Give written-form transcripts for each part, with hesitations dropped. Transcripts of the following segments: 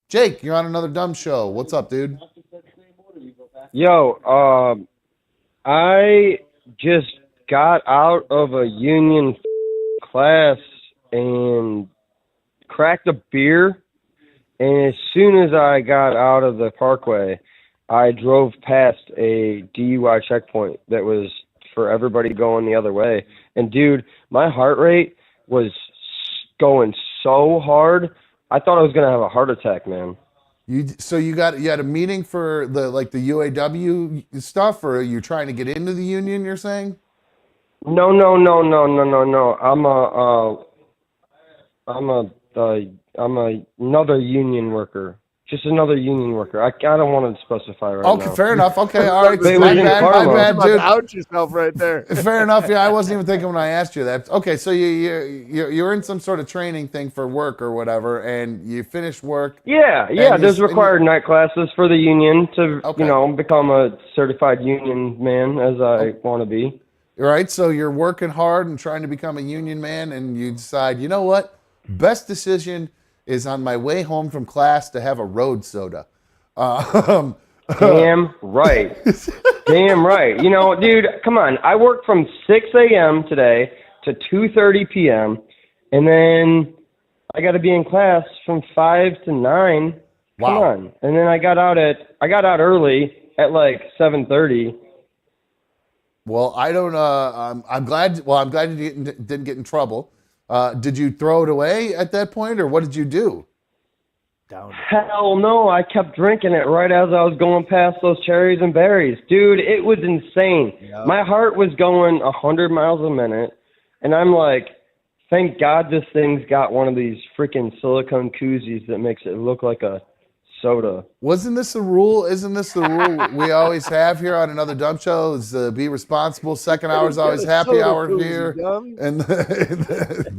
Jake, you're on another dumb show. What's up, dude? Yo, I just got out of a union class and cracked a beer, and as soon as I got out of the parkway, I drove past a DUI checkpoint that was for everybody going the other way. And dude, my heart rate was going so hard, I thought I was gonna have a heart attack, man. You had a meeting for the UAW stuff, or are you trying to get into the union? You're saying? No, no, no, no, no, no, no. I'm another union worker. Just another union worker. I don't want to specify right now. Okay, fair enough. Okay, all right. They My was in bad, my Parma. bad, About to dude. out yourself right there. Fair enough. Yeah, I wasn't even thinking when I asked you that. Okay, so you're in some sort of training thing for work or whatever, and you finish work. Yeah. There's required night classes for the union to, Okay. become a certified union man, as I want to be. Right. So you're working hard and trying to become a union man, and you decide, you know what? Best decision is on my way home from class to have a road soda. Damn right. Damn right. Dude, come on. I worked from 6 a.m. today to 2:30 p.m. and then I got to be in class from 5 to 9. Come Wow. on. And then I got out early at like 7:30. Well, I don't. I'm glad. Well, I'm glad you didn't get in trouble. Did you throw it away at that point, or what did you do? Down. Hell no, I kept drinking it right as I was going past those cherries and berries. Dude, it was insane. Yep. My heart was going 100 miles a minute, and I'm like, thank God this thing's got one of these freaking silicone koozies that makes it look like a soda. Wasn't this the rule? Isn't this the rule we always have here on another dumb show? Is be responsible. Second hour is always happy Soda hour koozie, here, dumb. and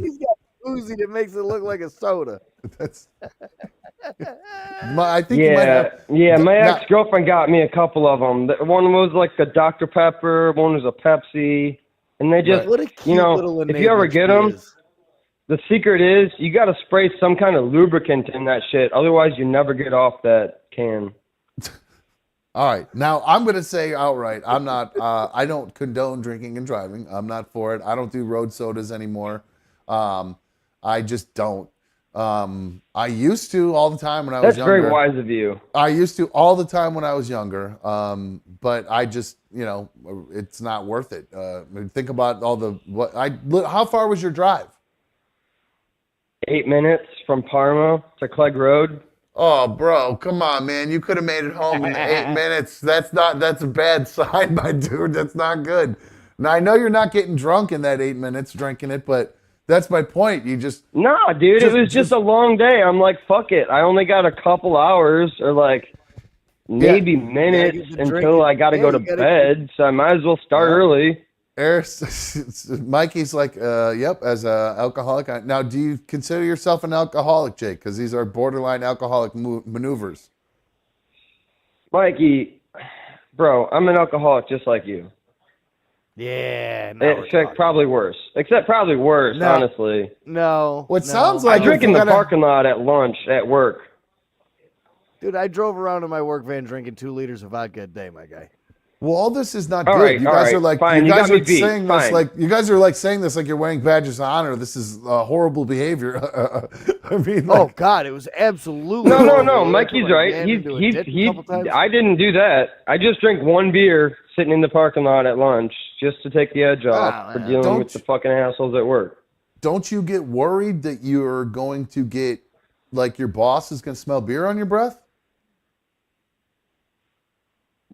He's got a koozie that makes it look like a soda. that's. I think you might have. My Now- ex-girlfriend got me a couple of them. One was like a Dr. Pepper, one was a Pepsi, and they just, What a cute little if you ever enabler get she them, is. the secret is you got to spray some kind of lubricant in that shit. Otherwise, you never get off that can. All right. Now I'm going to say outright, I'm not. I don't condone drinking and driving. I'm not for it. I don't do road sodas anymore. I just don't. I used to all the time when I was That's younger. very wise of you. I used to all the time when I was younger. But I just, it's not worth it. Think about all the how far was your drive? 8 minutes from Parma to Clegg Road. Oh, bro, come on, man. You could have made it home in 8 minutes. That's a bad sign, my dude. That's not good. Now, I know you're not getting drunk in that 8 minutes drinking it, but that's my point. You just... No, dude, it was just a long day. I'm like, fuck it. I only got a couple hours or like maybe minutes get to until drinking. I got to Yeah, go you to gotta bed, so I might as well start early. Mikey's like, yep, as an alcoholic. Now, do you consider yourself an alcoholic, Jake? Because these are borderline alcoholic maneuvers. Mikey, bro, I'm an alcoholic just like you. Yeah. now we're Except talking. probably worse. No. Honestly. No. What no. sounds I like drink if in you the gotta- parking lot at lunch at work. Dude, I drove around in my work van drinking 2 liters of vodka a day, my guy. Well, all this is not All good. right, You all guys right, are like, fine, you you guys got me are beat, saying this fine. like, you guys are like saying this like you're wearing badges of honor. This is horrible behavior. I mean, like, Oh God, it was absolutely. No. horrible. I Mikey's put my right. hand into a ditch a couple times. I didn't do that. I just drank one beer sitting in the parking lot at lunch just to take the edge off for man. dealing Don't with the fucking assholes at work. don't you get worried that you're going to get, like, your boss is going to smell beer on your breath?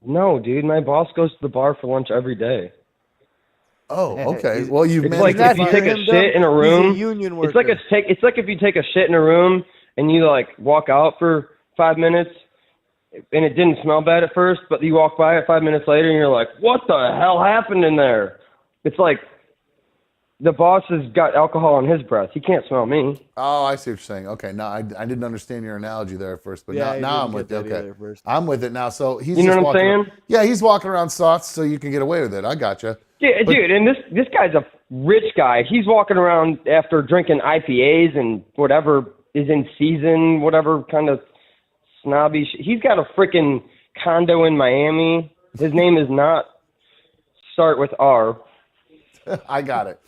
No, dude, my boss goes to the bar for lunch every day. Oh, okay. Well, you've It's managed like to if you find- take a him, shit in a He's room. a union worker. It's like if you take a shit in a room and you like walk out for 5 minutes and it didn't smell bad at first, but you walk by it 5 minutes later and you're like, what the hell happened in there? It's like the boss has got alcohol in his breath. He can't smell me. Oh, I see what you're saying. Okay, now I didn't understand your analogy there at first, but Yeah, I now I'm didn't with get you. that Okay, either at first. I'm with it now. So he's You know just what I'm walking. saying? Yeah, he's walking around soft, so you can get away with it. I gotcha. Yeah, dude, and this guy's a rich guy. He's walking around after drinking IPAs and whatever is in season, whatever kind of snobby. He's got a freaking condo in Miami. His name is not start with R. I got it.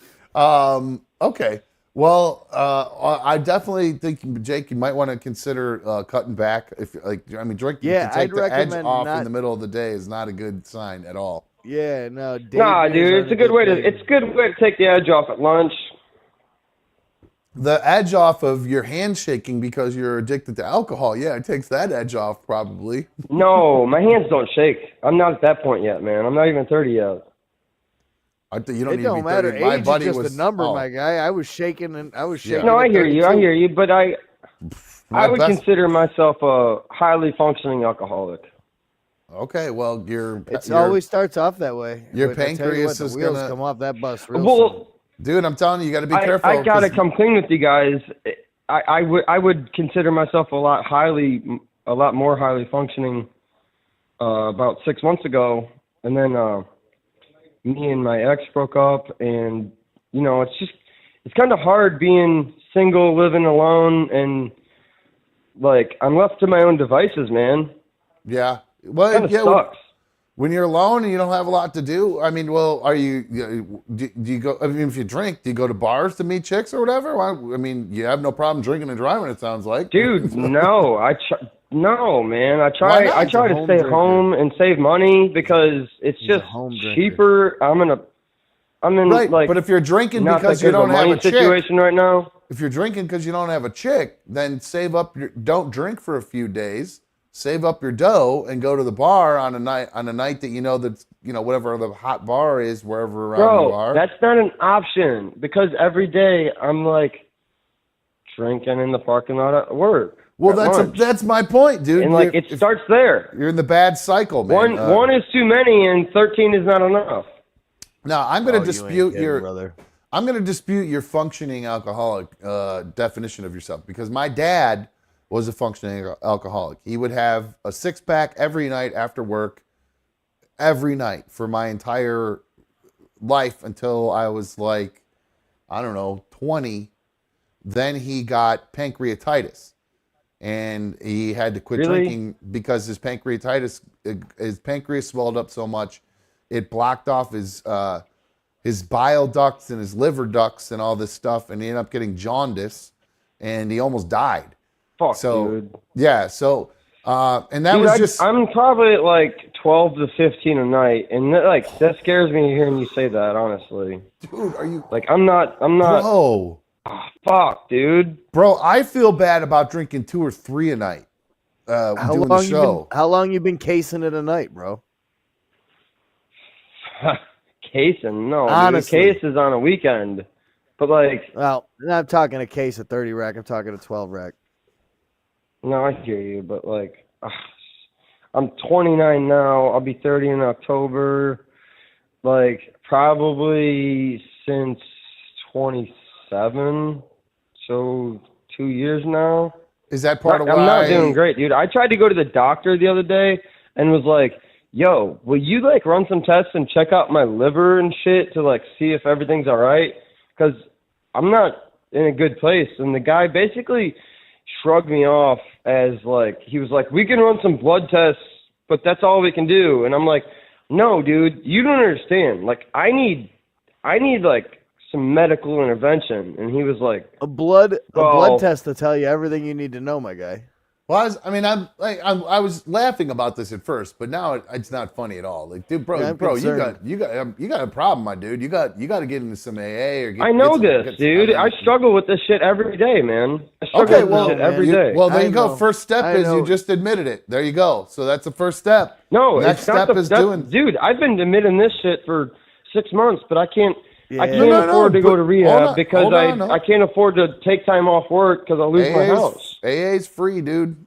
Okay. Well, I definitely think, Jake, you might want to consider cutting back. If drink to Yeah, take I'd the edge recommend off in not- the middle of the day is not a good sign at all. Yeah, no. Nah, beers dude, aren't it's a good way to thing. it's a good way to take the edge off at lunch. The edge off of your handshaking because you're addicted to alcohol, yeah, it takes that edge off probably. No, my hands don't shake. I'm not at that point yet, man. I'm not even 30 yet. You don't It need to don't be matter. 30. My Age buddy is just was a number, oh, my guy. I was shaking and I was shaking. No, at I hear you. 32. But I my would best- consider myself a highly functioning alcoholic. Okay, well, It always starts off that way. your But I tell you pancreas what, is the wheels gonna- come off that bus real soon. Well, dude, I'm telling you, you got to be careful. I gotta 'cause- come clean with you guys. I would consider myself a lot more highly functioning about 6 months ago, and then me and my ex broke up, and it's kind of hard being single, living alone, and like I'm left to my own devices, man. Yeah. Well, Kind of yeah, sucks. when you're alone and you don't have a lot to do, I mean, well, do you go, I mean, if you drink, do you go to bars to meet chicks or whatever? Well, I mean, you have no problem drinking and driving, it sounds like. Dude, no, no, man. I Why try not? I He's try a to home stay drinker. home and save money because it's He's a just home drinker. cheaper. I'm in Right, like but if you're drinking not because that you good of don't have money a chick, situation right now. if you're drinking because you don't have a chick, then save up don't drink for a few days, save up your dough and go to the bar on a night that that's whatever the hot bar is wherever around you Bro, are. that's not an option because every day I'm like drinking in the parking lot at work. Well, at lunch. that's my point, dude. and like it starts there. You're in the bad cycle, man. One is too many and 13 is not enough. Now, I'm going to Oh, you ain't dispute kidding, brother. I'm going to dispute your functioning alcoholic definition of yourself because my dad was a functioning alcoholic. He would have a 6-pack every night after work, every night for my entire life until I was like, I don't know, 20. Then he got pancreatitis and he had to quit Really? drinking because his pancreas swelled up so much it blocked off his bile ducts and his liver ducts and all this stuff, and he ended up getting jaundice, and he almost died. Fuck, So dude. yeah, so and that Dude, was just I'm probably at like 12 to 15 a night, and that scares me hearing you say that. Honestly, dude. Are you like I'm not. bro? Fuck, dude. Bro, I feel bad about drinking 2 or 3 a night. Doing the show. How long you been casing it a night, bro? Casing, no. Honestly. Dude, case is on a weekend, but like, Well, I'm not talking a case of 30 rack. I'm talking a 12 rack. no, I hear you, but like, I'm 29 now. I'll be 30 in October. Like, probably since 27, so 2 years now. Is that part of why I'm not doing great, dude. I tried to go to the doctor the other day and was like, yo, will you like run some tests and check out my liver and shit to like see if everything's all right? Because I'm not in a good place. And the guy basically shrugged me off as like, he was like, we can run some blood tests, but that's all we can do. And I'm like, no, dude, you don't understand. Like, I need like some medical intervention. And he was like, A blood Well- test to tell you everything you need to know, my guy. Well, I was laughing about this at first, but now it's not funny at all. Like, dude, bro, Yeah, I'm you concerned. got a problem, my dude. You got to get into some AA or get. I know get this, dude. I struggle with this shit every day, man. I struggle Okay, with well, this shit every you- day. well, there I you go. know. First step I is know. you just admitted it. There you go. So that's the first step. No, Next it's not step the is that- doing. Dude, I've been admitting this shit for 6 months, but I can't. Yeah. I No, can't no, no, afford to but go to hold rehab on, because hold on, no. I can't afford to take time off work because I'll lose my house. AA's free, dude.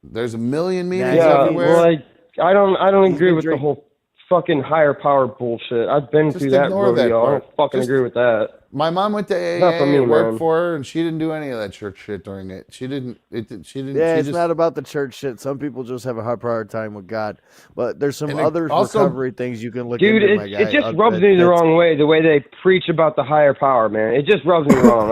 There's a million meetings Yeah, everywhere. well, I don't He's agree been with the drinking. whole fucking higher power bullshit. I've been Just through that ignore that rodeo. I part. don't fucking Just- agree with that. My mom went to Not AA for me, and worked man. for her, and she didn't do any of that church shit during it. She didn't. She didn't. Yeah, She it's just. not about the church shit. Some people just have a hard time with God. But there's some And it other also, recovery things you can look Dude, into, my guy. it just rubs me the wrong way the way they preach about the higher power, man. It just rubs me wrong.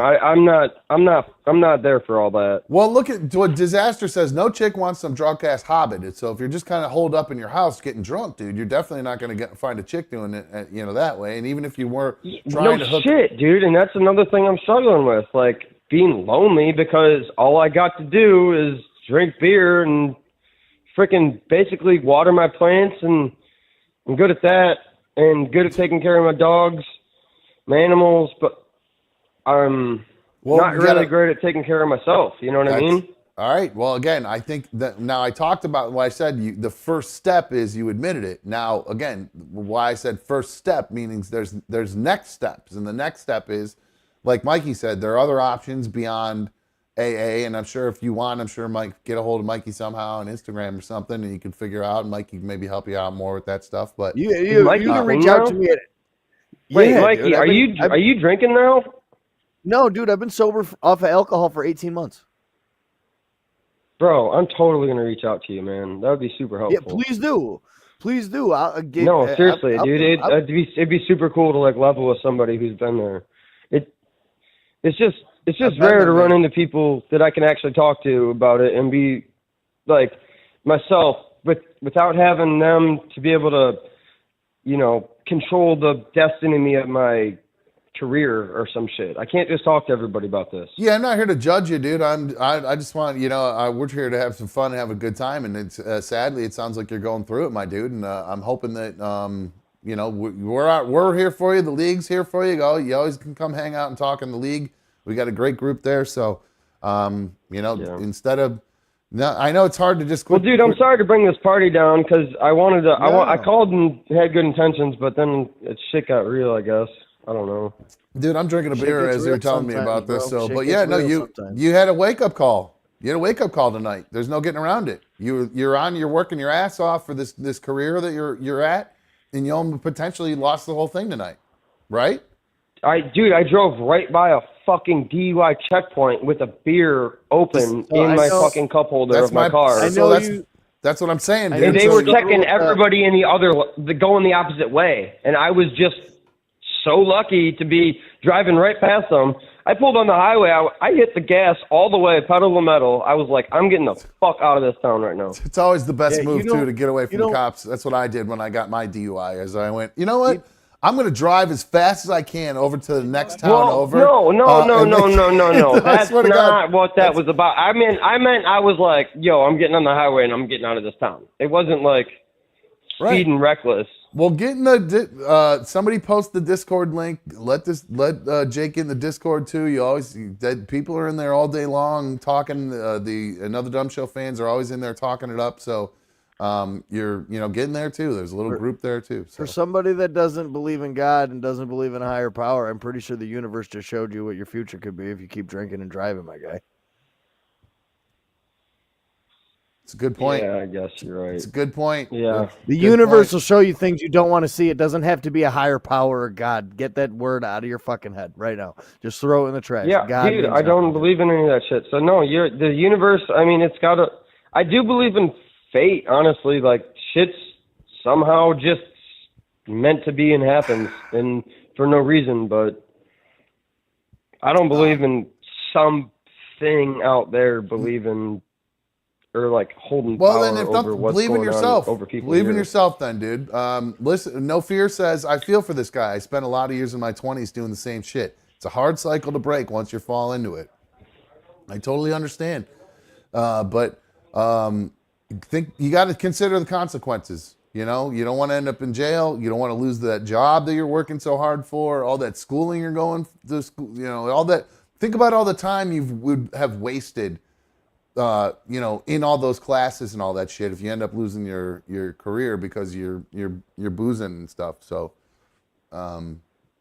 I'm not there for all that. well, look at what Disaster says. No chick wants some drunk ass hobbit. So if you're just kind of holed up in your house getting drunk, dude, you're definitely not going to find a chick doing it, that way. And even if you were trying to hook, Shit, dude, and that's another thing I'm struggling with, like being lonely because all I got to do is drink beer and freaking basically water my plants, and I'm good at that and good at taking care of my dogs, my animals, but I'm not you really gotta- great at taking care of myself. You know what I mean? All right. Well, again, I think that now I talked about why I said the first step is you admitted it. Now, again, why I said first step meaning there's next steps, and the next step is, like Mikey said, there are other options beyond AA, and I'm sure if you want, I'm sure Mike get a hold of Mikey somehow on Instagram or something, and you can figure out, and Mikey can maybe help you out more with that stuff. But you Mikey can reach clean out now? to me at Wait, Yeah, Mikey, dude, are you drinking now? No, dude, I've been sober off of alcohol for 18 months. Bro, I'm totally gonna reach out to you, man. That would be super Yeah, helpful. please do. I'll get, No, seriously, dude. I'll- It'd be super cool to like level with somebody who's been there. It's just I've been rare there, to run man. into people that I can actually talk to about it and be like myself without having them to be able to, control the destiny of my career or some shit. I can't just talk to everybody about this. yeah, I'm not here to judge you, dude. I just want we're here to have some fun and have a good time, and it's sadly it sounds like you're going through it, my dude, and I'm hoping that we're here for you. The league's here for you. You always can come hang out and talk in the league. We got a great group there, so instead of I know it's hard to just Well, quit. dude, I'm sorry to bring this party down because I wanted to. I No. called and had good intentions, but then shit got real. I guess I don't know. Dude, I'm drinking a Shit beer gets as you were real telling me sometimes, about this. bro. So, Shit but gets yeah, no, real you sometimes. you had a wake up call. You had a wake up call tonight. There's no getting around it. You're working your ass off for this career that you're at, and you potentially lost the whole thing tonight, right? I drove right by a fucking DUI checkpoint with a beer open So in I my know- fucking cup holder of my car. I So know that's what I'm saying, dude. And they So were you- checking everybody in going the opposite way. And I was just so lucky to be driving right past them. I pulled on the highway. I hit the gas all the way, pedal to the metal. I was like, I'm getting the fuck out of this town right now. It's always the best Yeah, you move too don't- to get away you from the don't- cops. That's what I did when I got my DUI. As I went, you know what? I'm going to drive as fast as I can over to the next town over. No. I That's swear to not God. what that was about. I meant I was like, yo, I'm getting on the highway and I'm getting out of this town. It wasn't like Right. speeding reckless. Well, get in the somebody post the Discord link. Let Jake in the Discord too. People are in there all day long talking. The Another Dumb Show fans are always in there talking it up. So you're getting there too. There's a little group there too. So. For somebody that doesn't believe in God and doesn't believe in a higher power, I'm pretty sure the universe just showed you what your future could be if you keep drinking and driving, my guy. It's a good point. Yeah, I guess you're right. It's a good point. Yeah. The Good universe point. will show you things you don't want to see. It doesn't have to be a higher power or God. Get that word out of your fucking head right now. Just throw it in the trash. Yeah, God dude, means I don't nothing. believe in any of that shit. So no, the universe. I mean, it's got to. I do believe in fate. Honestly, like shit's somehow just meant to be and happens, and for no reason. But I don't believe in something out there believing or like holding Well, power then, if over not, what's believe in going yourself. on over people. Believe in here. yourself, then, dude. Listen, No Fear says, I feel for this guy. I spent a lot of years in my 20s doing the same shit. It's a hard cycle to break once you fall into it. I totally understand. But think you got to consider the consequences. You don't want to end up in jail. You don't want to lose that job that you're working so hard for, all that schooling you're going to school, all that. Think about all the time you would have wasted in all those classes and all that shit if you end up losing your career because you're boozing and stuff. So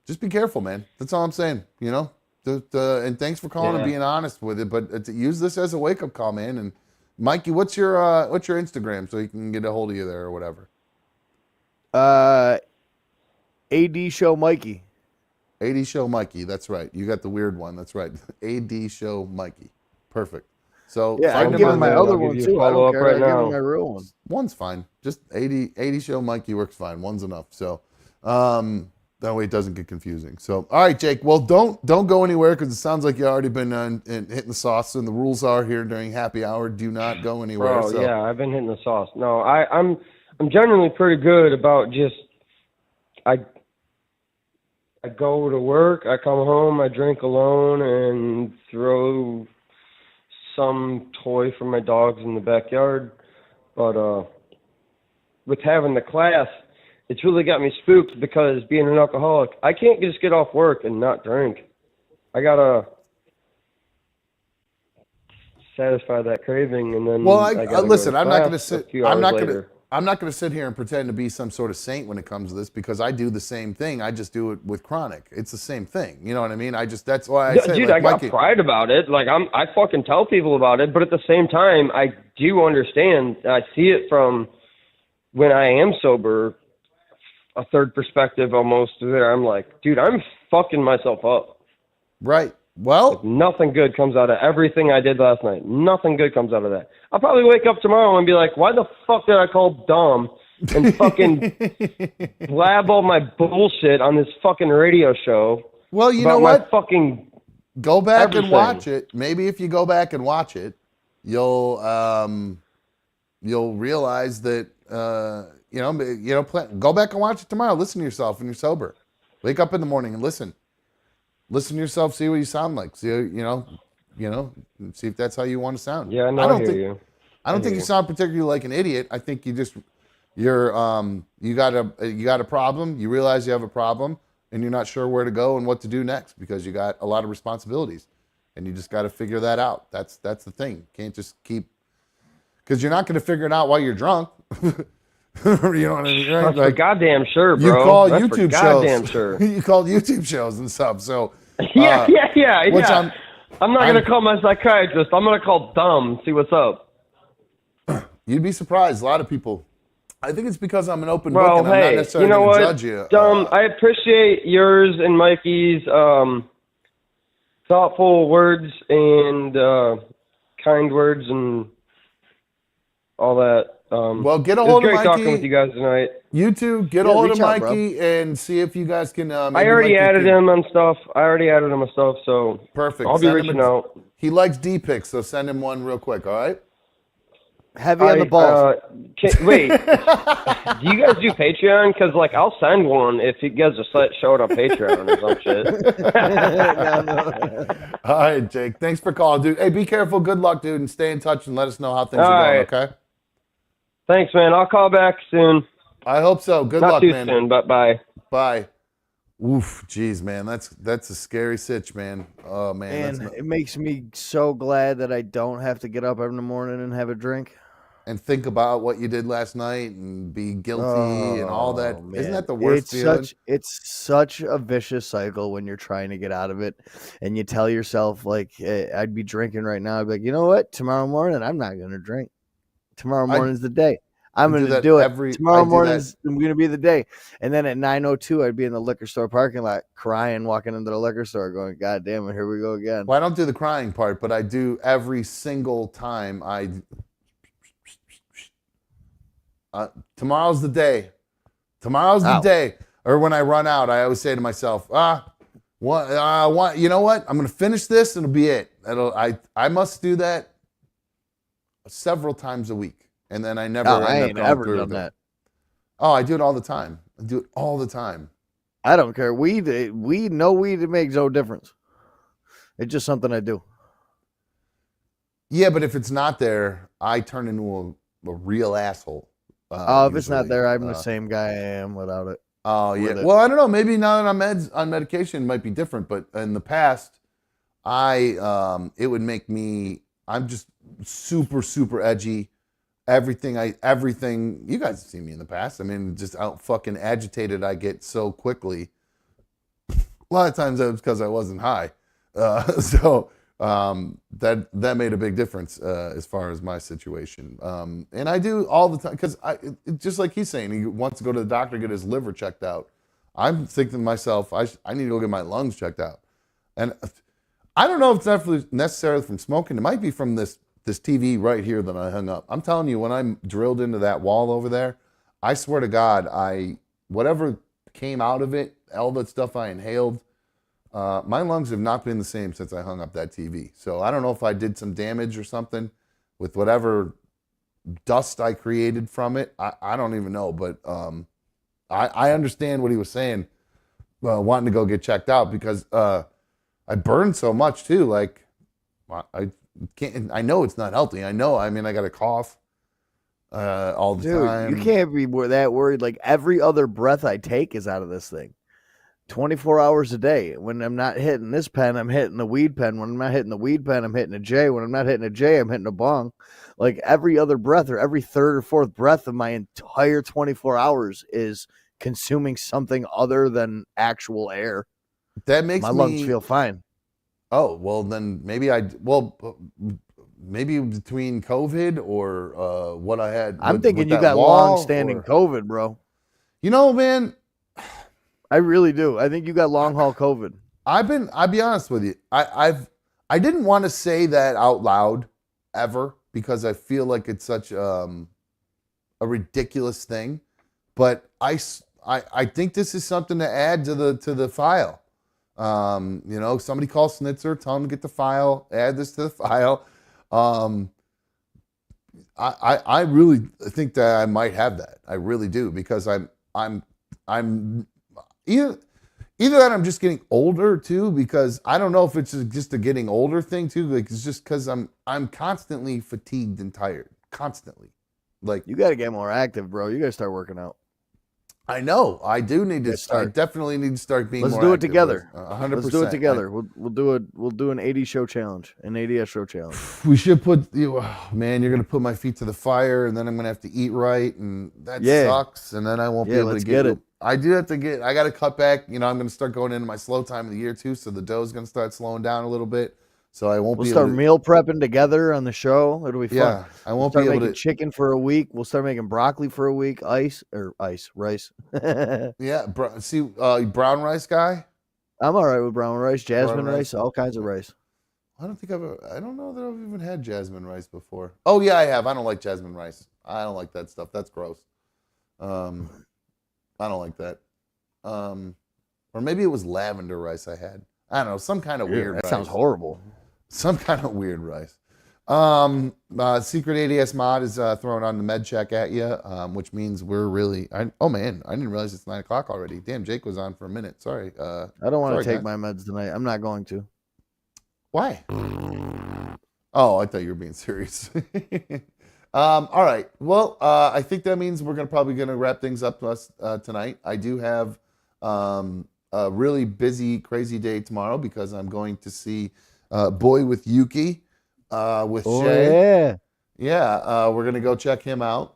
just be careful, man. That's all I'm saying, and thanks for calling and being honest with it, but use this as a wake-up call, man. And Mikey, what's your Instagram so he can get a hold of you there or whatever? AD Show Mikey. AD Show Mikey. That's right. You got the weird one. That's right. AD Show Mikey. Perfect. So Yeah, I find can him give him on my there. other I'll give one you a too. I don't follow-up care. right I give him now. my real one. One's fine. Just 80 Show Mikey works fine. One's enough. So that way it doesn't get confusing. So all right, Jake. Well, don't go anywhere because it sounds like you already been hitting the sauce. And the rules are here during happy hour: do not go anywhere. Bro, So yeah, I've been hitting the sauce. No, I'm generally pretty good about just I go to work, I come home, I drink alone, and throw some toy for my dogs in the backyard. But with having the class, it's really got me spooked because being an alcoholic, I can't just get off work and not drink. I gotta satisfy that craving, and then well, I gotta listen. go to I'm not going to class a sit. few I'm hours not going to. later. I'm not going to sit here and pretend to be some sort of saint when it comes to this because I do the same thing. I just do it with chronic. It's the same thing. You know what I mean? That's why I say, Dude, like, I got Mikey, pride about it. Like I fucking tell people about it, but at the same time, I do understand. I see it from when I am sober, a third perspective almost. There, I'm like, dude, I'm fucking myself up. right? Well, Nothing good comes out of everything I did last night. Nothing good comes out of that. I'll probably wake up tomorrow and be like, why the fuck did I call dumb and fucking blab all my bullshit on this fucking radio show well, you about know my what? fucking Go back and everything. watch it. Maybe if you go back and watch it, you'll realize that go back and watch it tomorrow. Listen to yourself when you're sober. Wake up in the morning and listen. Listen to yourself. See what you sound like. See see if that's how you want to sound. Yeah, no, I don't hear think you. I don't think you sound particularly like an idiot. I think you got a problem. You realize you have a problem, and you're not sure where to go and what to do next because you got a lot of responsibilities, and you just got to figure that out. That's the thing. You can't just keep because you're not going to figure it out while you're drunk. You know what I mean? Right? That's for goddamn sure, bro. You call That's YouTube for goddamn shows. sure. You call YouTube shows and stuff. So yeah. which I'm not going to call my psychiatrist. I'm going to call dumb, see what's up. you'd be surprised. A lot of people. I think it's because I'm an open book Well, and I'm not hey, necessarily you know going to what? judge you. Dumb, I appreciate yours and Mikey's thoughtful words and kind words and all that. Well, get a it was hold of great Mikey. talking with you guys tonight. You two, get a hold of reach out, Mikey and see if you guys can. I maybe already Mikey added can- him on stuff. So Perfect. I'll be Send him reaching a- out. He likes D pics, so send him one real quick. All right. Heavy on the balls. Wait, do you guys do Patreon? Because I'll send one if you guys just show it on Patreon or some shit. All right, Jake. Thanks for calling, dude. Hey, be careful. Good luck, dude, and stay in touch and let us know how things All are going. right. Okay. Thanks, man. I'll call back soon. I hope so. Good Not luck, too man. soon, but bye. Bye. Oof, geez, man, that's a scary sitch, man. Oh man, And it makes me so glad that I don't have to get up every morning and have a drink. and think about what you did last night and be guilty and all that. Man. Isn't that the worst feeling? It's such a vicious cycle when you're trying to get out of it, and you tell yourself I'd be drinking right now. I'd be like, you know what? Tomorrow morning, I'm not gonna drink. Tomorrow morning's the day. I'm do going to that do it. I Tomorrow do morning's going to be the day. And then at 9:02, I'd be in the liquor store parking lot crying, walking into the liquor store going, God damn it, here we go again. Well, I don't do the crying part, but I do every single time. Tomorrow's the day. Tomorrow's the day. Or when I run out, I always say to myself, you know what? I'm going to finish this and it'll be it. I must do that several times a week. And then I never I end ain't up going ever through done with it. that. Oh, I do it all the time. I do it all the time. I don't care. Weed, it makes no difference. It's just something I do. Yeah, but if it's not there, I turn into a real asshole. If it's not usually. there, I'm the same guy I am without it. Oh, yeah. with it. Well, I don't know. Maybe now that I'm on medication, it might be different. But in the past, it would make me. I'm just super, super edgy. Everything. You guys have seen me in the past. I mean, just how fucking agitated I get so quickly. A lot of times that was because I wasn't high. So that made a big difference as far as my situation. And I do all the time because just like he's saying, he wants to go to the doctor, get his liver checked out. I'm thinking to myself, I need to go get my lungs checked out. And I don't know if it's necessarily from smoking. It might be from this TV right here that I hung up. I'm telling you, when I'm drilled into that wall over there, I swear to God, whatever came out of it, all that stuff I inhaled, my lungs have not been the same since I hung up that TV. So I don't know if I did some damage or something with whatever dust I created from it. I don't even know, but I understand what he was saying, wanting to go get checked out because I burned so much too. Like I can't. I know it's not healthy. I know. I mean, I got a cough all the time. You can't be that worried. Like every other breath I take is out of this thing. 24 hours a day. When I'm not hitting this pen, I'm hitting the weed pen. When I'm not hitting the weed pen, I'm hitting a J. When I'm not hitting a J, I'm hitting a bong. Like every other breath or every third or fourth breath of my entire 24 hours is consuming something other than actual air. That makes my lungs feel fine. Oh, well, then maybe maybe between COVID or what I had. I'm thinking you got long-standing COVID, bro. You know, man. I really do. I think you got long-haul COVID. I'll be honest with you. I didn't want to say that out loud ever because I feel like it's such a ridiculous thing. But I think this is something to add to the file. You know, somebody call Snitzer, tell him to get the file, add this to the file. I really think that I might have that. I really do because I'm either that I'm just getting older too, because I don't know if it's just a getting older thing too. Like it's just because I'm constantly fatigued and tired, constantly. Like you got to get more active, bro. You got to start working out. I know. I do need to start. I definitely need to start being. Let's do it together. 100%. Let's do it together. We'll do an 80 show challenge, an 80 show challenge. We should put man, you're gonna put my feet to the fire, and then I'm gonna have to eat right, and that sucks. And then I won't be able to get it. I do have to get. I got to cut back. You know, I'm gonna start going into my slow time of the year too, so the dough's gonna start slowing down a little bit. So I won't. We'll start meal prepping together on the show. It'll be fun. Yeah, I won't be able to make chicken for a week. We'll start making broccoli for a week. Rice. Yeah, brown rice guy. I'm all right with brown rice, jasmine rice, all kinds of rice. I don't know that I've even had jasmine rice before. Oh yeah, I have. I don't like jasmine rice. I don't like that stuff. That's gross. I don't like that. Or maybe it was lavender rice I had. I don't know, some kind of weird rice. That sounds horrible. Some kind of weird rice. Secret ADS mod is throwing on the med check at you, which means we're really. Oh man, I didn't realize it's 9 o'clock already. Damn, Jake was on for a minute. Sorry. I don't want to take my meds tonight. I'm not going to. Why? Oh, I thought you were being serious. All right. Well, I think that means we're probably gonna wrap things up to us tonight. I do have a really busy, crazy day tomorrow because I'm going to see Boy with Yuki with Shay. Yeah, we're gonna go check him out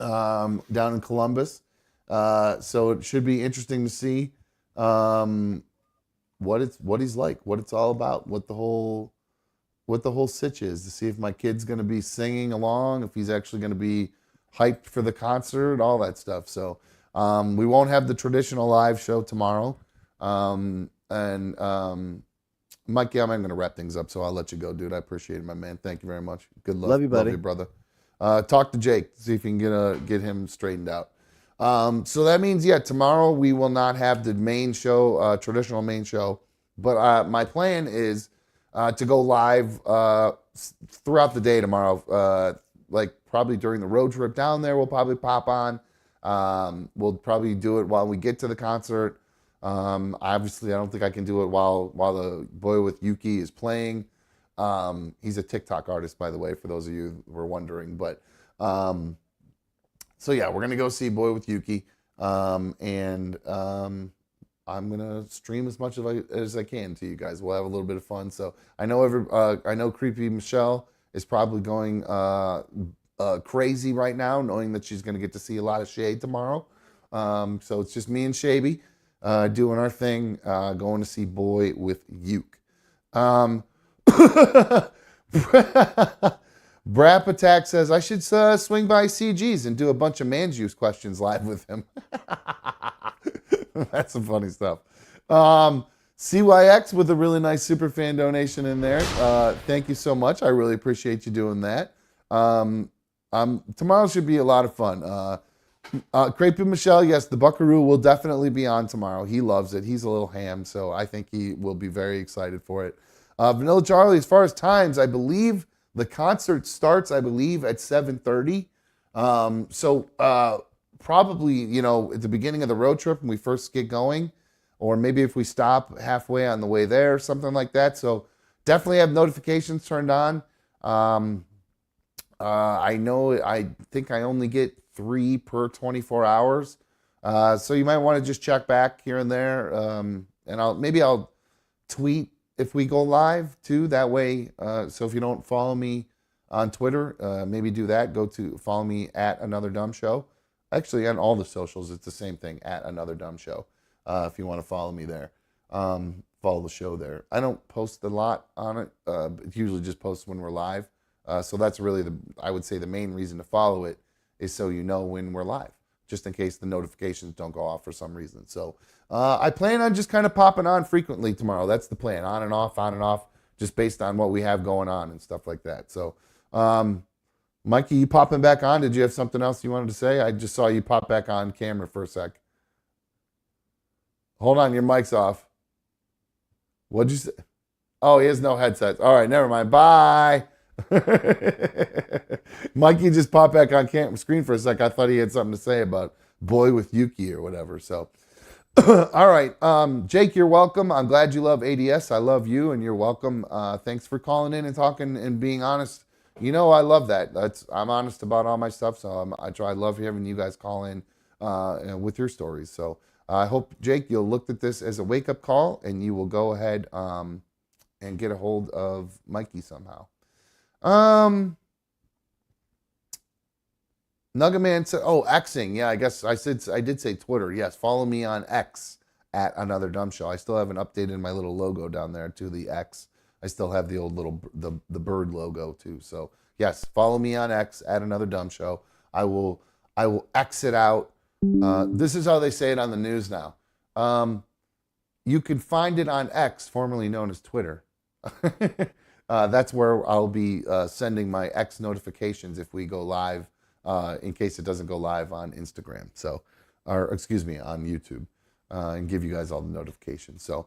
down in Columbus. So it should be interesting to see what he's like, what it's all about, what the whole sitch is, to see if my kid's gonna be singing along, if he's actually gonna be hyped for the concert, all that stuff. So we won't have the traditional live show tomorrow. Mike, I'm going to wrap things up, so I'll let you go, dude. I appreciate it, my man. Thank you very much. Good luck. Love you, buddy. Love you, brother. Talk to Jake, see if you can get him straightened out. So that means, tomorrow we will not have the main show, traditional main show, but my plan is to go live throughout the day tomorrow. Like probably during the road trip down there, we'll probably pop on. We'll probably do it while we get to the concert. Obviously, I don't think I can do it while the Boy with Yuki is playing. He's a TikTok artist, by the way, for those of you who were wondering. But so yeah, we're gonna go see Boy with Yuki, and I'm gonna stream as much as I can to you guys. We'll have a little bit of fun. So I know Creepy Michelle is probably going crazy right now, knowing that she's gonna get to see a lot of Shay tomorrow. So it's just me and Shaby doing our thing, going to see Boy with Uke. Brap Attack says I should swing by CG's and do a bunch of man juice questions live with him. That's some funny stuff. CYX with a really nice super fan donation in there. Thank you so much. I really appreciate you doing that. Tomorrow should be a lot of fun. Crepe Michelle, yes, the Buckaroo will definitely be on tomorrow. He loves it. He's a little ham, so I think he will be very excited for it. Vanilla Charlie, as far as times, I believe the concert starts, at 7:30. Probably, at the beginning of the road trip when we first get going, or maybe if we stop halfway on the way there, something like that. So definitely have notifications turned on. I think I only get 3 per 24 hours. So you might want to just check back here and there. And I'll tweet if we go live too. That way, so if you don't follow me on Twitter, maybe do that. Go to follow me at Another Dumb Show. Actually, on all the socials, it's the same thing, at Another Dumb Show. If you want to follow me there, follow the show there. I don't post a lot on it. It usually just posts when we're live. So that's really I would say the main reason to follow it is so you know when we're live, just in case the notifications don't go off for some reason. So I plan on just kind of popping on frequently tomorrow. That's the plan, on and off, just based on what we have going on and stuff like that. So, Mikey, you popping back on? Did you have something else you wanted to say? I just saw you pop back on camera for a sec. Hold on, your mic's off. What'd you say? Oh, he has no headsets. All right, never mind. Bye. Mikey just popped back on screen for a sec. I thought he had something to say about boywithuke or whatever. So, all right, Jake, you're welcome. I'm glad you love ADS. I love you, and you're welcome. Thanks for calling in and talking and being honest. I love that. I'm honest about all my stuff, so I love having you guys call in with your stories. So I hope, Jake, you'll look at this as a wake-up call, and you will go ahead and get a hold of Mikey somehow. Nuggaman said, Xing. Yeah, I guess I did say Twitter. Yes, follow me on X at Another Dumb Show. I still haven't updated my little logo down there to the X. I still have the old little the bird logo too. So yes, follow me on X at Another Dumb Show. I will exit out. This is how they say it on the news now. You can find it on X, formerly known as Twitter. That's where I'll be sending my X notifications if we go live, in case it doesn't go live on Instagram. So, on YouTube, and give you guys all the notifications. So,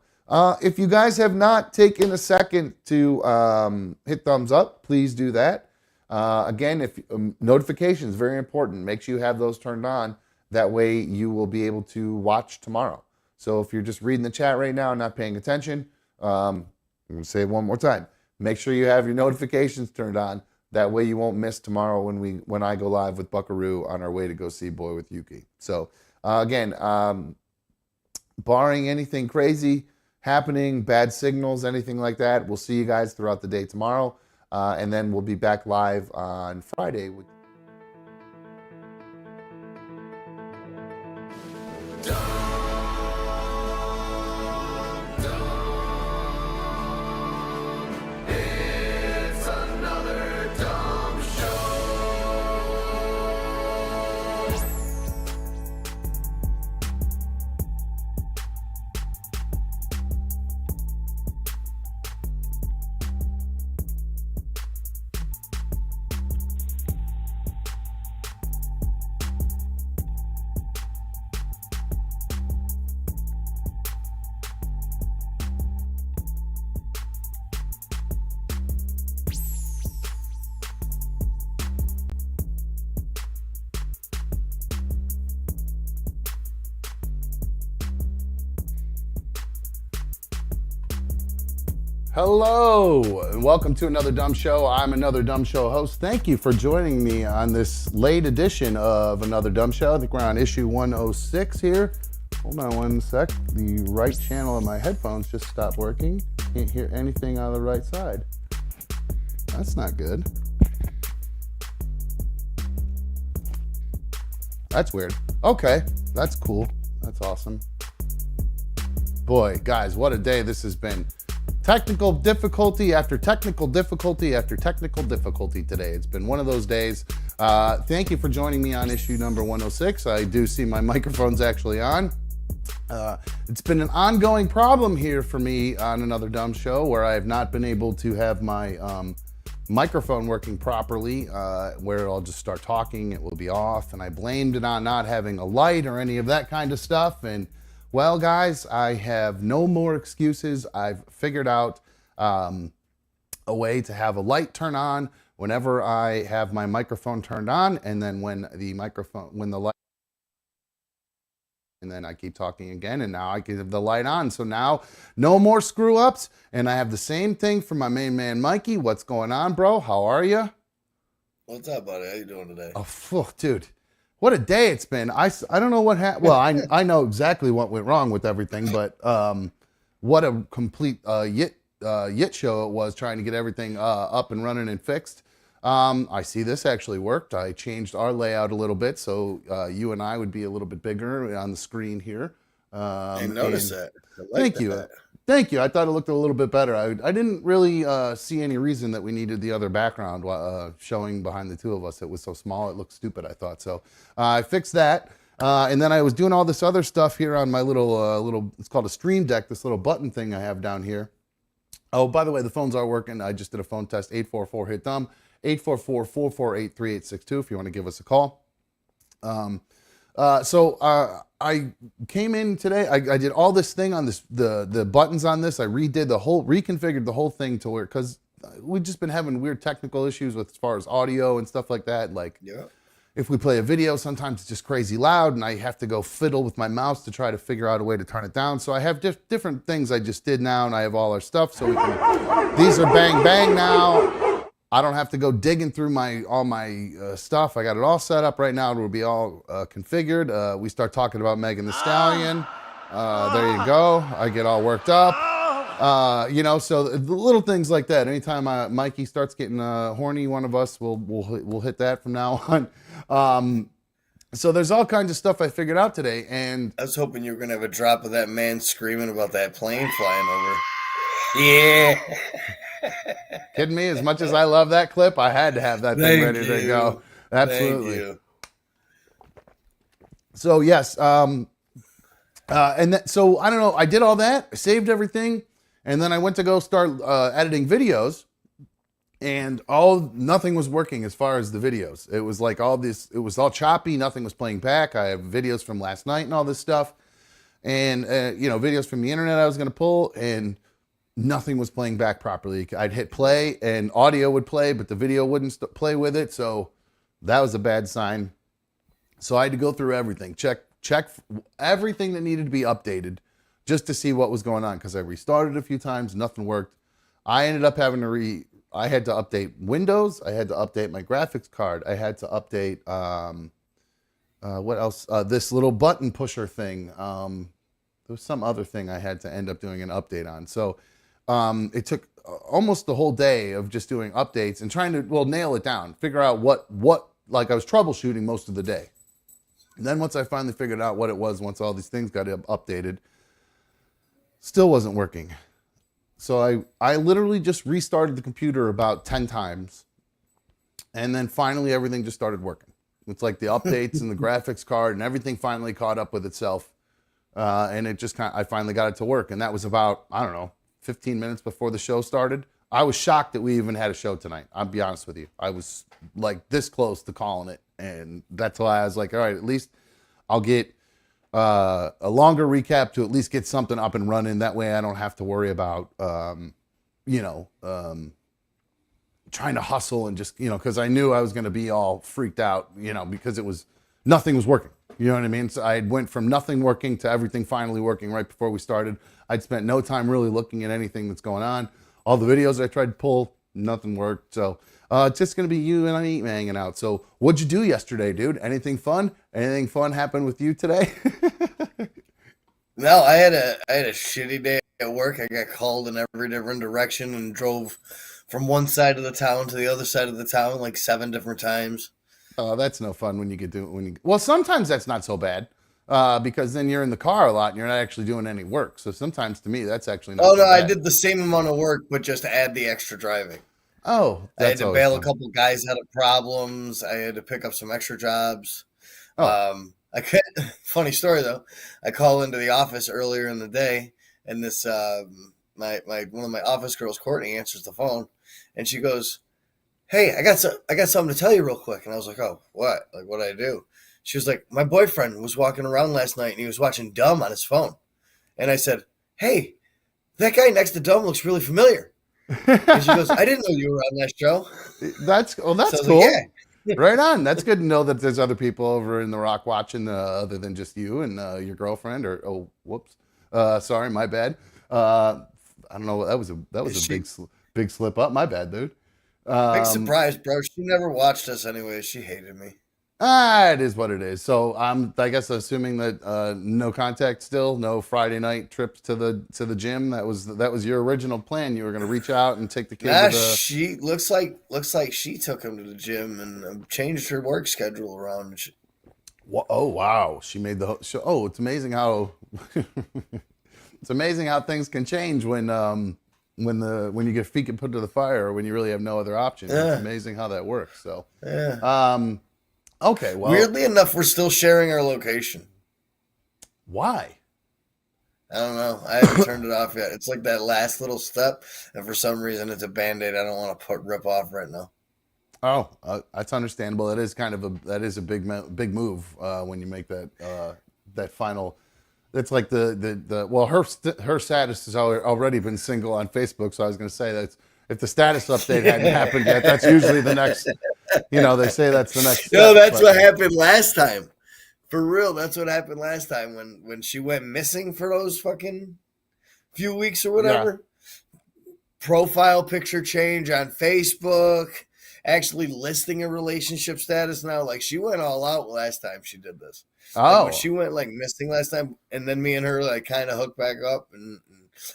if you guys have not taken a second to hit thumbs up, please do that. Again, if notifications, very important. Make sure you have those turned on. That way you will be able to watch tomorrow. So if you're just reading the chat right now and not paying attention, I'm going to say it one more time. Make sure you have your notifications turned on. That way you won't miss tomorrow when I go live with Buckaroo on our way to go see boywithuke. So again, barring anything crazy happening, bad signals, anything like that, we'll see you guys throughout the day tomorrow. And then we'll be back live on Friday. Hello, and welcome to Another Dumb Show. I'm Another Dumb Show host. Thank you for joining me on this late edition of Another Dumb Show. I think we're on issue 106 here. Hold on one sec. The right channel of my headphones just stopped working. Can't hear anything on the right side. That's not good. That's weird. Okay, that's cool. That's awesome. Boy, guys, what a day this has been. Technical difficulty after technical difficulty after technical difficulty today. It's been one of those days. Thank you for joining me on issue number 106. I do see my microphone's actually on. It's been an ongoing problem here for me on Another Dumb Show where I have not been able to have my microphone working properly, where I'll just start talking, it will be off, and I blamed it on not having a light or any of that kind of stuff. And well, guys, I have no more excuses. I've figured out a way to have a light turn on whenever I have my microphone turned on, and then when the light, and then I keep talking again, and now I can have the light on. So now, no more screw ups, and I have the same thing for my main man, Mikey. What's going on, bro? How are you? What's up, buddy? How you doing today? Oh, phew, dude, what a day it's been. I don't know what happened. Well, I know exactly what went wrong with everything, but what a complete yit show it was trying to get everything up and running and fixed. I see this actually worked. I changed our layout a little bit so you and I would be a little bit bigger on the screen here. I noticed that. I like Thank you. that. Thank you. I thought it looked a little bit better. I didn't really see any reason that we needed the other background showing behind the two of us. It was so small, it looked stupid, I thought. So I fixed that. And then I was doing all this other stuff here on my little, it's called a Stream Deck, this little button thing I have down here. Oh, by the way, the phones are working. I just did a phone test, 844-HIT-DUMB, 844-448-3662 if you want to give us a call. I came in today. I did all this thing on this, the buttons on this. I reconfigured the whole thing to where, because we've just been having weird technical issues with as far as audio and stuff like that. Like, Yeah. if we play a video, sometimes it's just crazy loud, and I have to go fiddle with my mouse to try to figure out a way to turn it down. So I have different things I just did now, and I have all our stuff. So these are bang bang now. I don't have to go digging through all my stuff. I got it all set up right now. It will be all configured. We start talking about Megan Thee Stallion. There you go. I get all worked up. So the little things like that. Anytime Mikey starts getting horny, one of us will hit that from now on. So there's all kinds of stuff I figured out today, and I was hoping you were gonna have a drop of that man screaming about that plane flying over. Yeah. kidding me? As much as I love that clip, I had to have that thing ready to go. Absolutely. Thank you. So yes, so I don't know. I did all that, I saved everything, and then I went to go start editing videos, and nothing was working as far as the videos. It was like it was all choppy. Nothing was playing back. I have videos from last night and all this stuff, and videos from the internet I was going to pull, and nothing was playing back properly. I'd hit play and audio would play, but the video wouldn't play with it. So that was a bad sign. So I had to go through everything, check everything that needed to be updated just to see what was going on. Cause I restarted a few times, nothing worked. I ended up having I had to update Windows. I had to update my graphics card. I had to update, what else? This little button pusher thing. There was some other thing I had to end up doing an update on. So it took almost the whole day of just doing updates and trying to, nail it down, figure out what I was troubleshooting most of the day. And then once I finally figured out what it was, once all these things got updated, still wasn't working. So I literally just restarted the computer about 10 times. And then finally everything just started working. It's like the updates and the graphics card and everything finally caught up with itself. And it just I finally got it to work. And that was about, I don't know, 15 minutes before the show started. I was shocked that we even had a show tonight. I'll be honest with you. I was like this close to calling it. And that's why I was like, all right, at least I'll get a longer recap to at least get something up and running. That way I don't have to worry about, trying to hustle and just, because I knew I was going to be all freaked out, because nothing was working. You know what I mean? So I went from nothing working to everything finally working right before we started. I'd spent no time really looking at anything that's going on. All the videos I tried to pull, nothing worked. So it's just going to be you and me hanging out. So what'd you do yesterday, dude? Anything fun? Anything fun happened with you today? No, I had a shitty day at work. I got called in every different direction and drove from one side of the town to the other side of the town like 7 different times. Oh, that's no fun when you get to well, sometimes that's not so bad because then you're in the car a lot and you're not actually doing any work. So sometimes to me that's actually not. Oh no, bad. I did the same amount of work, but just to add the extra driving. Oh, I had to bail a couple guys out of problems. I had to pick up some extra jobs. Oh. Funny story though. I call into the office earlier in the day, and this my one of my office girls, Courtney, answers the phone, and she goes, "Hey, I got something to tell you real quick." And I was like, "Oh, what? Like, what did I do?" She was like, "My boyfriend was walking around last night, and he was watching Dumb on his phone." And I said, "Hey, that guy next to Dumb looks really familiar." And she goes, "I didn't know you were on that show." That's So that's I was like, cool. "Yeah." Right on. That's good to know that there's other people over in the Rock watching, other than just you and your girlfriend. Or whoops, sorry, my bad. I don't know. That was Is a she big slip up. My bad, dude. big Um, surprise, bro? She never watched us anyway. She hated me. it is what it is. So I guess assuming that no contact still, no Friday night trips to the gym. That was your original plan. You were going to reach out and take the kid to Nah, the. she looks like she took him to the gym and changed her work schedule around. Oh wow, she made the. Oh, it's amazing how. It's amazing how things can change when you get feet put to the fire or when you really have no other option. It's Yeah, amazing how that works. So, yeah. um, okay, well, Weirdly enough, we're still sharing our location. why? I don't know. I haven't turned it off yet. It's like that last little step, and for some reason, it's a band-aid I don't want to rip off right now. Oh, that's understandable. That is a big move when you make that final. That's like the well, her status has already been single on Facebook. So I was going to say that if the status update hadn't happened yet, that's usually the next. They say that's the next No, step. that's But what happened last time. For real, that's what happened last time when she went missing for those fucking few weeks or yeah. whatever. Profile picture change on Facebook, actually listing a relationship status now. Like she went all out last time she did this. Like when Oh. she went like missing last time, and then me and her like kind of hooked back up, and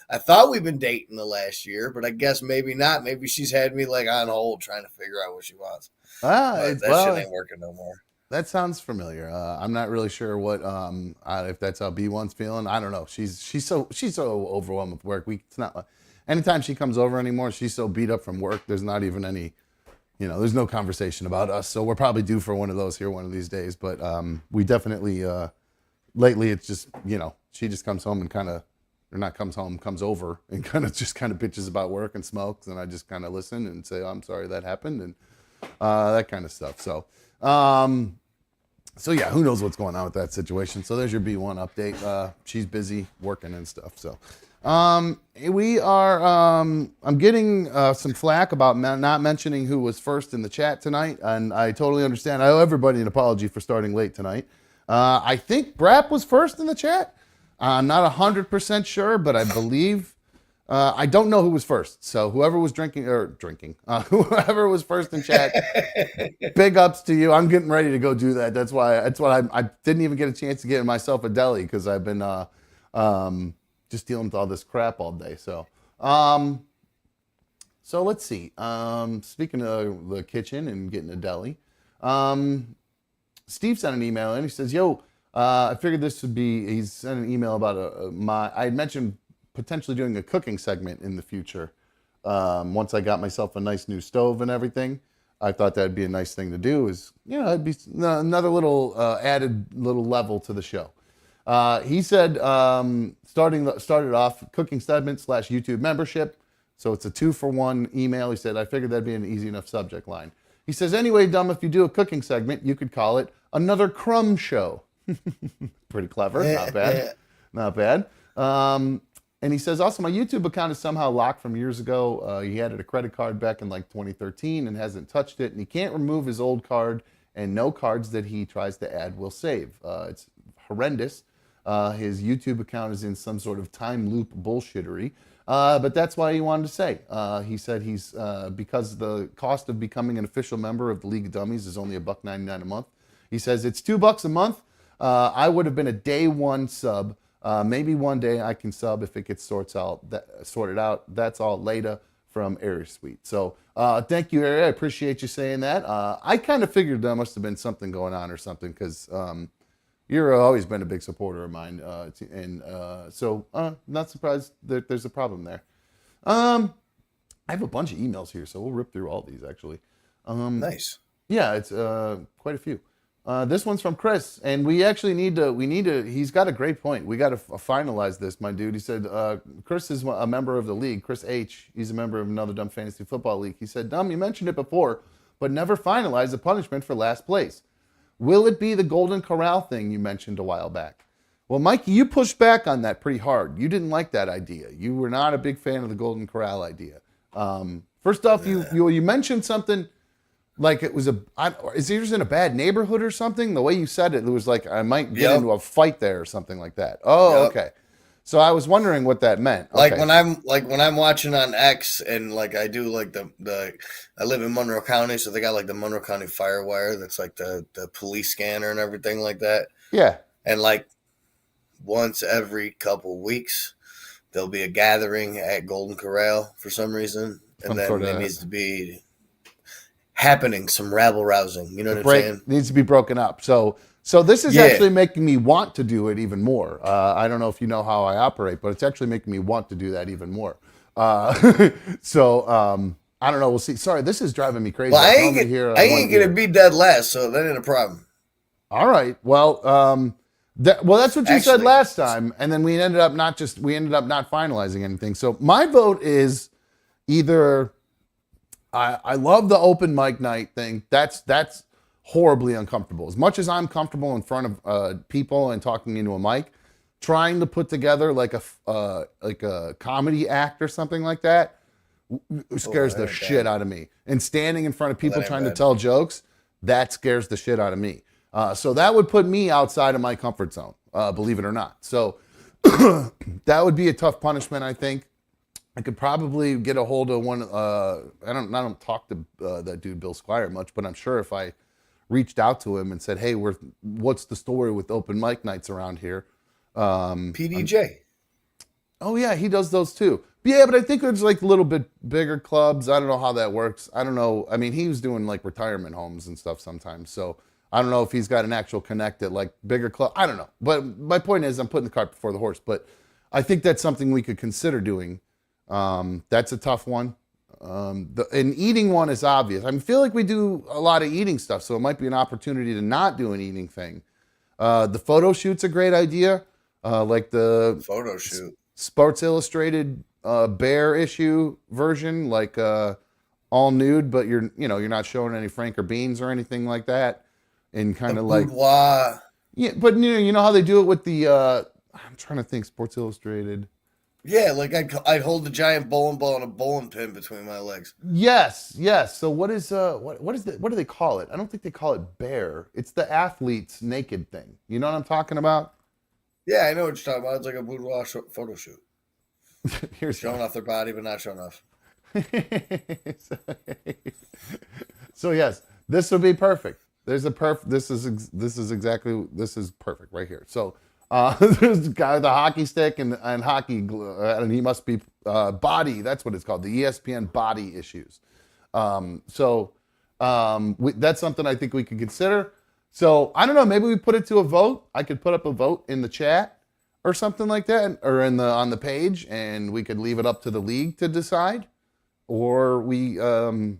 I thought we've been dating the last year, but I guess maybe not. Maybe she's had me like on hold trying to figure out what she wants. But that shit Well, ain't working no more. that sounds familiar. I'm not really sure what if that's how B1's feeling. I don't know. She's so overwhelmed with work. It's not anytime she comes over anymore. She's so beat up from work. There's not even any. There's no conversation about us. So we're probably due for one of those here one of these days. But we definitely lately it's just she just comes home and kind of or not comes home comes over and kind of bitches about work and smokes, and I just kind of listen and say, I'm sorry that happened, and that kind of stuff. So yeah, who knows what's going on with that situation. So there's your B1 update. She's busy working and stuff. So we are. I'm getting some flack about not mentioning who was first in the chat tonight, and I totally understand. I owe everybody an apology for starting late tonight. I think Brap was first in the chat. I'm not 100% sure, but I believe. I don't know who was first. So whoever was drinking, whoever was first in chat, big ups to you. I'm getting ready to go do that. That's why I didn't even get a chance to get myself a deli because I've been just dealing with all this crap all day. So let's see. Speaking of the kitchen and getting a deli, Steve sent an email and he says, "Yo, I figured this would be." He sent an email about I had mentioned potentially doing a cooking segment in the future. Once I got myself a nice new stove and everything, I thought that'd be a nice thing to do. It'd be another little added little level to the show. He said started off cooking segment / YouTube membership. So it's a 2-for-1 email. He said, I figured that'd be an easy enough subject line. He says, anyway, dumb, if you do a cooking segment, you could call it another crumb show. Pretty clever. Not bad. Not bad. And he says, also, my YouTube account is somehow locked from years ago. He added a credit card back in like 2013 and hasn't touched it. And he can't remove his old card, and no cards that he tries to add will save. It's horrendous. His YouTube account is in some sort of time loop bullshittery. But that's why he wanted to say. He said he's because the cost of becoming an official member of the League of Dummies is only $1.99 a month. He says it's $2 a month. I would have been a day one sub. Maybe one day I can sub if it gets sorted out. That's all later from Area Suite. So thank you, Area. I appreciate you saying that. I kind of figured there must have been something going on or something because you've always been a big supporter of mine. So not surprised that there's a problem there. I have a bunch of emails here, so we'll rip through all these actually. Nice. Yeah, it's quite a few. This one's from Chris, and we actually need to. He's got a great point. We got to finalize this, my dude. He said Chris is a member of the league. Chris H. He's a member of another Dumb Fantasy Football League. He said, "Dumb, you mentioned it before, but never finalized the punishment for last place. Will it be the Golden Corral thing you mentioned a while back?" Well, Mikey, you pushed back on that pretty hard. You didn't like that idea. You were not a big fan of the Golden Corral idea. First off, you mentioned something. Like it was is yours in a bad neighborhood or something? The way you said it was like I might get into a fight there or something like that. Oh, okay. So I was wondering what that meant. Like Okay. when I'm watching on X and like I do like I live in Monroe County, so they got like the Monroe County Firewire that's like the police scanner and everything like that. Yeah. And like once every couple weeks there'll be a gathering at Golden Corral for some reason. And then it needs to be happening, some rabble rousing. You know what I'm saying? Needs to be broken up. So this is actually making me want to do it even more. I don't know if you know how I operate, but it's actually making me want to do that even more. I don't know. We'll see. Sorry, this is driving me crazy. Well, I ain't gonna be dead last, so that ain't a problem. All right. Well, that's what you said last time, and then we ended up not finalizing anything. So my vote is either I love the open mic night thing. That's horribly uncomfortable. As much as I'm comfortable in front of people and talking into a mic, trying to put together like a comedy act or something like that scares the shit out of me. And standing in front of people trying to tell jokes, that scares the shit out of me. So that would put me outside of my comfort zone, believe it or not. So that would be a tough punishment, I think. I could probably get a hold of one. I don't talk to that dude Bill Squire much, but I'm sure if I reached out to him and said, "Hey, what's the story with open mic nights around here?" PDJ. Oh yeah, he does those too. But yeah, but I think it's like a little bit bigger clubs. I don't know how that works. I don't know. I mean, he was doing like retirement homes and stuff sometimes. So I don't know if he's got an actual connect at like bigger club. I don't know. But my point is, I'm putting the cart before the horse. But I think that's something we could consider doing. That's a tough one. An eating one is obvious. I feel like we do a lot of eating stuff, so it might be an opportunity to not do an eating thing. The photo shoot's a great idea. Like the Photo shoot. Sports Illustrated bear issue version, like all nude, but you're not showing any Frank or beans or anything like that, and kind of like boudoir. Yeah, but you know how they do it with the I'm trying to think, Sports Illustrated. Yeah, like I'd hold the giant bowling ball and a bowling pin between my legs. Yes. So what do they call it? I don't think they call it bear. It's the athlete's naked thing. You know what I'm talking about? Yeah, I know what you're talking about. It's like a boudoir photo shoot. Here's showing off their body, but not showing off. So yes, this would be perfect. This is perfect right here. So there's a guy with a hockey stick and hockey glue, and he must be body. That's what it's called, the ESPN body issues. That's something I think we could consider. So I don't know. Maybe we put it to a vote. I could put up a vote in the chat or something like that, or on the page, and we could leave it up to the league to decide, or we could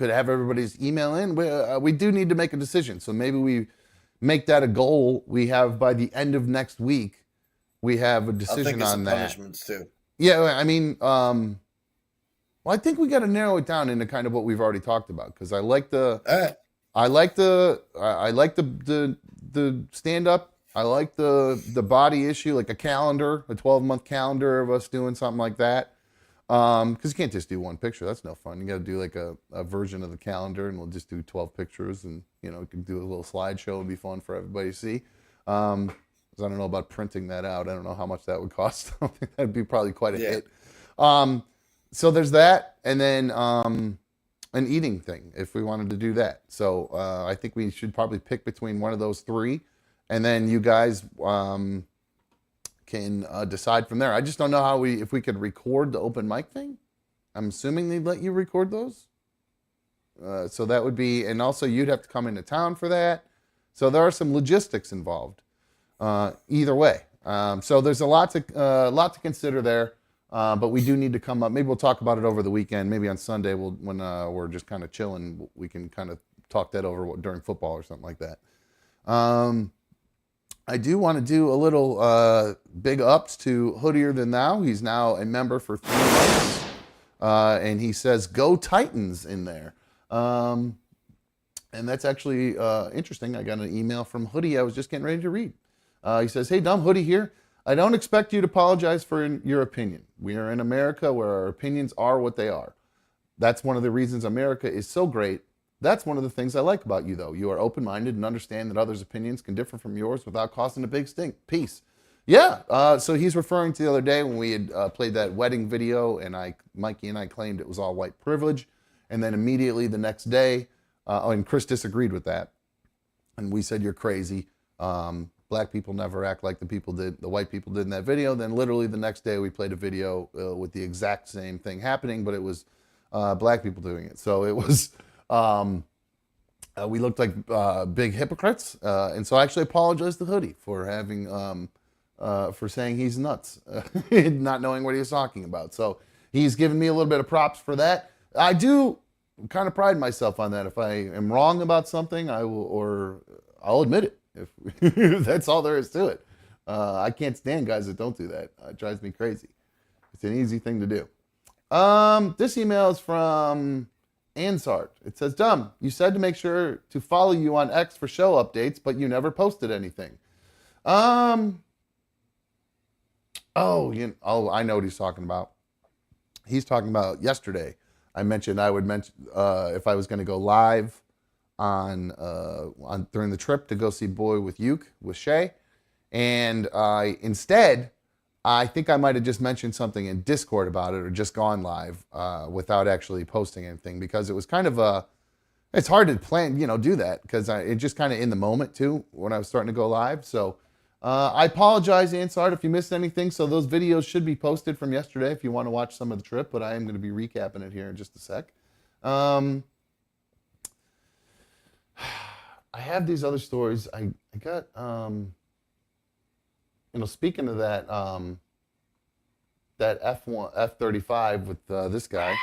have everybody's email in. We do need to make a decision. So maybe we make that a goal. We have by the end of next week, we have a decision on that. Punishments too. Yeah, I mean, well, I think we got to narrow it down into kind of what we've already talked about, because I like the stand up. I like the body issue, like a calendar, a 12-month calendar of us doing something like that. Because you can't just do one picture. That's no fun. You got to do like a version of the calendar, and we'll just do 12 pictures, and we can do a little slideshow. It'd be fun for everybody to see. Because I don't know about printing that out. I don't know how much that would cost. I think that'd be probably quite a hit. So there's that, and then an eating thing if we wanted to do that. So I think we should probably pick between one of those three, and then you guys can decide from there. I just don't know if we could record the open mic thing. I'm assuming they'd let you record those. So that would be, and also you'd have to come into town for that. So there are some logistics involved. Either way, so there's a lot to consider there. But we do need to come up. Maybe we'll talk about it over the weekend. Maybe on Sunday, when we're just kind of chilling, we can kind of talk that over during football or something like that. I do want to do a little big ups to Hoodier Than Thou. He's now a member for 3 months. And he says, "Go Titans" in there. And that's actually interesting. I got an email from Hoodie I was just getting ready to read. He says, "Hey, Dumb, Hoodie here. I don't expect you to apologize for your opinion. We are in America where our opinions are what they are. That's one of the reasons America is so great. That's one of the things I like about you, though. You are open-minded and understand that others' opinions can differ from yours without causing a big stink. Peace." Yeah, so he's referring to the other day when we had played that wedding video, and Mikey and I claimed it was all white privilege, and then immediately the next day, and Chris disagreed with that, and we said, "You're crazy. Black people never act like the white people did in that video." Then literally the next day we played a video with the exact same thing happening, but it was black people doing it. So it was, we looked like big hypocrites, and so I actually apologized to Hoodie for having, for saying he's nuts, not knowing what he was talking about. So he's given me a little bit of props for that. I do kind of pride myself on that. If I am wrong about something, I'll admit it. If that's all there is to it. I can't stand guys that don't do that. It drives me crazy. It's an easy thing to do. This email is from Ansart. It says, "Dumb, you said to make sure to follow you on X for show updates, but you never posted anything." I know what he's talking about. He's talking about yesterday. I mentioned I would mention if I was going to go live on during the trip to go see Boy with Uke with Shay, and instead I think I might have just mentioned something in Discord about it, or just gone live without actually posting anything, because it was kind of it's hard to plan, do that, because it just kind of in the moment too when I was starting to go live. So I apologize, Ansart, if you missed anything. So those videos should be posted from yesterday if you want to watch some of the trip, but I am going to be recapping it here in just a sec. I have these other stories. I got, speaking of that, that F-35 with this guy.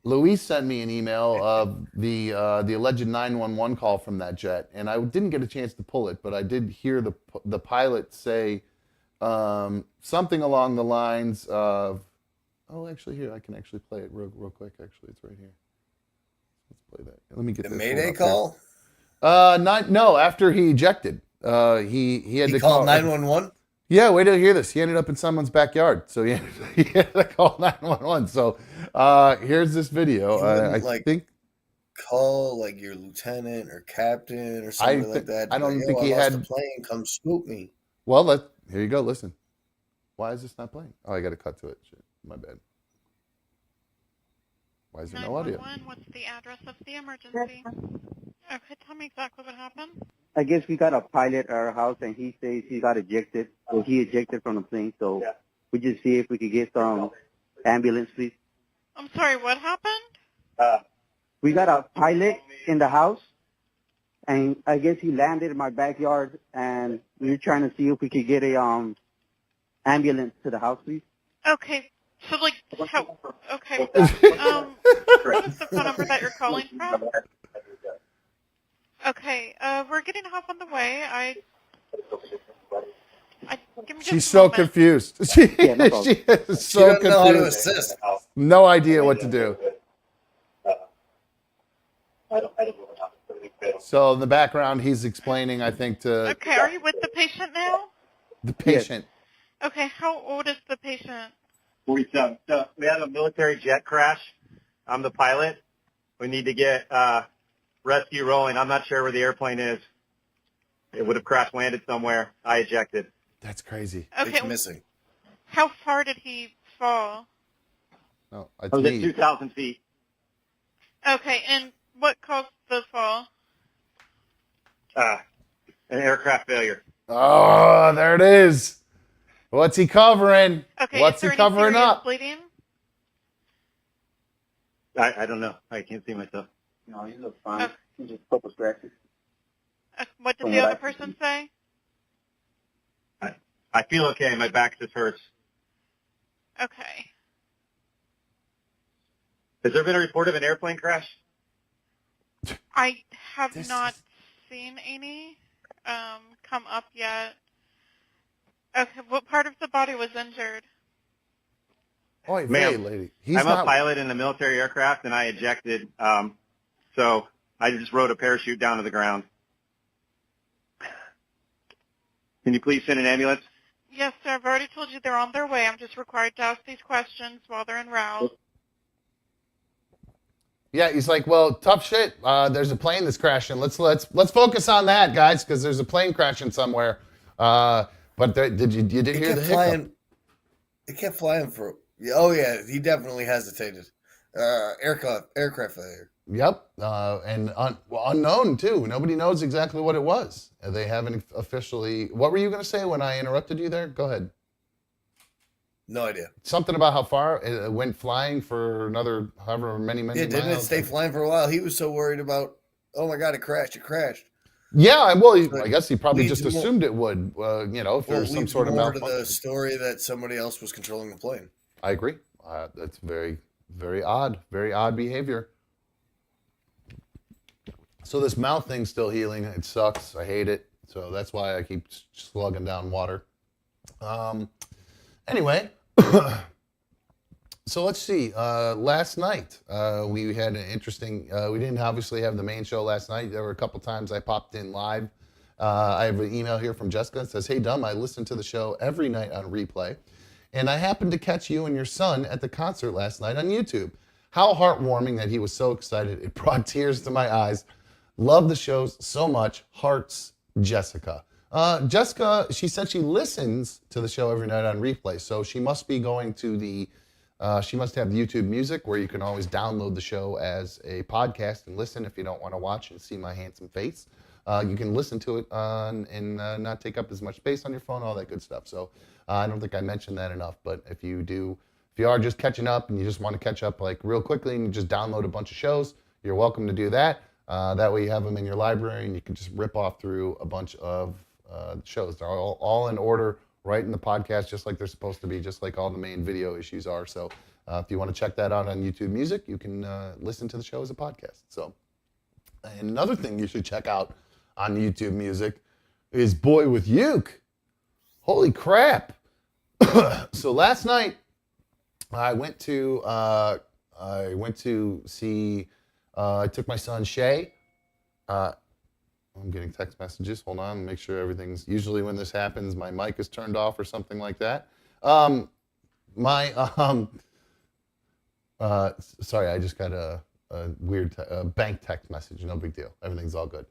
Luis sent me an email of the alleged 911 call from that jet, and I didn't get a chance to pull it, but I did hear the pilot say something along the lines of, actually here, I can actually play it real quick. Actually, it's right here. Let's play that. Let me get The this Mayday one up call? No, after he ejected. He had to call 911? Yeah, wait till you hear this. He ended up in someone's backyard, so he had to call 911. So here's this video. I think call like your lieutenant or captain or something like that. I don't think I he lost had a plane. Come scoop me. Well, here you go. Listen. Why is this not playing? Oh, I got to cut to it. Shit, my bad. Why is there no audio? What's the address of the emergency? Okay, tell me exactly what happened. I guess we got a pilot at our house, and he says he got ejected. So he ejected from the plane. So we just see if we could get some ambulance, please. I'm sorry, what happened? We got a pilot in the house, and I guess he landed in my backyard, and we're trying to see if we could get a ambulance to the house, please. Okay, so okay. What is the phone number that you're calling from? Okay, we're getting help on the way. Give me just She's a so moment. confused. She is so She doesn't know how to confused. assist. No idea what to do. So in the background, he's explaining, I think, to Okay, are you with the patient now? the patient. Okay, how old is the patient? 47. So we had a military jet crash. I'm the pilot. We need to get rescue rolling. I'm not sure where the airplane is. It would have crash landed somewhere. I ejected. That's crazy. Okay, It's missing. how far did he fall? No, I it's was at me. 2,000 feet. Okay, and what caused the fall? An aircraft failure. Oh, there it is. What's he covering? Okay, What's is there he covering any serious up? bleeding? I don't know. I can't see myself. No, you look fine. He's just a couple scratches. What did From the what other I person say? I feel okay. My back just hurts. Okay. Has there been a report of an airplane crash? I have not seen any come up yet. Okay, what part of the body was injured? Oi, Ma'am, hey, lady. He's I'm not. a pilot in a military aircraft, and I ejected. So I just rode a parachute down to the ground. Can you please send an ambulance? Yes, sir. I've already told you they're on their way. I'm just required to ask these questions while they're en route. Yeah, he's like, well, tough shit. There's a plane that's crashing. Let's focus on that, guys, because there's a plane crashing somewhere. But did you hear the hiccup? It kept flying for. Oh yeah, he definitely hesitated. Aircraft failure. Yep, and unknown too. Nobody knows exactly what it was. They haven't officially. What were you going to say when I interrupted you there? Go ahead. No idea. Something about how far it went flying for another however many Yeah, miles. didn't it stay flying for a while? He was so worried about. Oh my God! It crashed! It crashed. Yeah, well, But I guess he probably leads just more- assumed it would. If there's some sort of more to malfunction. the story that somebody else was controlling the plane. I agree. That's very, very odd. Very odd behavior. So this mouth thing's still healing. It sucks. I hate it. So that's why I keep slugging down water. Anyway, so let's see. Last night we had an interesting. We didn't obviously have the main show last night. There were a couple times I popped in live. I have an email here from Jessica that says, "Hey, Dumb, I listen to the show every night on replay, and I happened to catch you and your son at the concert last night on YouTube. How heartwarming that he was so excited. It brought tears to my eyes. Love the shows so much. Hearts, Jessica." Jessica, she said she listens to the show every night on replay, so she must be going to the, she must have YouTube Music where you can always download the show as a podcast and listen if you don't want to watch and see my handsome face. You can listen to it and not take up as much space on your phone, all that good stuff. So I don't think I mentioned that enough, but if you are just catching up and you just want to catch up like real quickly and you just download a bunch of shows, you're welcome to do that. That way you have them in your library and you can just rip off through a bunch of shows. They're all in order right in the podcast, just like they're supposed to be, just like all the main video issues are. So if you want to check that out on YouTube Music, you can listen to the show as a podcast. So and another thing you should check out on YouTube Music is Boy with Uke. Holy crap. So last night I went to see, I took my son Shay. I'm getting text messages. Hold on, make sure everything's. Usually when this happens, my mic is turned off or something like that. Sorry, I just got a weird bank text message. No big deal. Everything's all good.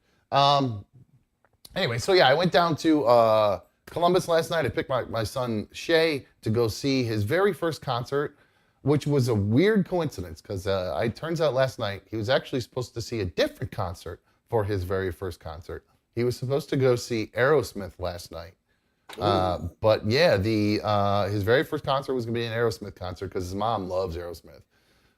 Anyway, so yeah, I went down to Columbus last night. I picked my son Shay to go see his very first concert, which was a weird coincidence because it turns out last night he was actually supposed to see a different concert for his very first concert. He was supposed to go see Aerosmith last night. But yeah, his very first concert was going to be an Aerosmith concert because his mom loves Aerosmith.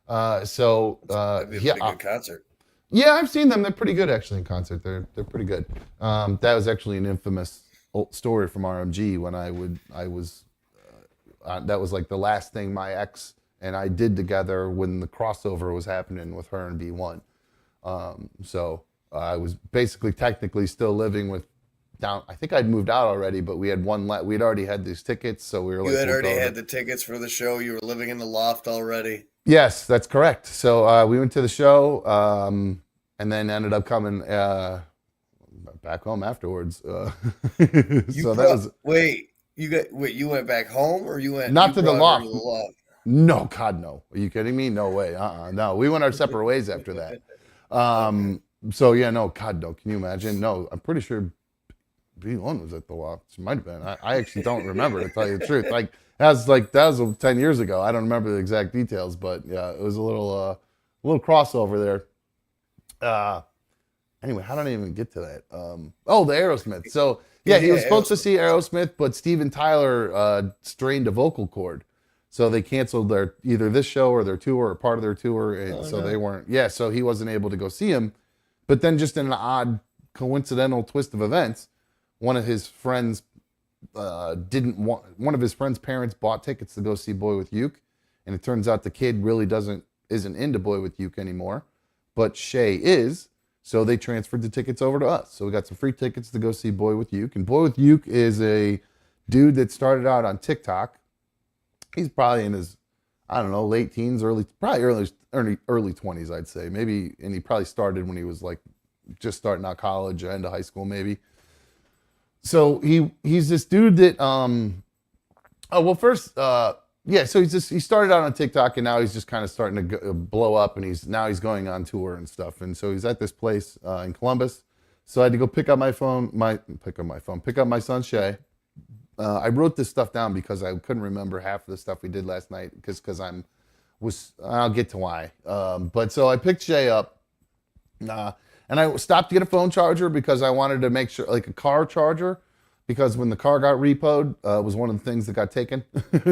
That'd be a pretty good concert. Yeah, I've seen them. They're pretty good actually in concert. They're pretty good. That was actually an infamous old story from RMG when that was like the last thing my ex and I did together when the crossover was happening with her and B1. So I was basically technically still living with down. I think I'd moved out already, but we had we'd already had these tickets, so we were like. You had already had the tickets for the show. You were living in the loft already. Yes, that's correct. So we went to the show, and then ended up coming back home afterwards. Wait, you went back home or you went not to the loft? No, God, no. Are you kidding me? No way. No, we went our separate ways after that. So yeah, no, God, no. Can you imagine? No, I'm pretty sure B1 was at the loft. She might have been. I actually don't remember, to tell you the truth. That was 10 years ago. I don't remember the exact details, but yeah, it was a little crossover there. Anyway, how did I even get to that? The Aerosmith. So yeah, he was supposed to see Aerosmith, but Steven Tyler strained a vocal cord. So they canceled either this show or their tour or part of their tour. And they weren't. Yeah, so he wasn't able to go see him. But then just in an odd coincidental twist of events, one of his friends one of his friend's parents bought tickets to go see Boy with Uke. And it turns out the kid really isn't into Boy with Uke anymore. But Shay is. So they transferred the tickets over to us. So we got some free tickets to go see Boy with Uke. And Boy with Uke is a dude that started out on TikTok. He's probably in his, I don't know, late teens, early 20s, I'd say. Maybe, and he probably started when he was like just starting out college or into high school, maybe. So he's this dude that, so he started out on TikTok, and now he's just kind of starting to blow up, and he's going on tour and stuff. And so he's at this place in Columbus. So I had to go pick up my son Shay. I wrote this stuff down because I couldn't remember half of the stuff we did last night because I'll get to why. But so I picked Shay up, and I stopped to get a phone charger because I wanted to make sure, like a car charger, because when the car got repoed, it was one of the things that got taken.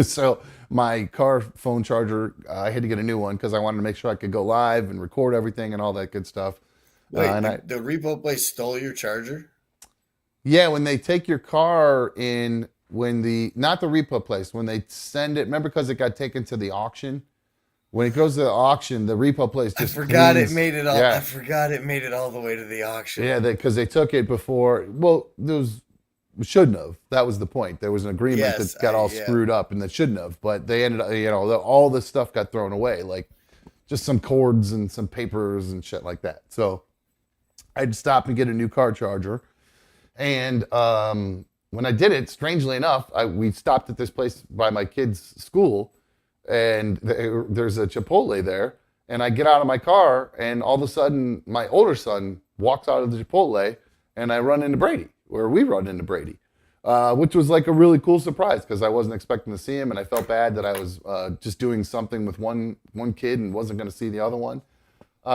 So my car phone charger, I had to get a new one because I wanted to make sure I could go live and record everything and all that good stuff. Wait, the repo place stole your charger? Yeah, when they take your car in, not the repo place, when they send it, remember, because it got taken to the auction? When it goes to the auction, the repo place just I forgot it made it all the way to the auction. Yeah, because they took it before. Well, shouldn't have. That was the point. There was an agreement that got all screwed up, and that shouldn't have. But they ended up, all this stuff got thrown away, like just some cords and some papers and shit like that. So I had to stop and get a new car charger. And when I did it, strangely enough, we stopped at this place by my kid's school, and there's a Chipotle there. And I get out of my car, and all of a sudden, my older son walks out of the Chipotle, and I run into Brady. Where we run into Brady, which was like a really cool surprise because I wasn't expecting to see him, and I felt bad that I was just doing something with one kid and wasn't going to see the other one.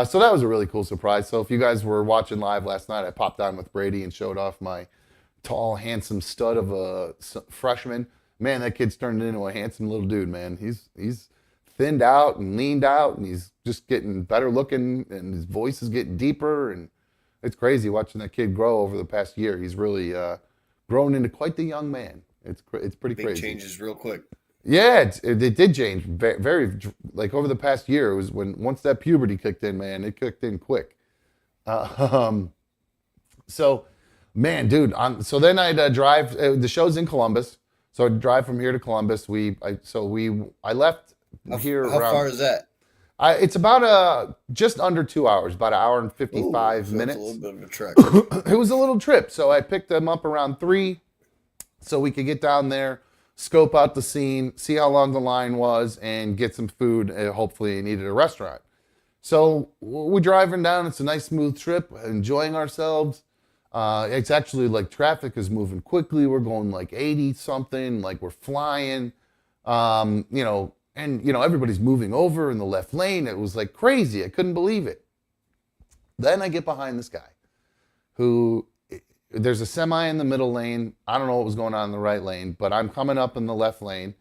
So that was a really cool surprise. So if you guys were watching live last night, I popped on with Brady and showed off my tall, handsome stud of a freshman. Man, that kid's turned into a handsome little dude, man. He's thinned out and leaned out, and he's just getting better looking, and his voice is getting deeper, and it's crazy watching that kid grow over the past year. He's really grown into quite the young man. It's pretty Big crazy. Changes real quick. Yeah, it did change very, like over the past year. It was once that puberty kicked in, man, it kicked in quick. So, man, dude. So then I'd drive. The show's in Columbus, so I'd drive from here to Columbus. I left here. How far is that? It's about just under 2 hours, about an hour and 55 minutes. It's a little bit of a trek. It was a little trip. So I picked them up around 3 so we could get down there, scope out the scene, see how long the line was, and get some food. Hopefully, needed a restaurant. So we're driving down. It's a nice, smooth trip, enjoying ourselves. It's actually like traffic is moving quickly. We're going like 80 something, like we're flying, and, everybody's moving over in the left lane. It was like crazy. I couldn't believe it. Then I get behind this guy there's a semi in the middle lane. I don't know what was going on in the right lane, but I'm coming up in the left lane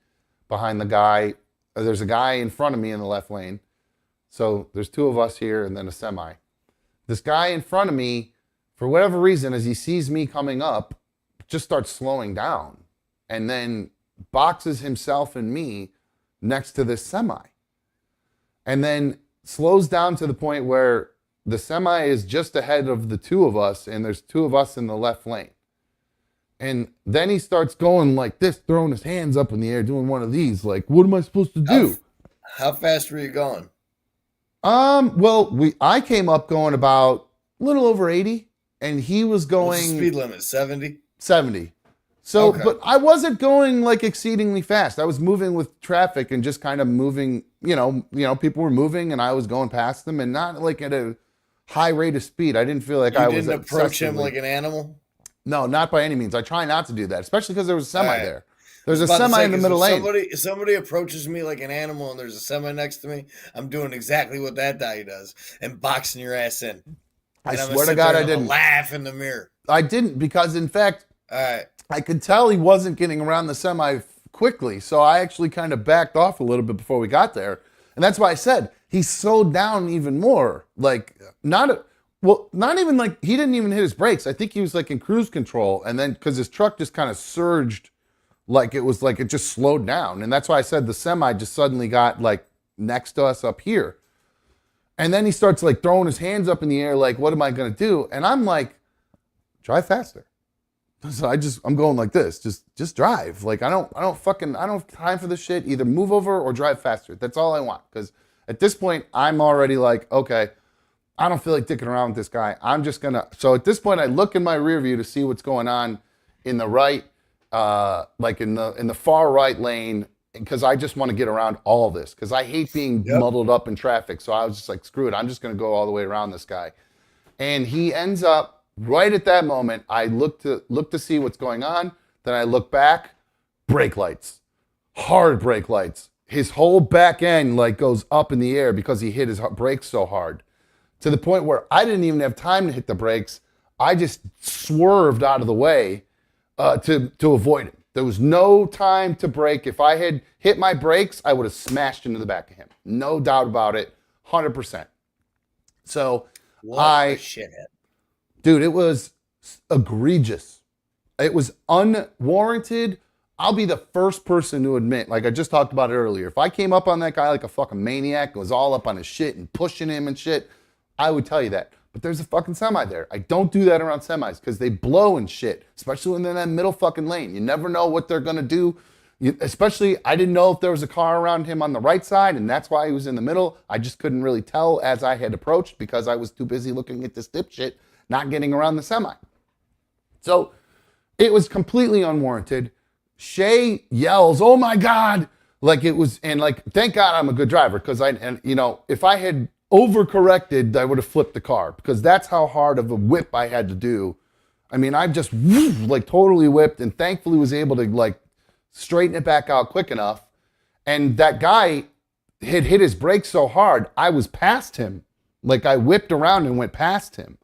behind the guy. There's a guy in front of me in the left lane. So there's 2 of us here and then a semi. This guy in front of me, for whatever reason, as he sees me coming up, just starts slowing down and then boxes himself and me next to this semi, and then slows down to the point where the semi is just ahead of the 2 of us, and there's 2 of us in the left lane. And then he starts going like this, throwing his hands up in the air, doing one of these, like, what am I supposed to do? How fast were you going? I came up going about a little over 80, and he was going... What's the speed limit, 70? 70. So, okay. But I wasn't going like exceedingly fast. I was moving with traffic and just kind of moving, people were moving and I was going past them, and not like at a high rate of speed. I didn't feel like I was... You didn't approach him like an animal? No, not by any means. I try not to do that, especially because there was a semi there. There's a semi in the middle lane. If somebody approaches me like an animal and there's a semi next to me, I'm doing exactly what that guy does and boxing your ass in. I swear to God, I didn't. Laugh in the mirror. I didn't, because in fact, all right, I could tell he wasn't getting around the semi quickly, so I actually kind of backed off a little bit before we got there, and that's why I said he slowed down even more. Like not even like he didn't even hit his brakes. I think he was like in cruise control, and then because his truck just kind of surged, like it was like it just slowed down, and that's why I said the semi just suddenly got like next to us up here. And then he starts like throwing his hands up in the air, like, what am I gonna do? And I'm like, drive faster. So I'm going like this. Just drive. Like I don't have time for this shit. Either move over or drive faster. That's all I want. Because at this point, I'm already like, okay, I don't feel like dicking around with this guy. I'm just gonna. So at this point, I look in my rear view to see what's going on in the right, like in the far right lane, because I just want to get around all this. Because I hate being muddled up in traffic. So I was just like, screw it. I'm just gonna go all the way around this guy. And he ends up. Right at that moment, I look to see what's going on. Then I look back, brake lights, hard brake lights. His whole back end like goes up in the air because he hit his brakes so hard, to the point where I didn't even have time to hit the brakes. I just swerved out of the way to avoid him. There was no time to brake. If I had hit my brakes, I would have smashed into the back of him. No doubt about it, 100%. So What a shithead. Dude, it was egregious. It was unwarranted. I'll be the first person to admit, like I just talked about it earlier, if I came up on that guy like a fucking maniac, was all up on his shit and pushing him and shit, I would tell you that. But there's a fucking semi there. I don't do that around semis because they blow and shit, especially when they're in that middle fucking lane. You never know what they're going to do. Especially, I didn't know if there was a car around him on the right side, and that's why he was in the middle. I just couldn't really tell as I had approached because I was too busy looking at this dipshit not getting around the semi. So it was completely unwarranted. Shay yells, "Oh my God!" Like it was, and like, thank God I'm a good driver because if I had overcorrected, I would have flipped the car because that's how hard of a whip I had to do. I mean, I just like totally whipped and thankfully was able to like straighten it back out quick enough. And that guy had hit his brakes so hard, I was past him. Like I whipped around and went past him.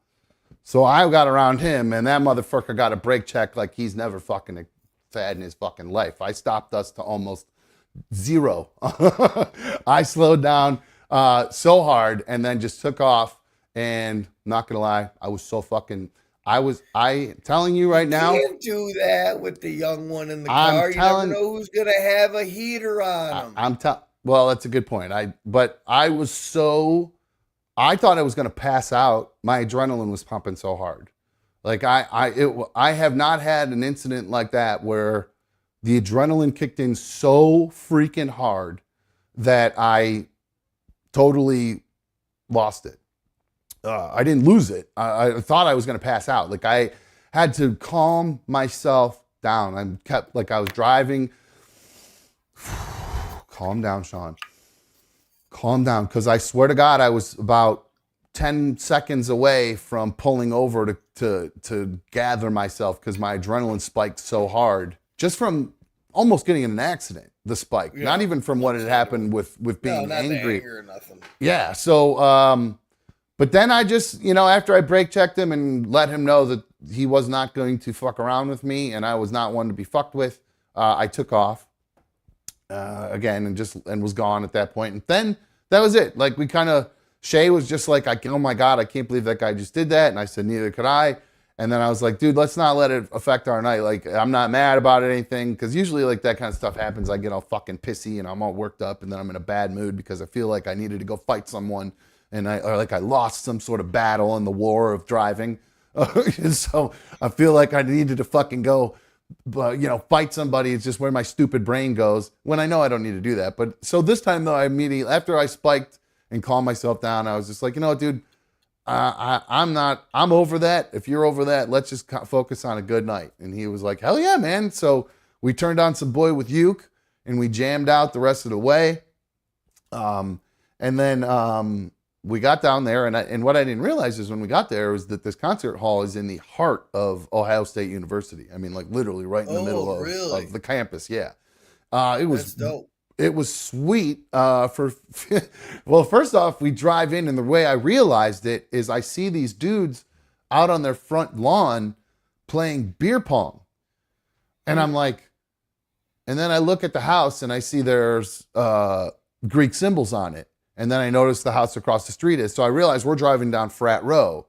So I got around him, and that motherfucker got a brake check like he's never fucking had in his fucking life. I stopped us to almost 0. I slowed down so hard and then just took off. And not gonna lie, I was so fucking. I telling you right now. You can't do that with the young one in the car. You never know who's gonna have a heater on him. Well, that's a good point. I thought I was going to pass out. My adrenaline was pumping so hard. Like I have not had an incident like that where the adrenaline kicked in so freaking hard that I totally lost it. I didn't lose it. I thought I was going to pass out. Like I had to calm myself down. I kept like I was driving. Calm down, Sean. Calm down, because I swear to God, I was about 10 seconds away from pulling over to gather myself because my adrenaline spiked so hard just from almost getting in an accident. The spike, not even from what had happened with being angry. The anger or nothing. Yeah. So, but then I just, after I brake checked him and let him know that he was not going to fuck around with me and I was not one to be fucked with, I took off. Again and was gone at that point. And then that was it. Like Shay was just like, oh my God, I can't believe that guy just did that. And I said, neither could I. And then I was like, dude, let's not let it affect our night. Like, I'm not mad about anything. Cause usually like that kind of stuff happens. I get all fucking pissy and I'm all worked up and then I'm in a bad mood because I feel like I needed to go fight someone and I lost some sort of battle in the war of driving. So I feel like I needed to fucking go fight somebody. It's just where my stupid brain goes when I know I don't need to do that. But so this time though, I immediately, after I spiked and calmed myself down, I was just like, dude, I'm over that. If you're over that, let's just focus on a good night. And he was like, hell yeah, man. So we turned on some Boy with Uke and we jammed out the rest of the way. And then we got down there, and what I didn't realize is when we got there was that this concert hall is in the heart of Ohio State University. I mean, like literally right in the middle of the campus. Yeah, it was That's dope. It was sweet. Well, first off, we drive in, and the way I realized it is I see these dudes out on their front lawn playing beer pong, and I'm like, and then I look at the house and I see there's Greek symbols on it. And then I noticed the house across the street is. So I realized we're driving down Frat Row,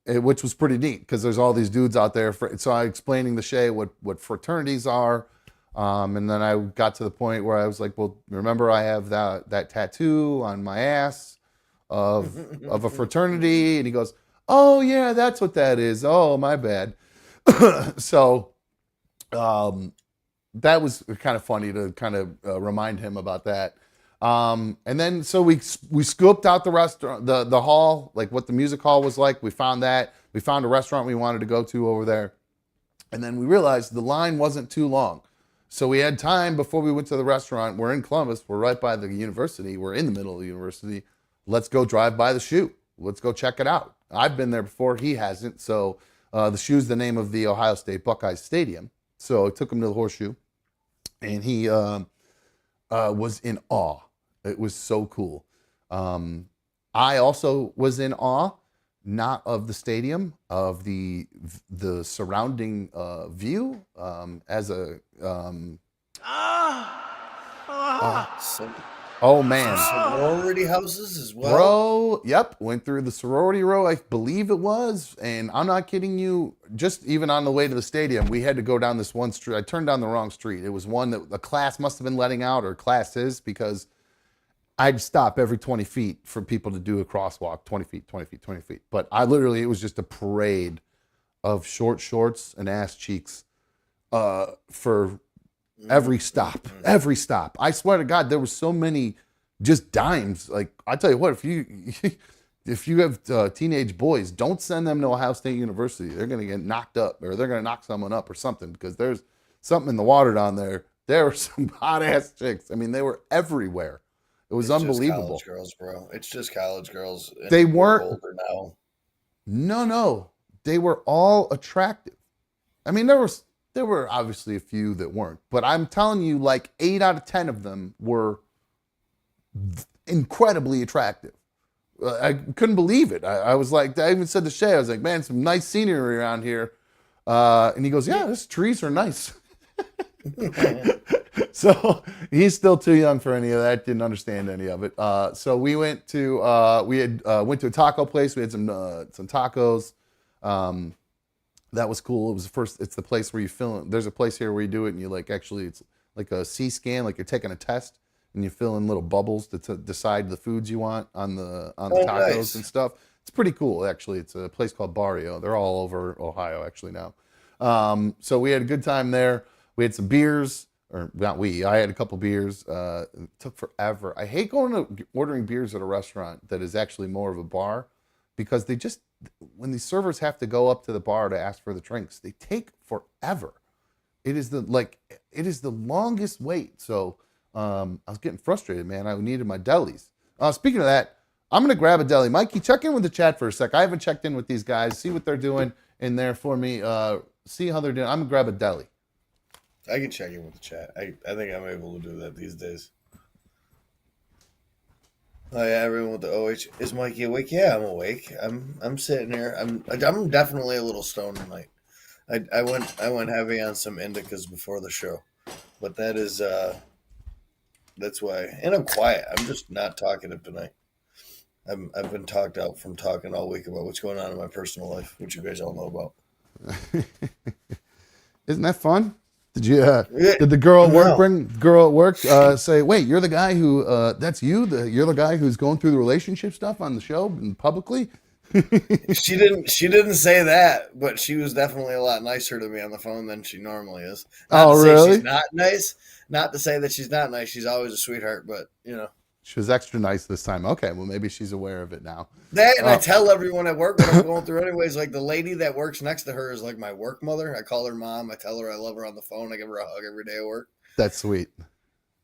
which was pretty neat because there's all these dudes out there. So I explaining to Shay what fraternities are. And then I got to the point where I was like, well, remember I have that tattoo on my ass. of a fraternity, and he goes, "Oh yeah, that's what that is. Oh, my bad." So that was kind of funny to kind of remind him about that. And then so we scoped out the restaurant, the hall, like what the music hall was like. We found that. We found a restaurant we wanted to go to over there. And then we realized the line wasn't too long. So we had time before we went to the restaurant. We're in Columbus. We're right by the university. We're in the middle of the university. Let's go drive by the shoe. Let's go check it out. I've been there before. He hasn't. So the shoe's the name of the Ohio State Buckeyes Stadium. So I took him to the Horseshoe, and he was in awe. It was so cool. I also was in awe, not of the stadium, of the surrounding view. As a oh man, sorority houses as well. Bro, yep, went through the sorority row, I believe it was, and I'm not kidding you. Just even on the way to the stadium, we had to go down this one street. I turned down the wrong street. It was one that the class must have been letting out, or classes, because I'd stop every 20 feet for people to do a crosswalk, 20 feet, 20 feet, 20 feet. But I literally, it was just a parade of short shorts and ass cheeks for every stop. Every stop. I swear to God, there were so many just dimes. Like, I tell you what, if you have teenage boys, don't send them to Ohio State University. They're going to get knocked up, or they're going to knock someone up or something, because there's something in the water down there. There were some hot ass chicks. I mean, they were everywhere. It was unbelievable. Just college girls, bro. It's just college girls. They weren't older now. No. They were all attractive. I mean, there were obviously a few that weren't, but I'm telling you, like 8 out of 10 of them were incredibly attractive. I couldn't believe it. I was like, I even said to Shay, I was like, man, some nice scenery around here. And he goes, yeah, these trees are nice. So he's still too young for any of that. Didn't understand any of it. So we went to went to a taco place. We had some tacos. That was cool. It was it's the place where you fill in. There's a place here where you do it, and you it's like a C-scan, like you're taking a test, and you fill in little bubbles to decide the foods you want on the tacos nice. and stuff. It's pretty cool, actually. It's a place called Barrio. They're all over Ohio, actually, now. So we had a good time there. We had some beers, or not we. I had a couple beers. It took forever. I hate ordering beers at a restaurant that is actually more of a bar, because when these servers have to go up to the bar to ask for the drinks, they take forever. It is the longest wait. So I was getting frustrated, man. I needed my delis. Speaking of that, I'm gonna grab a deli. Mikey, check in with the chat for a sec. I haven't checked in with these guys. See what they're doing in there for me. See how they're doing. I'm gonna grab a deli. I can check in with the chat. I think I'm able to do that these days. Oh yeah, everyone with the OH. Is Mikey awake? Yeah, I'm awake. I'm sitting here. I'm definitely a little stoned tonight. I went heavy on some indicas before the show, but that's why. And I'm quiet. I'm just not talkative tonight. I've been talked out from talking all week about what's going on in my personal life, which you guys all know about. Isn't that fun? Did you? Did the girl at work say, "Wait, you're the guy who? That's you. You're the guy who's going through the relationship stuff on the show and publicly." She didn't say that, but she was definitely a lot nicer to me on the phone than she normally is. Not to say really? She's not nice. Not to say that she's not nice. She's always a sweetheart, but you know. She was extra nice this time. Okay, well maybe she's aware of it now. That, and I tell everyone at work what I'm going through anyways. Like the lady that works next to her is like my work mother. I call her mom. I tell her I love her on the phone. I give her a hug every day at work. That's sweet.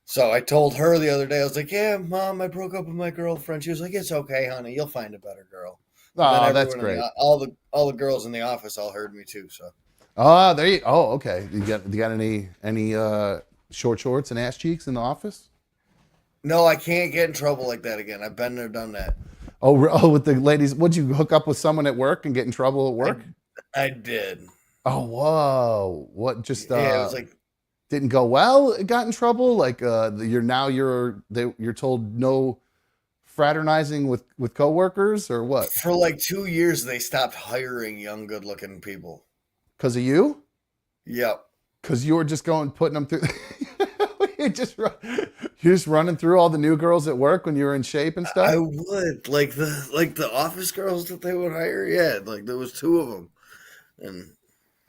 So I told her the other day, I was like, yeah, Mom, I broke up with my girlfriend. She was like, it's okay, honey. You'll find a better girl. Oh, that's great. All the girls in the office all heard me too. So. There you. Oh, okay. You got any short shorts and ass cheeks in the office? No, I can't get in trouble like that again. I've been there, done that. Oh, with the ladies. Would you hook up with someone at work and get in trouble at work? I did. Oh, whoa. What just yeah, it was like didn't go well? It got in trouble? Like you're told no fraternizing with coworkers or what? For like 2 years they stopped hiring young good-looking people. Because of you? Yep. Because you were just putting them through You're just running through all the new girls at work when you were in shape and stuff. I would like the office girls that they would hire. Yeah, like there was 2 of them, and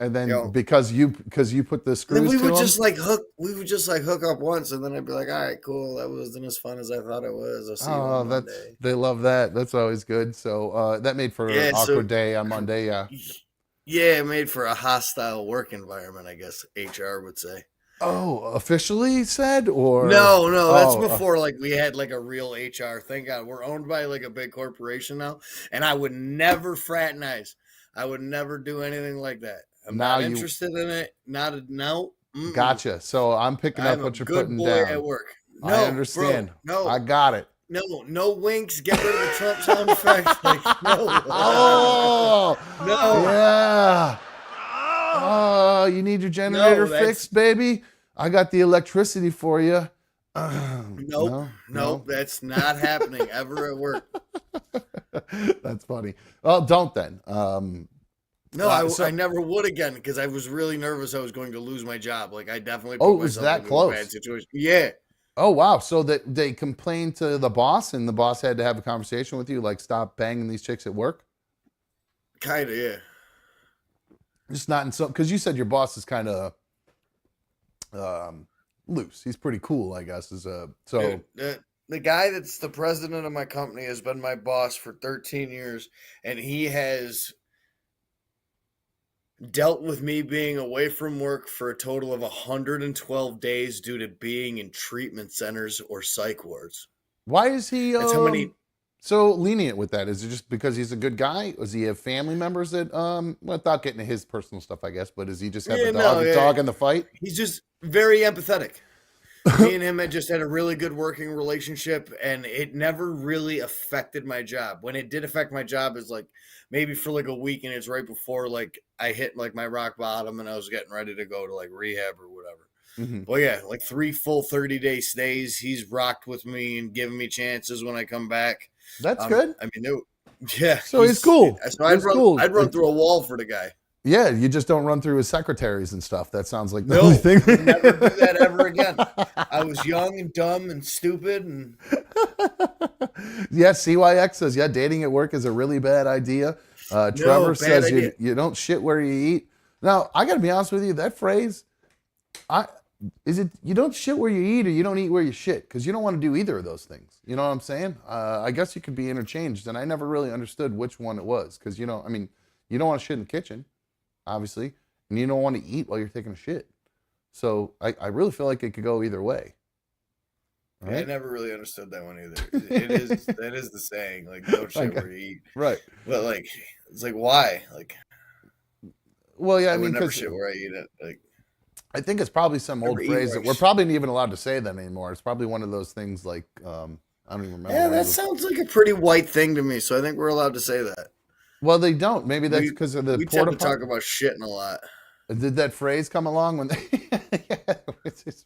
And then you know, because you put the then screws we to would them. just like hook. We would just like hook up once, and then I'd be like, "All right, cool. That wasn't as fun as I thought it was. I'll see you Oh, on Monday." they love that. That's always good. So that made for an Yeah, awkward so day on Monday. Yeah. yeah, it made for a hostile work environment, I guess HR would say. Oh, officially said or No, that's oh, before like we had like a real HR. Thank God we're owned by like a big corporation now, and I would never fraternize. I would never do anything like that. I'm now not you interested in it. Not a no. Mm-mm. gotcha. So I'm picking up I'm a what you're good putting boy down. at work. I No, understand. bro. I No, got it. no winks. Get rid of the Trump sound effect. Like no, Oh, no, yeah. Oh, you need your generator that's fixed, baby? I got the electricity for you. nope, nope. That's not happening ever at work. That's funny. Well, don't then. No, So- I never would again because I was really nervous I was going to lose my job. Like I definitely Oh, put it was myself that into close? a bad situation. Yeah, Oh, wow. So that they complained to the boss and the boss had to have a conversation with you, like stop banging these chicks at work? kind of. Yeah, Just not in so, because you said your boss is kind of loose. He's pretty cool, I guess. So Dude, the guy that's the president of my company has been my boss for 13 years, and he has dealt with me being away from work for a total of 112 days due to being in treatment centers or psych wards. why is he That's how many. so lenient with that? Is it just because he's a good guy? Does he have family members that without getting to his personal stuff, I guess, but does he just have Yeah, a no, yeah. dog in the fight? He's just very empathetic. Me and him had just had a really good working relationship, and it never really affected my job. When it did affect my job is like maybe for like a week, and it's right before like I hit like my rock bottom and I was getting ready to go to like rehab or whatever. Mhm. But yeah, like 3 full 30-day stays. He's rocked with me and given me chances when I come back. That's good. I mean, yeah. So he's cool. So I'd He's run. cool. I'd run through a wall for the guy. Yeah, you just don't run through his secretaries and stuff. That sounds like the No, only thing. never do that ever again. I was young and dumb and stupid, and Yes, CYX says, yeah, dating at work is a really bad idea. Trevor bad says idea. you don't shit where you eat. Now, I got to be honest with you, that phrase, you don't shit where you eat or you don't eat where you shit? Because you don't want to do either of those things. You know what I'm saying? I guess you could be interchanged, and I never really understood which one it was. Because, you don't want to shit in the kitchen, obviously, and you don't want to eat while you're taking a shit. So I really feel like it could go either way. I Right? never really understood that one either. That is the saying, like don't shit where you eat. Right. But like, it's like why? Like, Well, yeah, I I mean, would never 'cause shit where I eat it. Like, I think it's probably some old Never eat phrase where that I we're sh- probably not even allowed to say that anymore. It's probably one of those things like I don't even remember. yeah, one of that those- sounds like a pretty white thing to me. So I think we're allowed to say that. Well, they don't. Maybe that's because of the We tend porta to talk potty. about shitting a lot. Did that phrase come along when they?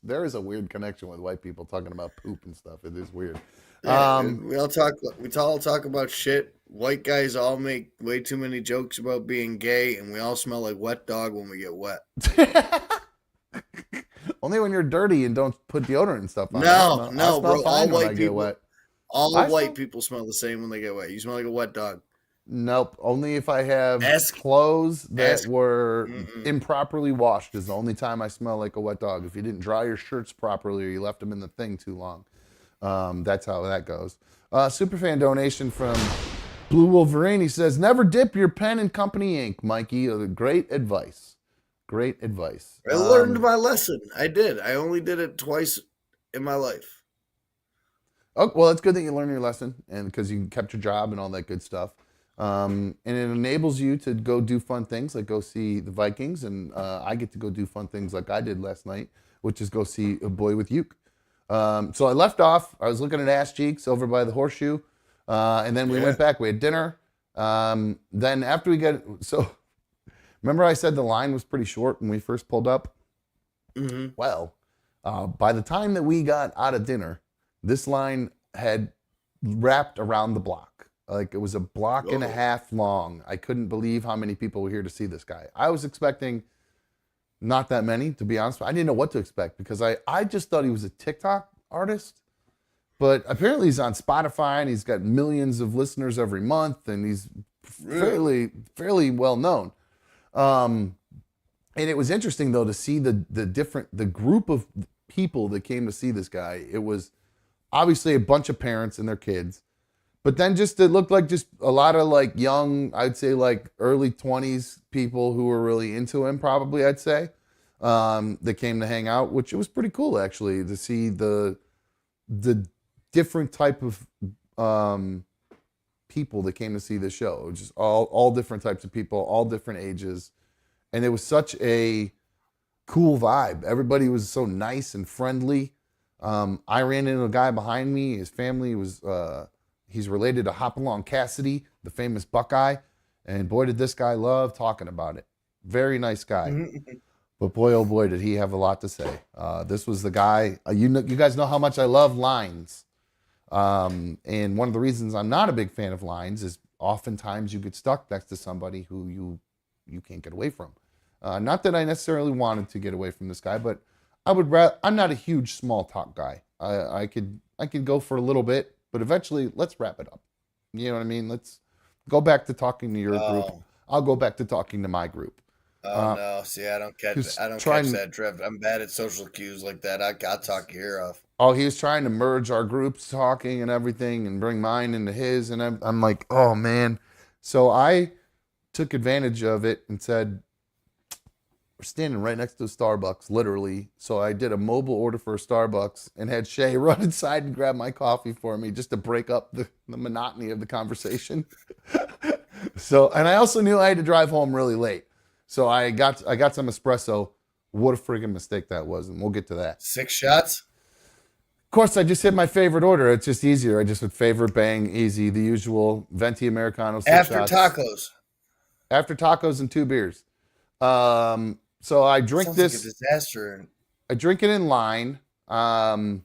There is a weird connection with white people talking about poop and stuff. It is weird. Yeah, we all talk about shit. White guys all make way too many jokes about being gay, and we all smell like wet dog when we get wet. Only when you're dirty and don't put deodorant and stuff on. No, I no, smell bro, fine all when white I get people- wet. All I white smell- people smell the same when they get wet. You smell like a wet dog. Nope. Only if I have Ask- clothes that ask- were Mm-mm. improperly washed is the only time I smell like a wet dog. If you didn't dry your shirts properly or you left them in the thing too long. That's how that goes. Superfan donation from Blue Wolverine. He says, never dip your pen in company ink, Mikey. Great advice. Great advice. I learned my lesson. I did. I only did it twice in my life. Oh, well, it's good that you learned your lesson and because you kept your job and all that good stuff. And it enables you to go do fun things like go see the Vikings. And I get to go do fun things like I did last night, which is go see A Boy with Uke. So I left off. I was looking at Ass Cheeks over by the Horseshoe. And then we went back. We had dinner. Then after we got... So remember I said the line was pretty short when we first pulled up? Mm-hmm. Well, by the time that we got out of dinner, this line had wrapped around the block. Like it was a block and a half long. I couldn't believe how many people were here to see this guy. I was expecting Not that many, to be honest. I didn't know what to expect because I just thought he was a TikTok artist. But apparently he's on Spotify and he's got millions of listeners every month and he's fairly well known. And it was interesting though to see the group of people that came to see this guy. It was obviously a bunch of parents and their kids, but then just it looked like just a lot of like young, I'd say like early 20s people who were really into him, probably I'd say, that came to hang out, which it was pretty cool actually to see the different type of people that came to see the show. Just all different types of people, all different ages. And it was such a cool vibe. Everybody was so nice and friendly. I ran into a guy behind me. His family was, he's related to Hopalong Cassidy, the famous Buckeye. And boy, did this guy love talking about it. Very nice guy. But boy, oh boy, did he have a lot to say. This was the guy, you guys know how much I love lines. And one of the reasons I'm not a big fan of lines is oftentimes you get stuck next to somebody who you can't get away from. Not that I necessarily wanted to get away from this guy, but I'm not a huge small talk guy. I could go for a little bit, but eventually let's wrap it up. You know what I mean? Let's go back to talking to your group. I'll go back to talking to my group. No, see, I don't catch that drift. I'm bad at social cues like that. I'll talk your ear off. Oh, he was trying to merge our groups talking and everything and bring mine into his. And I'm like, oh, man. So I took advantage of it and said, we're standing right next to a Starbucks, literally. So I did a mobile order for a Starbucks and had Shay run inside and grab my coffee for me just to break up the monotony of the conversation. And I also knew I had to drive home really late. So I got some espresso. What a friggin' mistake that was. And we'll get to that. 6 shots? Of course, I just hit my favorite order. It's just easier. I just would favorite, bang, easy, the usual venti Americano. 6 After shots. tacos. After tacos and 2 beers. So I drink Sounds this. like a disaster. I drink it in line. And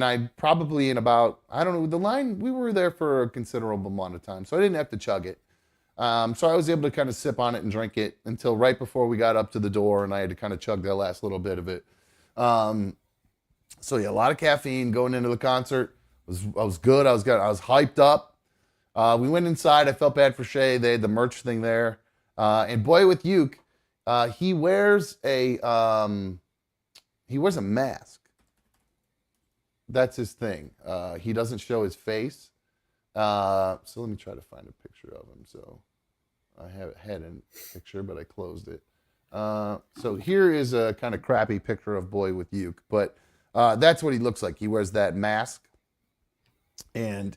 I probably in about, I don't know, the line, we were there for a considerable amount of time. So I didn't have to chug it. So I was able to kind of sip on it and drink it until right before we got up to the door and I had to kind of chug that last little bit of it. So yeah, a lot of caffeine going into the concert. I was good. I was hyped up. We went inside. I felt bad for Shay. They had the merch thing there. And boy with Uke, he wears a mask. That's his thing. He doesn't show his face. So let me try to find a picture of him. So I had a picture, but I closed it. So here is a kind of crappy picture of boy with Uke, but that's what he looks like. He wears that mask, and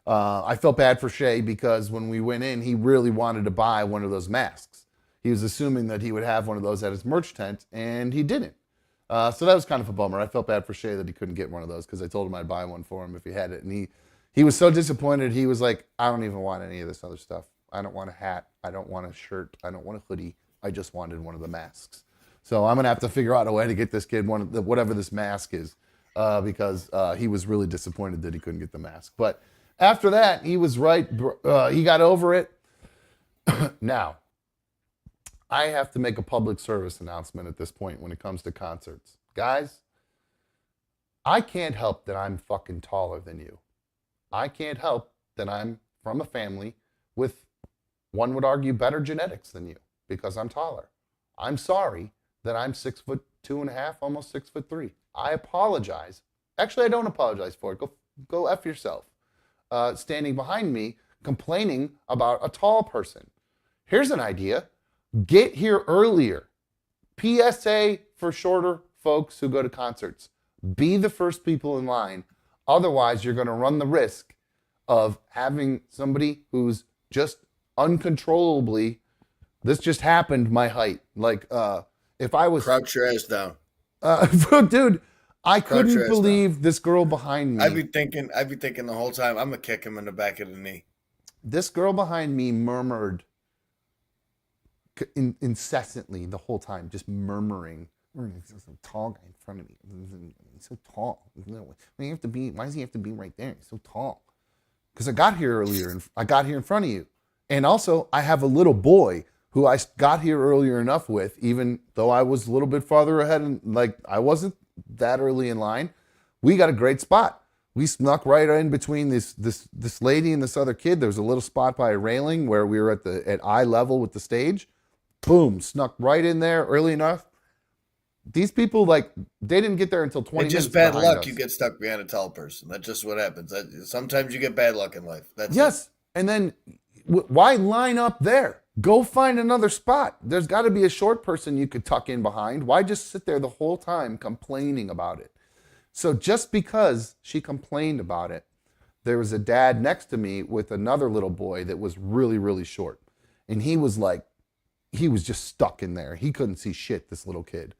I felt bad for Shay because when we went in, he really wanted to buy one of those masks. He was assuming that he would have one of those at his merch tent, and he didn't. So that was kind of a bummer. I felt bad for Shay that he couldn't get one of those because I told him I'd buy one for him if he had it, and he was so disappointed. He was like, I don't even want any of this other stuff. I don't want a hat. I don't want a shirt. I don't want a hoodie. I just wanted one of the masks. So I'm going to have to figure out a way to get this kid whatever this mask is because he was really disappointed that he couldn't get the mask. But after that, he was right. He got over it. Now, I have to make a public service announcement at this point when it comes to concerts. Guys, I can't help that I'm fucking taller than you. I can't help that I'm from a family with, one would argue, better genetics than you because I'm taller. I'm sorry that I'm 6'2.5", almost 6'3". I apologize. Actually, I don't apologize for it. Go F yourself. Standing behind me, complaining about a tall person. Here's an idea. Get here earlier. PSA for shorter folks who go to concerts. Be the first people in line. Otherwise, you're going to run the risk of having somebody who's just uncontrollably, this just happened, my height. Like, if I was... Crouch your ass down. Dude, I couldn't believe this girl behind me. I'd be thinking the whole time, I'm going to kick him in the back of the knee. This girl behind me murmured incessantly the whole time, just murmuring. There's a tall guy in front of me. He's so tall. Why does he have to be right there? He's so tall. Because I got here earlier and I got here in front of you. And also, I have a little boy who I got here earlier enough with, even though I was a little bit farther ahead and like I wasn't that early in line. We got a great spot. We snuck right in between this lady and this other kid. There was a little spot by a railing where we were at eye level with the stage. Boom, snuck right in there early enough. These people, like, they didn't get there until 20 It's minutes just bad behind luck. us. You get stuck behind a tall person. That's just what happens. Sometimes you get bad luck in life. That's Yes. And then why line up there? Go find another spot. There's got to be a short person you could tuck in behind. Why just sit there the whole time complaining about it? So just because she complained about it, there was a dad next to me with another little boy that was really, really short. And he was just stuck in there. He couldn't see shit, this little kid.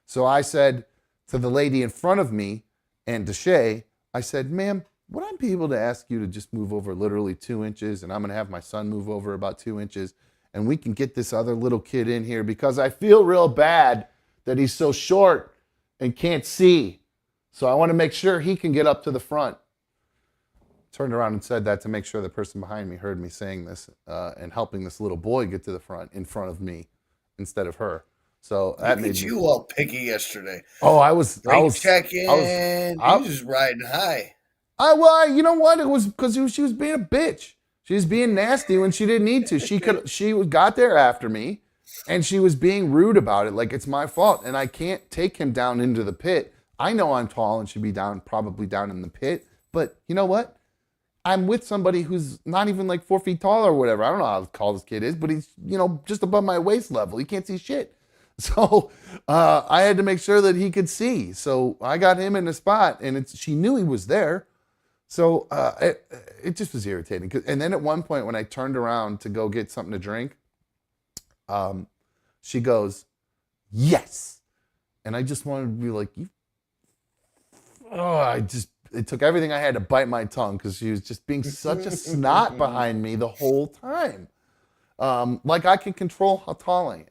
So I said to the lady in front of me and to Shay, I said, ma'am, would I be able to ask you to just move over literally 2 inches, and I'm going to have my son move over about 2 inches, and we can get this other little kid in here because I feel real bad that he's so short and can't see. So I want to make sure he can get up to the front. Turned around and said that to make sure the person behind me heard me saying this and helping this little boy get to the front in front of me instead of her. So that made you all picky yesterday. Oh, I was checking. I was just riding high. You know what? It was because she was being a bitch. She was being nasty when she didn't need to. She got there after me, and she was being rude about it. Like it's my fault, and I can't take him down into the pit. I know I'm tall and should be probably down in the pit. But you know what? I'm with somebody who's not even like 4 feet tall or whatever. I don't know how tall this kid is, but he's just above my waist level. He can't see shit. So I had to make sure that he could see. So I got him in the spot, and she knew he was there. So it just was irritating. And then at one point when I turned around to go get something to drink, she goes, yes. And I just wanted to be like, it took everything I had to bite my tongue because she was just being such a snot behind me the whole time. Like I can control how tall I am.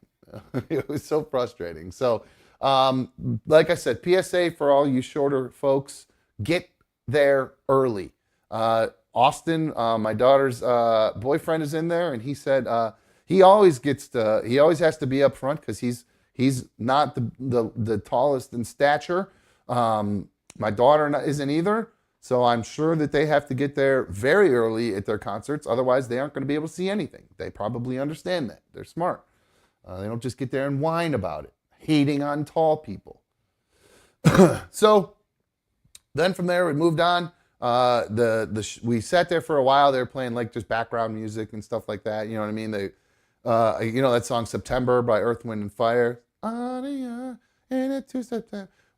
It was so frustrating. So, like I said, PSA for all you shorter folks, get there early. Austin, my daughter's boyfriend, is in there, and he said he always has to be up front because he's not the tallest in stature. My daughter isn't either, so I'm sure that they have to get there very early at their concerts. Otherwise, they aren't going to be able to see anything. They probably understand that. They're smart. They don't just get there and whine about it, hating on tall people. So then from there, we moved on. We sat there for a while. They were playing like just background music and stuff like that. You know what I mean? That song September by Earth, Wind and Fire.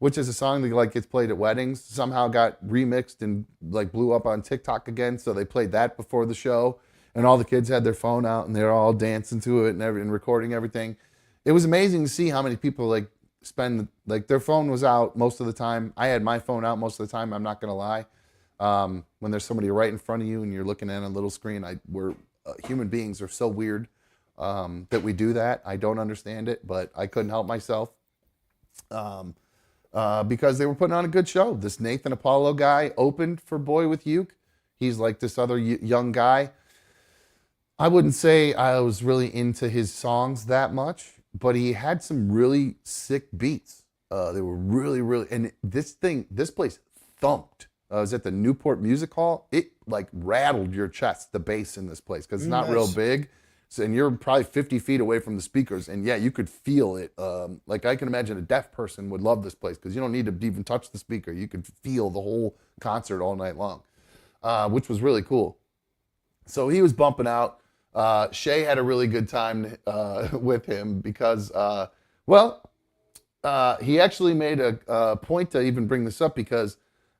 Which is a song that like gets played at weddings. Somehow got remixed and like blew up on TikTok again. So they played that before the show. And all the kids had their phone out and they're all dancing to it and recording everything. It was amazing to see how many people like spend, like their phone was out most of the time. I had my phone out most of the time, I'm not gonna lie. When there's somebody right in front of you and you're looking at a little screen, human beings are so weird that we do that. I don't understand it, but I couldn't help myself because they were putting on a good show. This Nathan Apollo guy opened for boywithuke. He's like this other young guy. I wouldn't say I was really into his songs that much, but he had some really sick beats. They were really, really, and this place thumped. I was at the Newport Music Hall. It like rattled your chest, the bass in this place, because it's not real big. So, and you're probably 50 feet away from the speakers, and yeah, you could feel it. Like I can imagine a deaf person would love this place because you don't need to even touch the speaker. You could feel the whole concert all night long, which was really cool. So he was bumping out. Shay had a really good time with him because, he actually made a point to even bring this up because,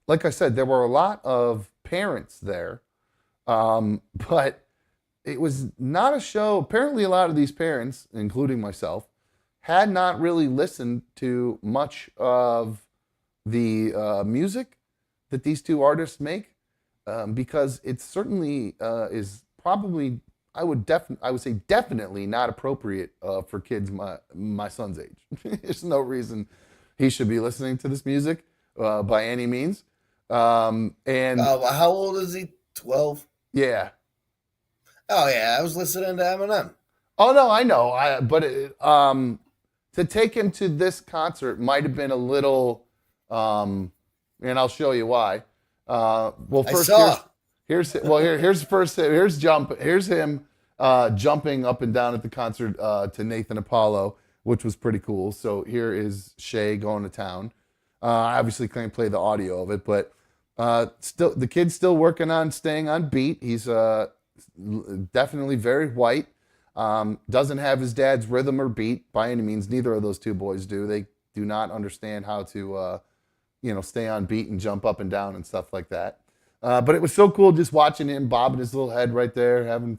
like I said, there were a lot of parents there, but it was not a show. Apparently, a lot of these parents, including myself, had not really listened to much of the music that these two artists make because it certainly is probably, I would say definitely not appropriate for kids my son's age. There's no reason he should be listening to this music by any means. And how old is he? 12? Yeah. Oh yeah, I was listening to Eminem. Oh no, I know. To take him to this concert might have been a little, and I'll show you why. Well, I first saw. here's him jumping up and down at the concert to Nathan Apollo, which was pretty cool. So here is Shay going to town. I obviously can't play the audio of it, but still the kid's still working on staying on beat. He's definitely very white. Doesn't have his dad's rhythm or beat by any means. Neither of those two boys do. They do not understand how to, stay on beat and jump up and down and stuff like that. But it was so cool just watching him bobbing his little head right there, having,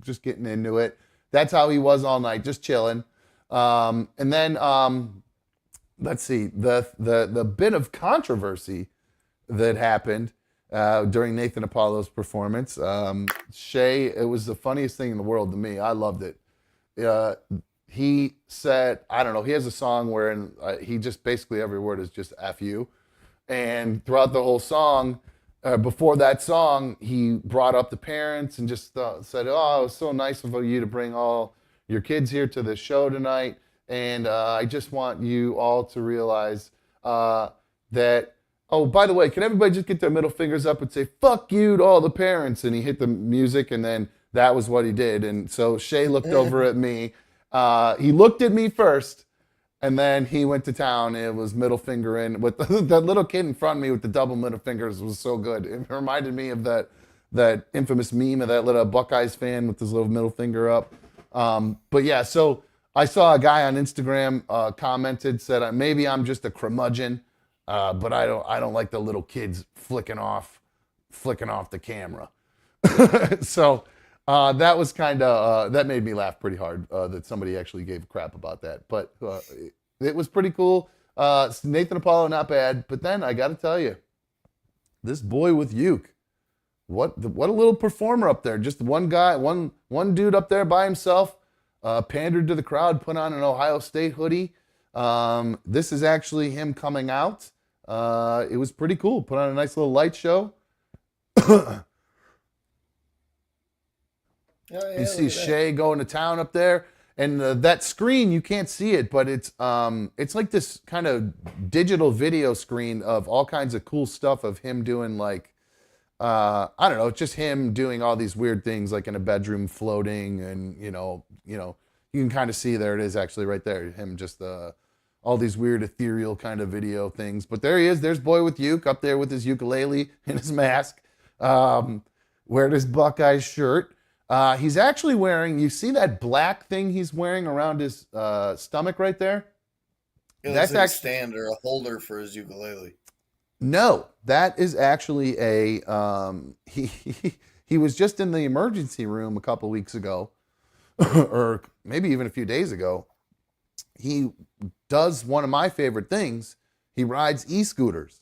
just getting into it. That's how he was all night, just chilling. And then, let's see, the bit of controversy that happened during Nathan Apollo's performance. Shay, it was the funniest thing in the world to me. I loved it. He said, I don't know, he has a song where he just basically every word is just F you. And throughout the whole song, before that song, he brought up the parents and just said, oh, it was so nice of you to bring all your kids here to the show tonight. And I just want you all to realize that, oh, by the way, can everybody just get their middle fingers up and say, fuck you to all the parents? And he hit the music, and then that was what he did. And so Shay looked over at me. He looked at me first, and then he went to town. It was middle finger in. With the little kid in front of me with the double middle fingers was so good. It reminded me of that infamous meme of that little Buckeyes fan with his little middle finger up. But yeah, so I saw a guy on Instagram commented, said, maybe I'm just a curmudgeon. But I don't like the little kids flicking off the camera. So that was kind of that made me laugh pretty hard that somebody actually gave a crap about that. But it was pretty cool. Nathan Apollo, not bad. But then I got to tell you, this boy with uke, what a little performer up there. Just one guy, one dude up there by himself, pandered to the crowd, put on an Ohio State hoodie. This is actually him coming out. It was pretty cool. Put on a nice little light show. You see Shay going to town up there, and that screen, you can't see it, but it's like this kind of digital video screen of all kinds of cool stuff of him doing like I don't know, just him doing all these weird things like in a bedroom floating, and you can kind of see, there it is actually right there, him just all these weird ethereal kind of video things. But there he is. There's Boy with Uke up there with his ukulele and his mask, wearing his Buckeyes shirt. He's actually wearing, you see that black thing he's wearing around his stomach right there? That's like a stand or a holder for his ukulele. No, that is actually he was just in the emergency room a couple weeks ago, or maybe even a few days ago. He does one of my favorite things. He rides e-scooters,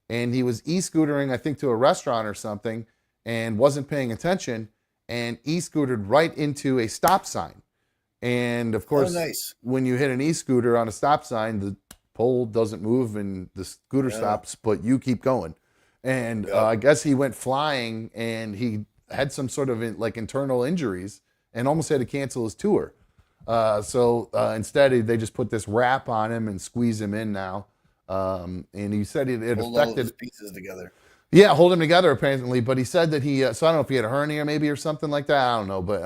and he was e-scootering, I think, to a restaurant or something, and wasn't paying attention, and e-scootered right into a stop sign. And of course, when you hit an e-scooter on a stop sign, the pole doesn't move and the scooter stops, but you keep going. And I guess he went flying, and he had some sort of internal injuries and almost had to cancel his tour. So instead, they just put this wrap on him and squeeze him in now. And he said it affected all his pieces together. Yeah, hold him together apparently. But he said that he. So I don't know if he had a hernia maybe or something like that. I don't know. But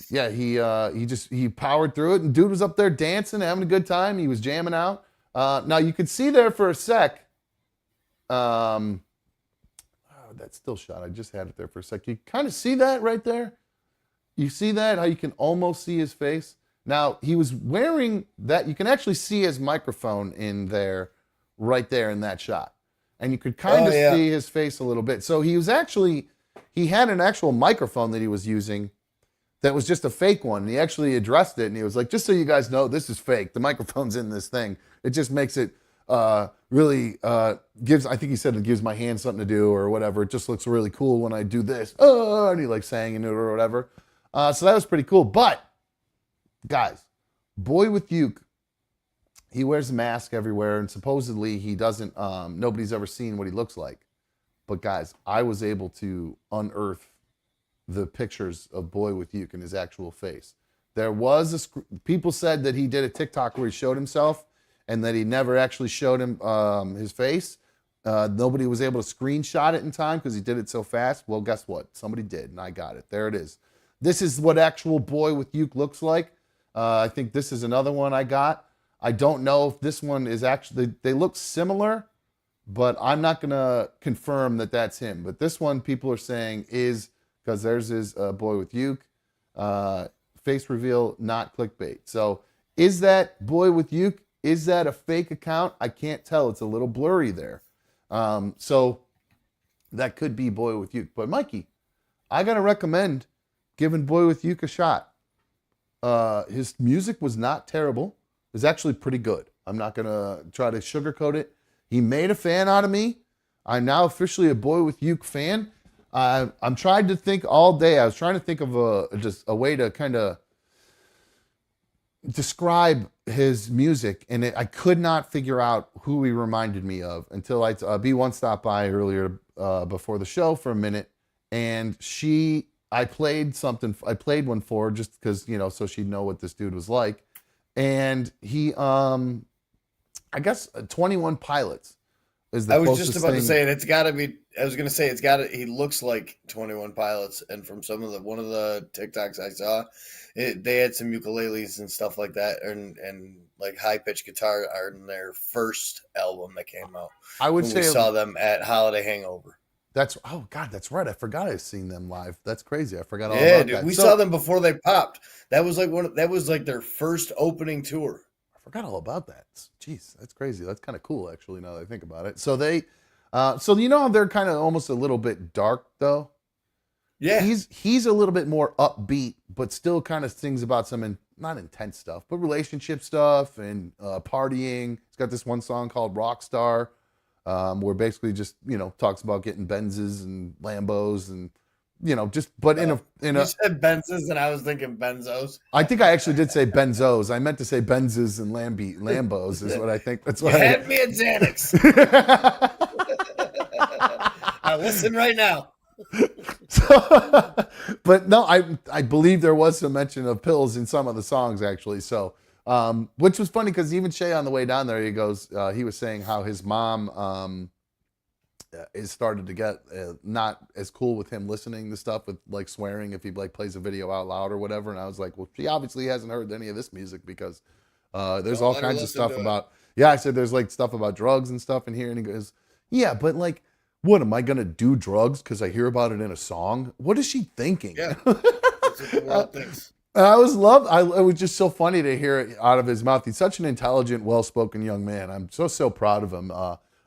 yeah, he powered through it, and dude was up there dancing, having a good time. He was jamming out. Now you could see there for a sec. That still shot. I just had it there for a sec. You kind of see that right there. You see that, how you can almost see his face. Now, he was wearing that. You can actually see his microphone in there, right there in that shot. And you could kind of see his face a little bit. So he had an actual microphone that he was using that was just a fake one. And he actually addressed it, and he was like, just so you guys know, this is fake. The microphone's in this thing. It just makes it really gives, I think he said it gives my hand something to do or whatever. It just looks really cool when I do this. Oh, and he sang in it or whatever. So that was pretty cool. But guys, Boy with Uke, he wears a mask everywhere, and supposedly he doesn't, nobody's ever seen what he looks like. But guys, I was able to unearth the pictures of Boy with Uke and his actual face. There was people said that he did a TikTok where he showed himself and that he never actually showed him his face. Nobody was able to screenshot it in time because he did it so fast. Well, guess what? Somebody did, and I got it. There it is. This is what actual Boy with Uke looks like. I think this is another one I got. I don't know if this one is actually, they look similar, but I'm not going to confirm that that's him. But this one, people are saying is, because theirs is Boy with Uke. Face reveal, not clickbait. So is that Boy with Uke? Is that a fake account? I can't tell. It's a little blurry there. So that could be Boy with Uke. But Mikey, I got to recommend giving Boy with Uke a shot. His music was not terrible. It was actually pretty good. I'm not going to try to sugarcoat it. He made a fan out of me. I'm now officially a Boy with Uke fan. I'm trying to think all day. I was trying to think of just a way to kind of describe his music, and I could not figure out who he reminded me of until B1 stopped by earlier before the show for a minute, and I played one for her just because, so she'd know what this dude was like, and he, I guess 21 Pilots is the I was closest just about to thing. say it. It's got to be. I was going to say it's got to. He looks like 21 Pilots, and from one of the TikToks I saw, they had some ukuleles and stuff like that, and like high pitched guitar art in their first album that came out. I would say we saw them at Holiday Hangover. Oh God, that's right. I forgot I've seen them live. That's crazy. I forgot all Yeah, about dude, that. we saw them before they popped. That was like their first opening tour. I forgot all about that. Jeez, that's crazy. That's kind of cool, actually, now that I think about it. So they, so how they're kind of almost a little bit dark, though? Yeah. He's a little bit more upbeat, but still kind of sings about some, not intense stuff, but relationship stuff and partying. He's got this one song called Rockstar, where basically just, talks about getting Benzes and Lambos and, but in a You said Benzes, and I was thinking Benzos. I think I actually did say Benzos. I meant to say Benzes and Lambos is what I think. That's what Had me at Xanax. I listen right now. But no, I believe there was some mention of pills in some of the songs, actually. So, which was funny because even Shay on the way down there, he was saying how his mom is started to get not as cool with him listening to stuff with like swearing if he like plays a video out loud or whatever. And I was like, well, she obviously hasn't heard any of this music because there's all kinds of stuff about. Yeah, I said there's like stuff about drugs and stuff in here, and he goes, yeah, but like, what am I gonna do drugs because I hear about it in a song? What is she thinking? Yeah, that's what the world thinks. It was just so funny to hear it out of his mouth. He's such an intelligent, well-spoken young man. I'm so proud of him.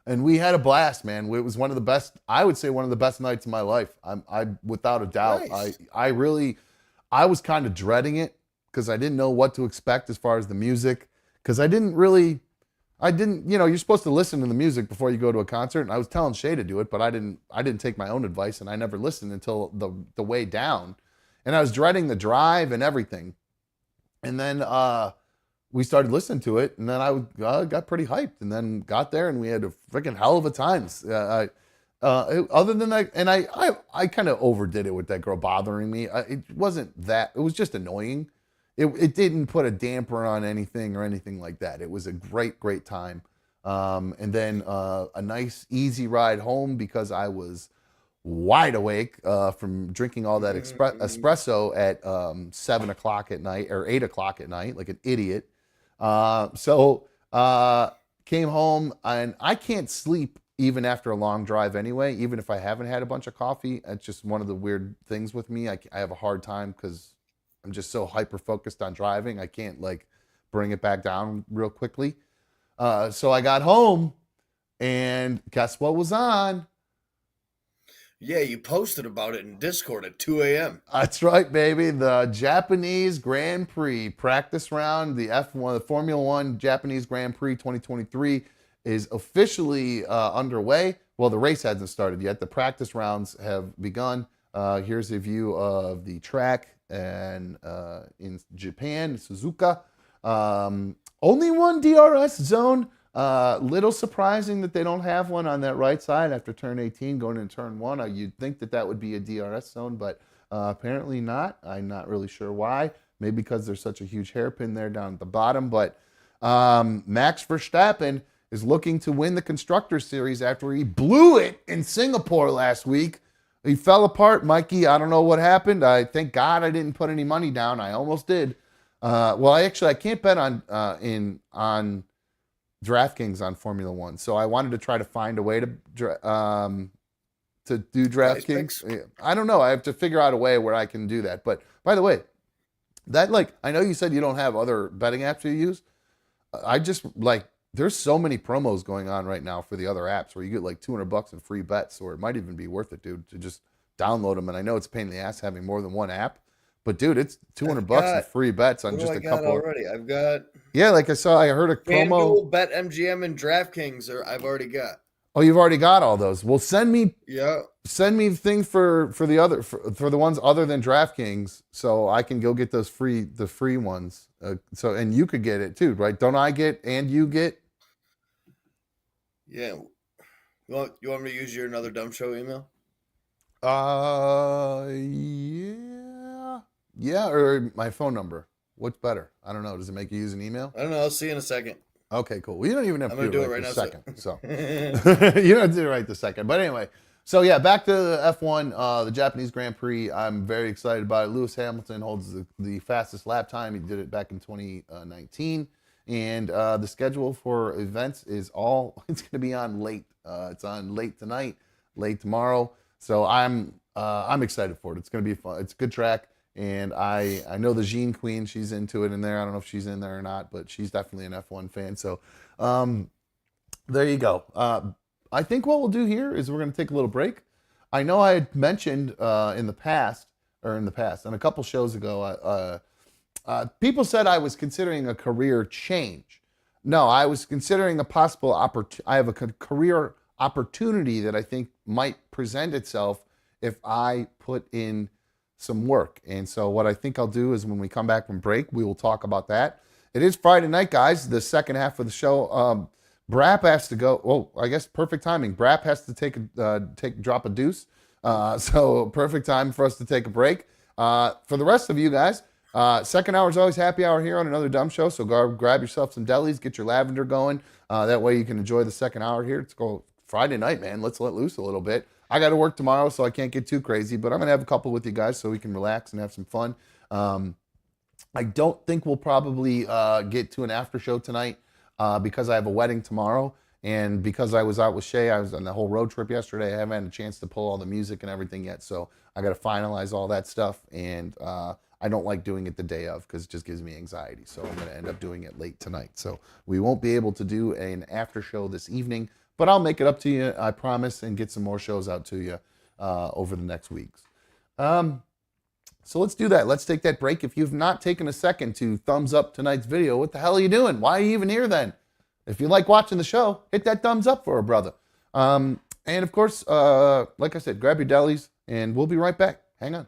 And we had a blast, man. It was one of the best, I would say one of the best nights of my life. I without a doubt. Nice. I was kind of dreading it because I didn't know what to expect as far as the music. Because you're supposed to listen to the music before you go to a concert. And I was telling Shay to do it, but I didn't take my own advice, and I never listened until the way down. And I was dreading the drive and everything. And then we started listening to it, and then I got pretty hyped, and then got there, and we had a freaking hell of a time. Other than that, and I kind of overdid it with that girl bothering me. It wasn't that. It was just annoying. It didn't put a damper on anything or anything like that. It was a great time. And then a nice, easy ride home because I was wide awake from drinking all that espresso at 7 o'clock at night or 8 o'clock at night, like an idiot. So came home, and I can't sleep even after a long drive anyway, even if I haven't had a bunch of coffee. It's just one of the weird things with me. I have a hard time because I'm just so hyper focused on driving. I can't like bring it back down real quickly. So I got home, and guess what was on? Yeah, you posted about it in Discord at 2 a.m. That's right, baby. The Japanese Grand Prix practice round, the F1, the Formula One Japanese Grand Prix 2023 is officially underway. Well, the race hasn't started yet. The practice rounds have begun. Here's a view of the track and in Japan, Suzuka. Only one DRS zone. Little surprising that they don't have one on that right side after turn 18 going into turn 1. You'd think that would be a DRS zone, but apparently not. I'm not really sure why. maybe because there's such a huge hairpin there down at the bottom. But Max Verstappen is looking to win the Constructors Series after he blew it in Singapore last week. He fell apart, Mikey. I don't know what happened. I thank God I didn't put any money down. I almost did. Well, I can't bet on DraftKings on Formula One, so I wanted to try to find a way to do DraftKings. I don't know. I have to figure out a way where I can do that. But by the way, that I know you said you don't have other betting apps you use. I just there's so many promos going on right now for the other apps where you get like $200 in free bets, or it might even be worth it, dude, to just download them. And I know it's a pain in the ass having more than one app, but dude, it's $200 in free bets on just a couple already. I've got I heard a promo. FanDuel, BetMGM, and DraftKings. I've already got. Oh, you've already got all those. Well, send me the thing for the other for the ones other than DraftKings, so I can go get the free ones. And you could get it too, right? Don't I get and you get? Yeah. You want me to use your Another Dumb Show email? Yeah, or my phone number. What's better? I don't know. Does it make you use an email? I don't know. I'll see you in a second. Okay, cool. Well, you don't even have to do it right now. Second, so you don't have to do it right this second. But anyway, so yeah, back to the F1, the Japanese Grand Prix. I'm very excited about it. Lewis Hamilton holds the fastest lap time. He did it back in 2019, and the schedule for events is it's going to be on late. It's on late tonight, late tomorrow. So I'm excited for it. It's going to be fun. It's a good track. And I know the Jean Queen, she's into it in there. I don't know if she's in there or not, but she's definitely an F1 fan. So there you go. I think what we'll do here is we're going to take a little break. I know I had mentioned in the past, and a couple shows ago, people said I was considering a career change. No, I was considering a possible I have a career opportunity that I think might present itself if I put in some work. And so what I think I'll do is when we come back from break, we will talk about that. It is Friday night, guys, the second half of the show. Brap has to go. Well, I guess perfect timing. Brap has to drop a deuce. So perfect time for us to take a break. For the rest of you guys, second hour is always happy hour here on Another Dumb Show. So go grab yourself some delis, get your lavender going. That way you can enjoy the second hour here. It's go Friday night, man. Let's let loose a little bit. I got to work tomorrow, so I can't get too crazy, but I'm going to have a couple with you guys so we can relax and have some fun. I don't think we'll probably get to an after show tonight because I have a wedding tomorrow, and because I was out with Shay, I was on the whole road trip yesterday. I haven't had a chance to pull all the music and everything yet, so I got to finalize all that stuff, and I don't like doing it the day of because it just gives me anxiety, so I'm going to end up doing it late tonight. So we won't be able to do an after show this evening, but I'll make it up to you, I promise, and get some more shows out to you over the next weeks. So let's do that. Let's take that break. If you've not taken a second to thumbs up tonight's video, what the hell are you doing? Why are you even here then? If you like watching the show, hit that thumbs up for a brother. And of course, like I said, grab your delis, and we'll be right back. Hang on.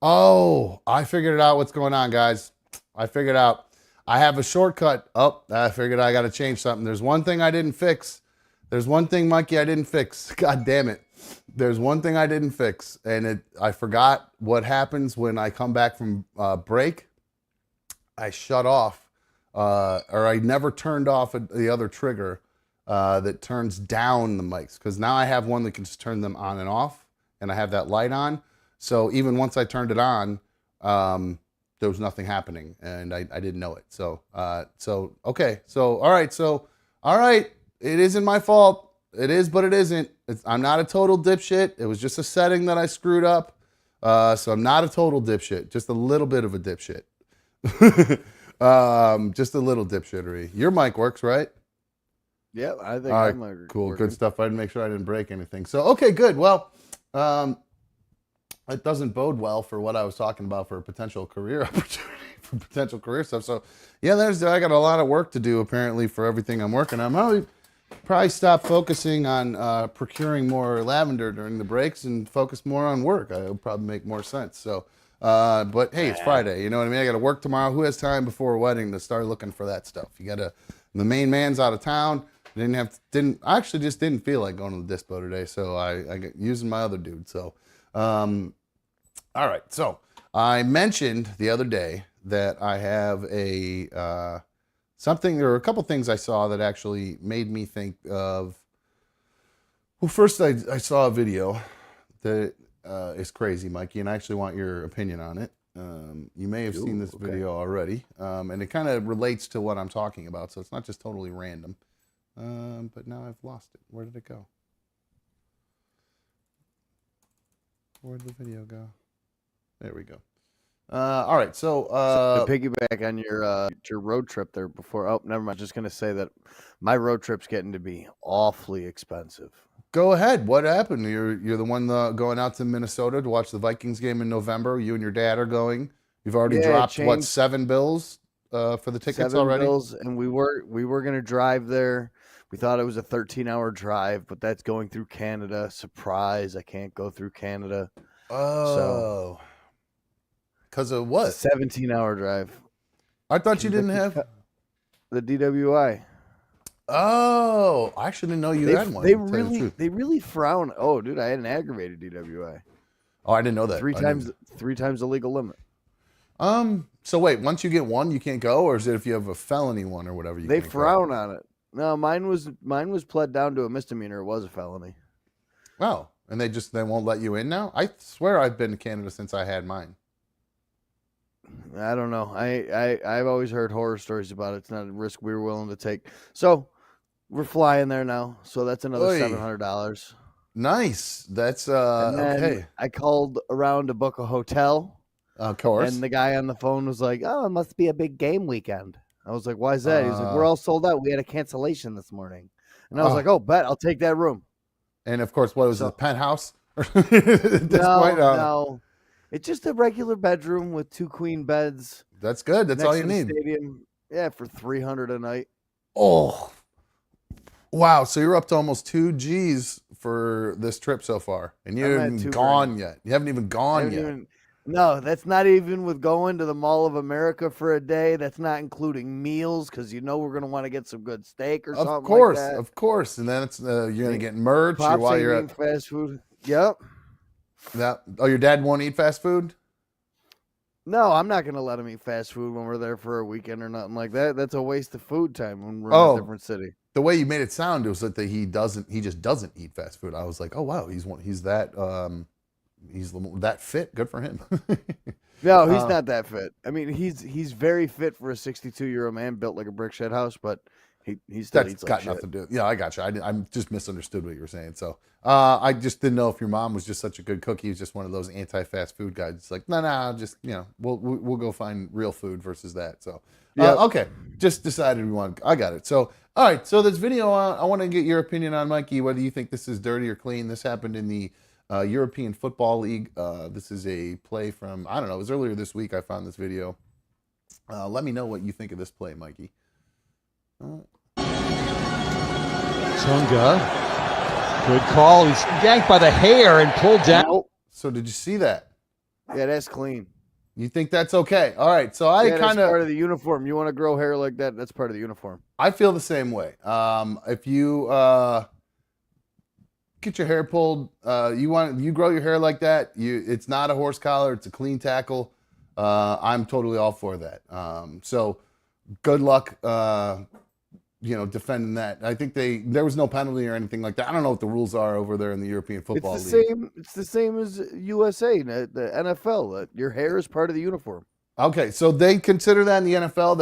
Oh, I figured it out. What's going on, guys? I figured out. I have a shortcut. Oh, I figured I got to change something. There's one thing I didn't fix. There's one thing, Mikey, I didn't fix. God damn it. There's one thing I didn't fix, and I forgot what happens when I come back from break. I shut off, or I never turned off the other trigger that turns down the mics, because now I have one that can just turn them on and off, and I have that light on. So even once I turned it on, there was nothing happening, and I didn't know it. So okay. So all right. It isn't my fault. It is, but it isn't. I'm not a total dipshit. It was just a setting that I screwed up. So I'm not a total dipshit. Just a little bit of a dipshit. Just a little dipshittery. Your mic works, right? Yeah, I think all my right, mic cool, working. good stuff. I didn't make sure I didn't break anything. So okay, good. Well, it doesn't bode well for what I was talking about for a potential career opportunity, for potential career stuff. So yeah, I got a lot of work to do apparently for everything I'm working on. I'll probably stop focusing on procuring more lavender during the breaks and focus more on work. It'll probably make more sense. So, but hey, it's Friday. You know what I mean? I got to work tomorrow. Who has time before a wedding to start looking for that stuff? The main man's out of town. I actually just didn't feel like going to the dispo today. So I got using my other dude. So, all right. So I mentioned the other day that I have a, something, there were a couple things I saw that actually made me think of, well, first I saw a video that is crazy, Mikey, and I actually want your opinion on it. You may have seen this video already, and it kind of relates to what I'm talking about, so it's not just totally random. But now I've lost it. Where did it go? Where did the video go? There we go. All right, so to piggyback on your road trip there before. Oh, never mind. Just gonna say that my road trip's getting to be awfully expensive. Go ahead. What happened? You're the one going out to Minnesota to watch the Vikings game in November. You and your dad are going. You've already dropped what, $7 for the tickets already? $7, and we were gonna drive there. We thought it was a 13-hour drive, but that's going through Canada. Surprise! I can't go through Canada. Oh. Because of what? 17-hour drive. I thought you didn't have the DWI. Oh, I actually didn't know you had one. They really frown. Oh, dude, I had an aggravated DWI. Oh, I didn't know that. Three times the legal limit. So wait, once you get one, you can't go, or is it if you have a felony one or whatever? They frown on it. No, mine was pled down to a misdemeanor. It was a felony. Oh, and they won't let you in now? I swear I've been to Canada since I had mine. I don't know. I've always heard horror stories about it. It's not a risk we were willing to take. So we're flying there now. So that's another $700. Nice. That's okay. I called around to book a hotel. Of course. And the guy on the phone was like, "Oh, it must be a big game weekend." I was like, "Why is that?" He's like, "We're all sold out. We had a cancellation this morning." And I was like, "Oh, bet I'll take that room." And of course, what was it, a penthouse? No. It's just a regular bedroom with 2 queen beds. That's good. That's all you need. Stadium, yeah, for $300 a night. Oh, wow! So you're up to almost 2 G's for this trip so far, and you haven't even gone yet. You haven't even gone yet. No, that's not even with going to the Mall of America for a day. That's not including meals, because we're going to want to get some good steak or something like that. Of course. And then it's you're going to get merch while you're at fast food. Yep. Your dad won't eat fast food? No, I'm not going to let him eat fast food when we're there for a weekend or nothing like that. That's a waste of food time when we're in a different city. The way you made it sound, it was like that he just doesn't eat fast food. I was like, oh wow, he's that fit. Good for him. No, he's not that fit. I mean, he's very fit for a 62-year-old man built like a brick shed house, but he still eats like shit. Nothing to do. Yeah, I got you. I just misunderstood what you were saying. So I just didn't know if your mom was just such a good cook. He was just one of those anti-fast food guys. It's like, no, just we'll go find real food versus that. So okay, just decided we want. I got it. So all right. So this video, I want to get your opinion on, Mikey. Whether you think this is dirty or clean. This happened in the European Football League. This is a play from, I don't know, it was earlier this week I found this video. Let me know what you think of this play, Mikey. Tunga, good call. He's yanked by the hair and pulled down. So did you see that? Yeah, that's clean. You think that's okay? All right. So I Yeah, that's kind part of of the uniform. You want to grow hair like that? That's part of the uniform. I feel the same way. If you get your hair pulled, you grow your hair like that. It's not a horse collar. It's a clean tackle. I'm totally all for that. So good luck. Defending that. I think there was no penalty or anything like that. I don't know what the rules are over there in the European Football It's League. the same as USA, the NFL. Your hair is part of the uniform. Okay, so they consider that in the NFL.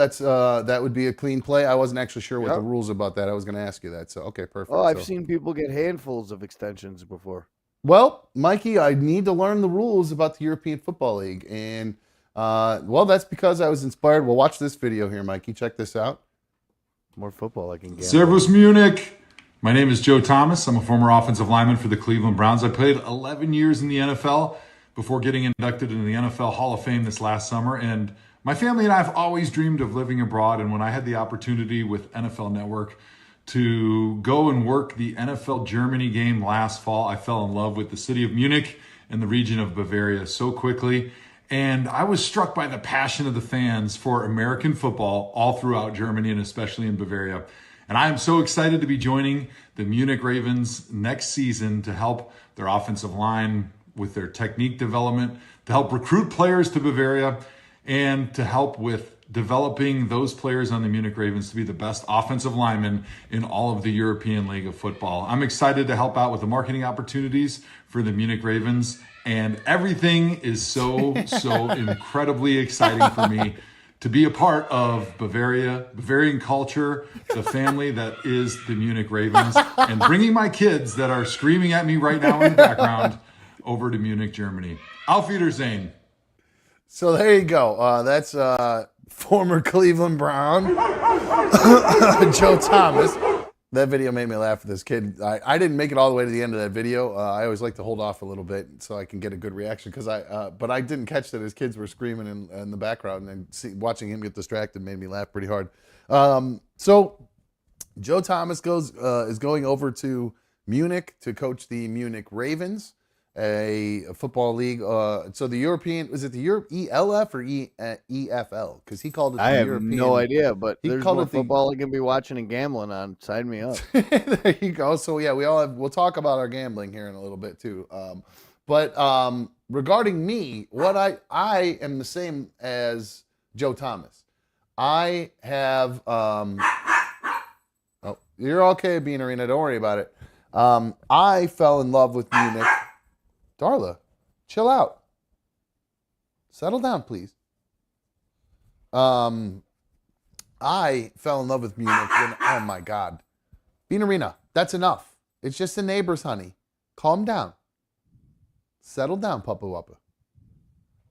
That would be a clean play. I wasn't actually sure what Yep. the rules about that. I was going to ask you that. So okay, perfect. Oh, I've So- seen people get handfuls of extensions before. Well, Mikey, I need to learn the rules about the European Football League, and that's because I was inspired. Well, watch this video here, Mikey. Check this out. More football I can get. Servus Munich. My name is Joe Thomas. I'm a former offensive lineman for the Cleveland Browns. I played 11 years in the NFL before getting inducted into the NFL Hall of Fame this last summer. And my family and I have always dreamed of living abroad. And when I had the opportunity with NFL Network to go and work the NFL Germany game last fall, I fell in love with the city of Munich and the region of Bavaria so quickly. And I was struck by the passion of the fans for American football all throughout Germany and especially in Bavaria. And I am so excited to be joining the Munich Ravens next season to help their offensive line with their technique development, to help recruit players to Bavaria, and to help with developing those players on the Munich Ravens to be the best offensive linemen in all of the European League of Football. I'm excited to help out with the marketing opportunities for the Munich Ravens, and everything is so incredibly exciting for me to be a part of Bavarian culture, the family that is the Munich Ravens, and bringing my kids that are screaming at me right now in the background over to Munich, Germany. Auf Wiedersehen. So there you go. That's former Cleveland Brown, Joe Thomas. That video made me laugh with this kid. I didn't make it all the way to the end of that video. I always like to hold off a little bit so I can get a good reaction. But I didn't catch that his kids were screaming in the background, and watching him get distracted made me laugh pretty hard. So Joe Thomas is going over to Munich to coach the Munich Ravens, a football league. So the European, was it the ELF or EFL? Because he called it the I have European. no idea, but He there's called more it the- football I can be watching and gambling on. Sign me up. There you go. So yeah, we'll talk about our gambling here in a little bit too. But regarding me, what I am the same as Joe Thomas. I have oh, you're okay, Bean Arena. Don't worry about it. I fell in love with Munich. Darla, chill out. Settle down, please. I fell in love with Munich when, oh my God. Bean Arena, that's enough. It's just the neighbors, honey. Calm down. Settle down, Papa Wappa.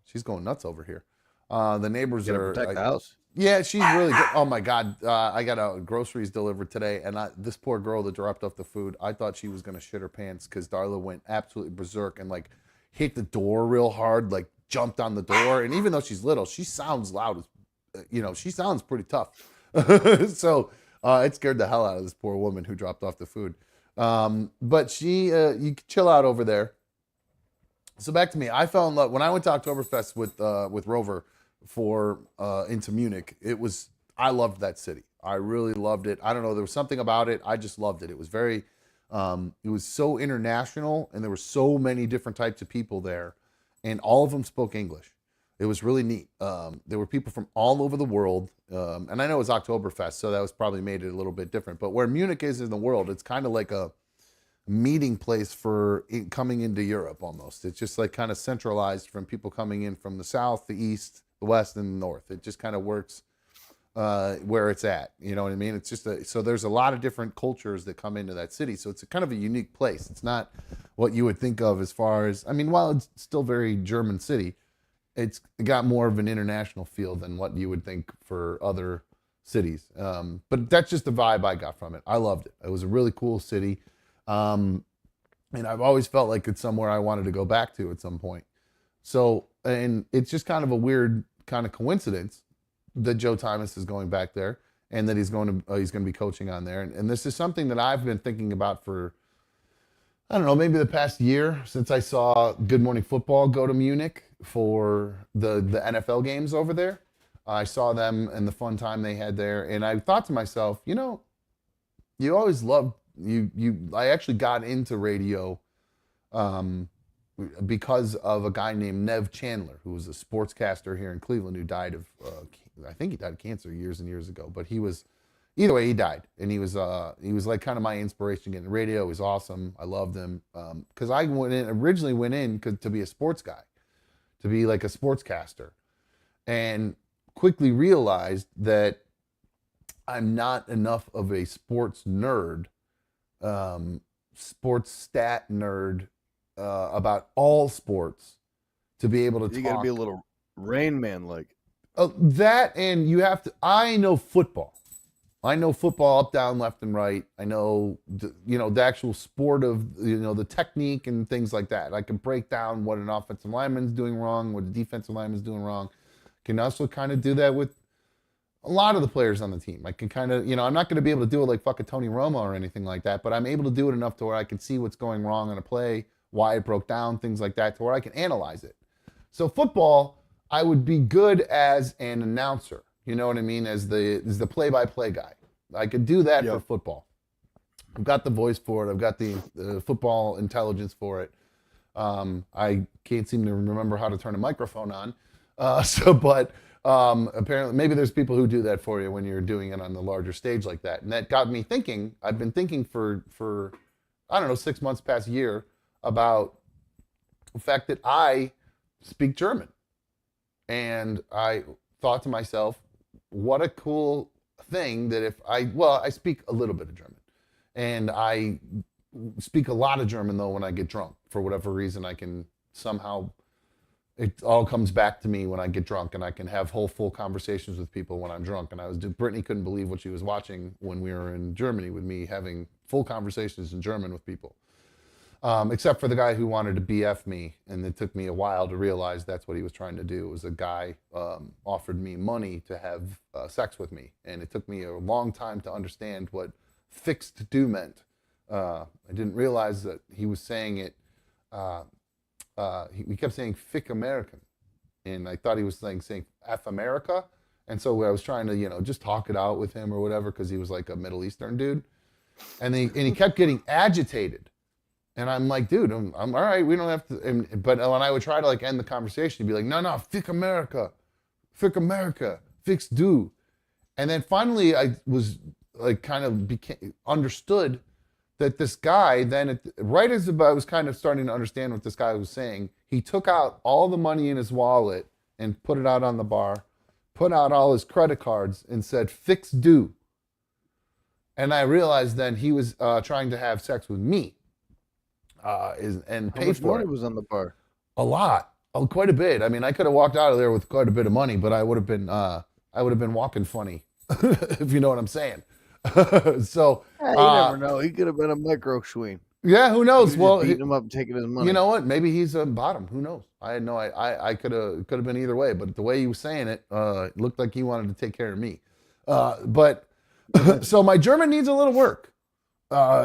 She's going nuts over here. The neighbors Gotta are... protect the house. Yeah, she's really good. Oh my God. I got groceries delivered today, and this poor girl that dropped off the food, I thought she was going to shit her pants because Darla went absolutely berserk and like hit the door real hard, like jumped on the door. And even though she's little, she sounds loud as, she sounds pretty tough. So it scared the hell out of this poor woman who dropped off the food. But you can chill out over there. So back to me. I fell in love when I went to Oktoberfest with Rover for into Munich. I loved that city. I really loved it. I don't know, there was something about it. I just loved it. It was very it was so international, and there were so many different types of people there, and all of them spoke English. It was really neat. There were people from all over the world, and I know it was Oktoberfest, so that was probably made it a little bit different. But where Munich is in the world, it's kind of like a meeting place for coming into Europe almost. It's just like kind of centralized from people coming in from the south, the east, the west, and the north. It just kind of works where it's at. You know what I mean? It's just so there's a lot of different cultures that come into that city. So it's a kind of a unique place. It's not what you would think of as far as, I mean, while it's still very German city, it's got more of an international feel than what you would think for other cities. But that's just the vibe I got from it. I loved it. It was a really cool city. And I've always felt like it's somewhere I wanted to go back to at some point. So, and it's just kind of a weird kind of coincidence that Joe Thomas is going back there and that he's going to be coaching on there. And this is something that I've been thinking about for, I don't know, maybe the past year since I saw Good Morning Football go to Munich for the NFL games over there. I saw them and the fun time they had there, and I thought to myself, you always loved you. I actually got into radio because of a guy named Nev Chandler, who was a sportscaster here in Cleveland, who died of I think he died of cancer years and years ago. But he was, either way, he died, and he was like kind of my inspiration getting radio. He was awesome. I loved him because I originally went in to be a sports guy, to be like a sportscaster, and quickly realized that I'm not enough of a sports nerd, sports stat nerd about all sports to be able to talk. You got to be a little Rain Man like. That, and you have to. I know football. I know football up, down, left, and right. I know the actual sport of the technique and things like that. I can break down what an offensive lineman's doing wrong, what a defensive lineman's doing wrong. Can also kind of do that with a lot of the players on the team. I can kind of, I'm not going to be able to do it like fucking Tony Romo or anything like that, but I'm able to do it enough to where I can see what's going wrong on a play, why it broke down, things like that, to where I can analyze it. So football, I would be good as an announcer. You know what I mean? As the play-by-play guy. I could do that for football. I've got the voice for it. I've got the football intelligence for it. I can't seem to remember how to turn a microphone on. Apparently maybe there's people who do that for you when you're doing it on the larger stage like that. And that got me thinking. I've been thinking for I don't know, 6 months past year about the fact that I speak German. And I thought to myself, what a cool thing that if I speak a little bit of German. And I speak a lot of German though when I get drunk. For whatever reason, I can somehow, it all comes back to me when I get drunk, and I can have full conversations with people when I'm drunk. And Brittany couldn't believe what she was watching when we were in Germany with me having full conversations in German with people. Except for the guy who wanted to BF me, and it took me a while to realize that's what he was trying to do. It was a guy offered me money to have sex with me, and it took me a long time to understand what fixed do meant. I didn't realize that he was saying it. He kept saying "fick American," and I thought he was saying "F America," and so I was trying to just talk it out with him or whatever, because he was like a Middle Eastern dude, and he kept getting agitated. And I'm like, dude, I'm all right. We don't have to. But when I would try to end the conversation, he'd be like, no, fick America, fix do. And then finally, I was understood that this guy. Then, right as I was kind of starting to understand what this guy was saying, he took out all the money in his wallet and put it out on the bar, put out all his credit cards, and said, "Fix do." And I realized then he was trying to have sex with me. And paid for it. How much money was on the bar? A lot, quite a bit. I mean, I could have walked out of there with quite a bit of money, but I would have been walking funny, if you know what I'm saying. So you never know. He could have been a micro schween. Yeah, who knows? Well, beating him up and taking his money. You know what? Maybe he's a bottom. Who knows? I had no. I could have been either way, but the way he was saying it, it looked like he wanted to take care of me. But so my German needs a little work.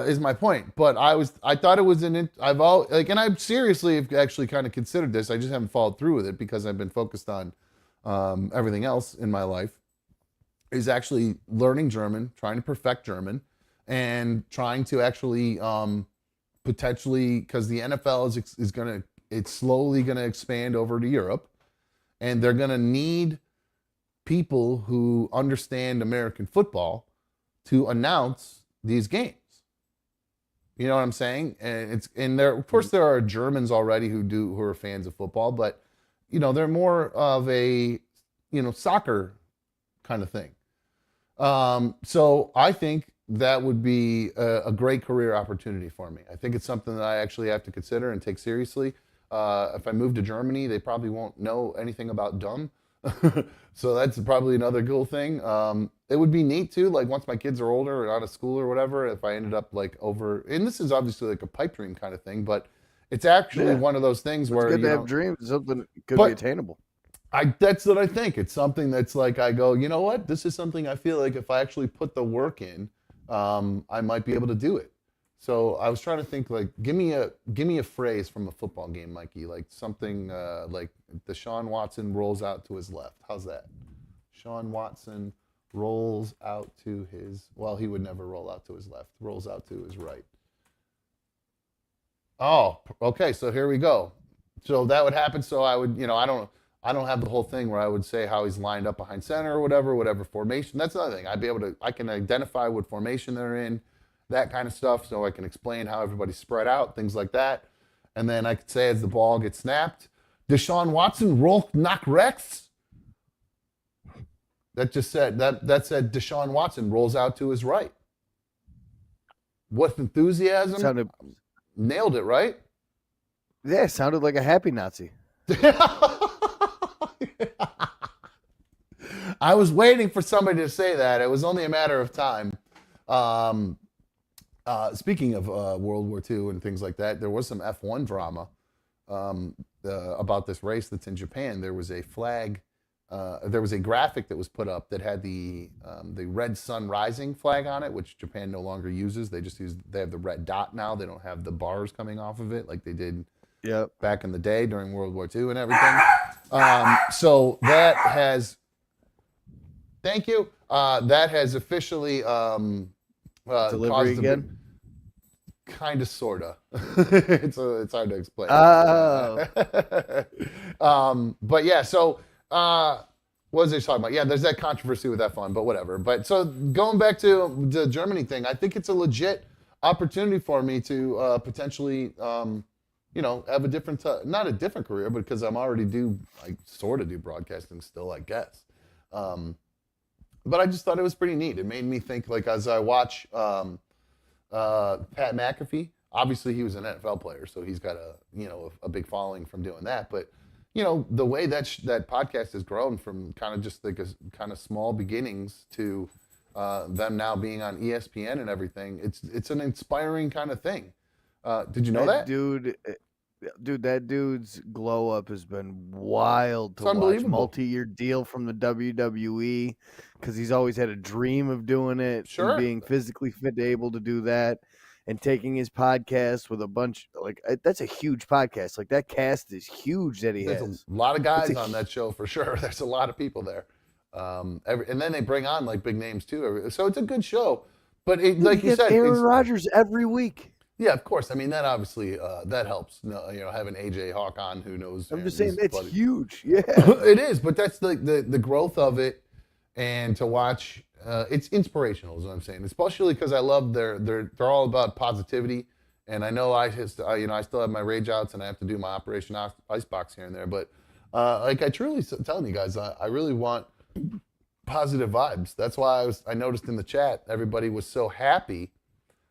Is my point, but I thought it was and I seriously have actually kind of considered this. I just haven't followed through with it because I've been focused on everything else in my life. Is actually learning German, trying to perfect German, and trying to actually potentially, because the NFL it's slowly gonna expand over to Europe, and they're gonna need people who understand American football to announce these games. You know what I'm saying? And there, of course, there are Germans already who are fans of football, but they're more of a soccer kind of thing. So I think that would be a great career opportunity for me. I think it's something that I actually have to consider and take seriously. If I move to Germany, they probably won't know anything about dumb. So that's probably another cool thing. It would be neat too, once my kids are older or out of school or whatever, if I ended up over, and this is obviously a pipe dream kind of thing, but it's actually one of those things where it's good to have dreams, something could be attainable. That's what I think. It's something that's I go, you know what? This is something I feel like if I actually put the work in, I might be able to do it. So I was trying to think like, give me a phrase from a football game, Mikey, like something like Deshaun Watson rolls out to his left. How's that? Deshaun Watson rolls out to his, well, he would never roll out to his left. Rolls out to his right. Oh, okay. So here we go. So that would happen. So I would, I don't have the whole thing where I would say how he's lined up behind center or whatever formation. That's another thing. I can identify what formation they're in, that kind of stuff. So I can explain how everybody's spread out, things like that. And then I could say as the ball gets snapped, Deshaun Watson roll knock Rex. That said Deshaun Watson rolls out to his right. With enthusiasm. Nailed it, right? Yeah, it sounded like a happy Nazi. I was waiting for somebody to say that. It was only a matter of time. Speaking of World War II and things like that, there was some F1 drama about this race that's in Japan. There was a flag. There was a graphic that was put up that had the red sun rising flag on it, which Japan no longer uses. They have the red dot now. They don't have the bars coming off of it like they did back in the day during World War II and everything. So that has, thank you. That has officially delivery again. Kind of, sorta. It's hard to explain. Oh. But yeah, so. What was I talking about? Yeah, there's that controversy with F1, but whatever. But so going back to the Germany thing, I think it's a legit opportunity for me to potentially, have a different, not a different career, but because I sort of do broadcasting still, I guess. But I just thought it was pretty neat. It made me think, like, as I watch Pat McAfee, obviously he was an NFL player, so he's got a big following from doing that, but the way that podcast has grown from kind of just like a kind of small beginnings to them now being on ESPN and everything, it's an inspiring kind of thing. Did you know that? Dude, that dude's glow up has been wild to It's watch. unbelievable. Multi-year deal from the WWE because he's always had a dream of doing it. Sure. And being physically fit to able to do that. And taking his podcast with a bunch, that's a huge podcast. Like, that cast is huge that he has. There's a lot of guys on that show for sure. There's a lot of people there. And then they bring on like big names too. So it's a good show. But like you said, Aaron Rodgers every week. Yeah, of course. I mean, that obviously that helps. Having AJ Hawk on, who knows. I'm just saying it's huge. Yeah, it is. But that's the growth of it, and to watch. It's inspirational, is what I'm saying. Especially because I love they're all about positivity, and I know I still have my rage outs and I have to do my Operation Icebox here and there. But I truly telling you guys, I really want positive vibes. That's why I noticed in the chat everybody was so happy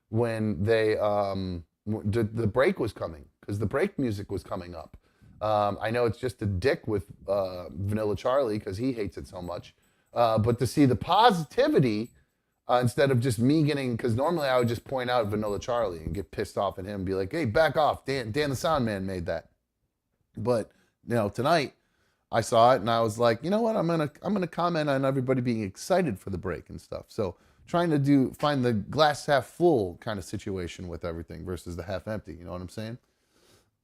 when they the break was coming, because the break music was coming up. I know it's just a dick with Vanilla Charlie because he hates it so much. But to see the positivity instead of just me getting, because normally I would just point out Vanilla Charlie and get pissed off at him and be like, hey, back off. Dan the sound man made that. But, tonight I saw it and I was like, you know what? I'm gonna comment on everybody being excited for the break and stuff. So trying to find the glass half full kind of situation with everything versus the half empty. You know what I'm saying?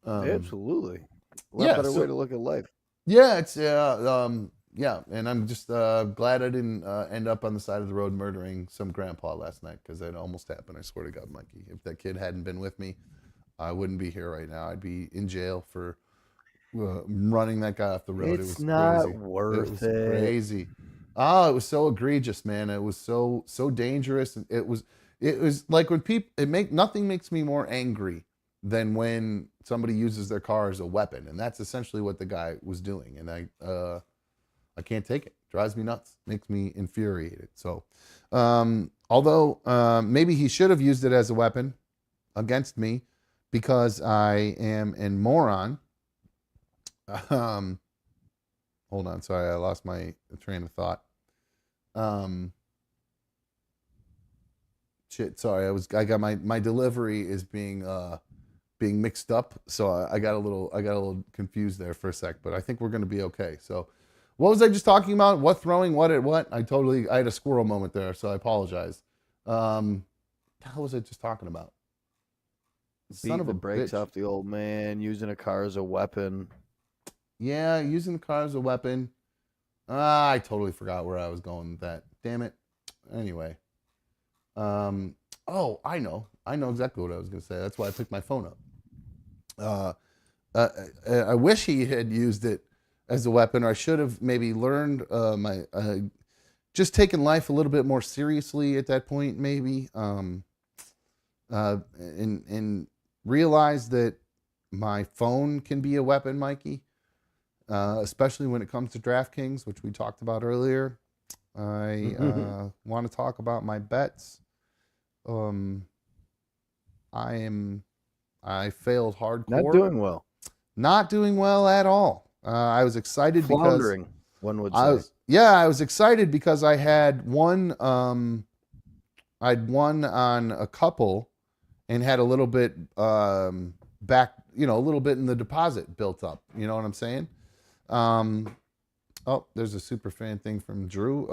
Absolutely. What better way to look at life? Yeah, it's yeah, and I'm just glad I didn't end up on the side of the road murdering some grandpa last night, because it almost happened. I swear to God, Mikey. If that kid hadn't been with me, I wouldn't be here right now. I'd be in jail for running that guy off the road. It's it was not crazy. worth it. Was crazy. Oh, it was so egregious, man. It was so dangerous. It was like when people nothing makes me more angry than when somebody uses their car as a weapon, and that's essentially what the guy was doing. And I can't take it. Drives me nuts. Makes me infuriated. So, although maybe he should have used it as a weapon against me because I am a moron. Hold on. Sorry, I lost my train of thought. Shit. Sorry, I got my delivery is being mixed up, so I got a little confused there for a sec. But I think we're gonna be okay. So. What was I just talking about? What throwing? What at what? I had a squirrel moment there, so I apologize. What the hell was I just talking about? Son Beating of the a brakes bitch. off the old man, using a car as a weapon. Yeah, using the car as a weapon. I totally forgot where I was going with that. Damn it. Anyway. Oh, I know exactly what I was going to say. That's why I picked my phone up. I wish he had used it as a weapon, or I should have maybe learned just taken life a little bit more seriously at that point, maybe, and realized that my phone can be a weapon, Mikey, especially when it comes to DraftKings, which we talked about earlier. I want to talk about my bets. I failed hardcore. Not doing well. Not doing well at all. I was excited Floundering, one would say. I was excited because I had won. I'd won on a couple, and had a little bit back. A little bit in the deposit built up. You know what I'm saying? Oh, there's a super fan thing from Drew.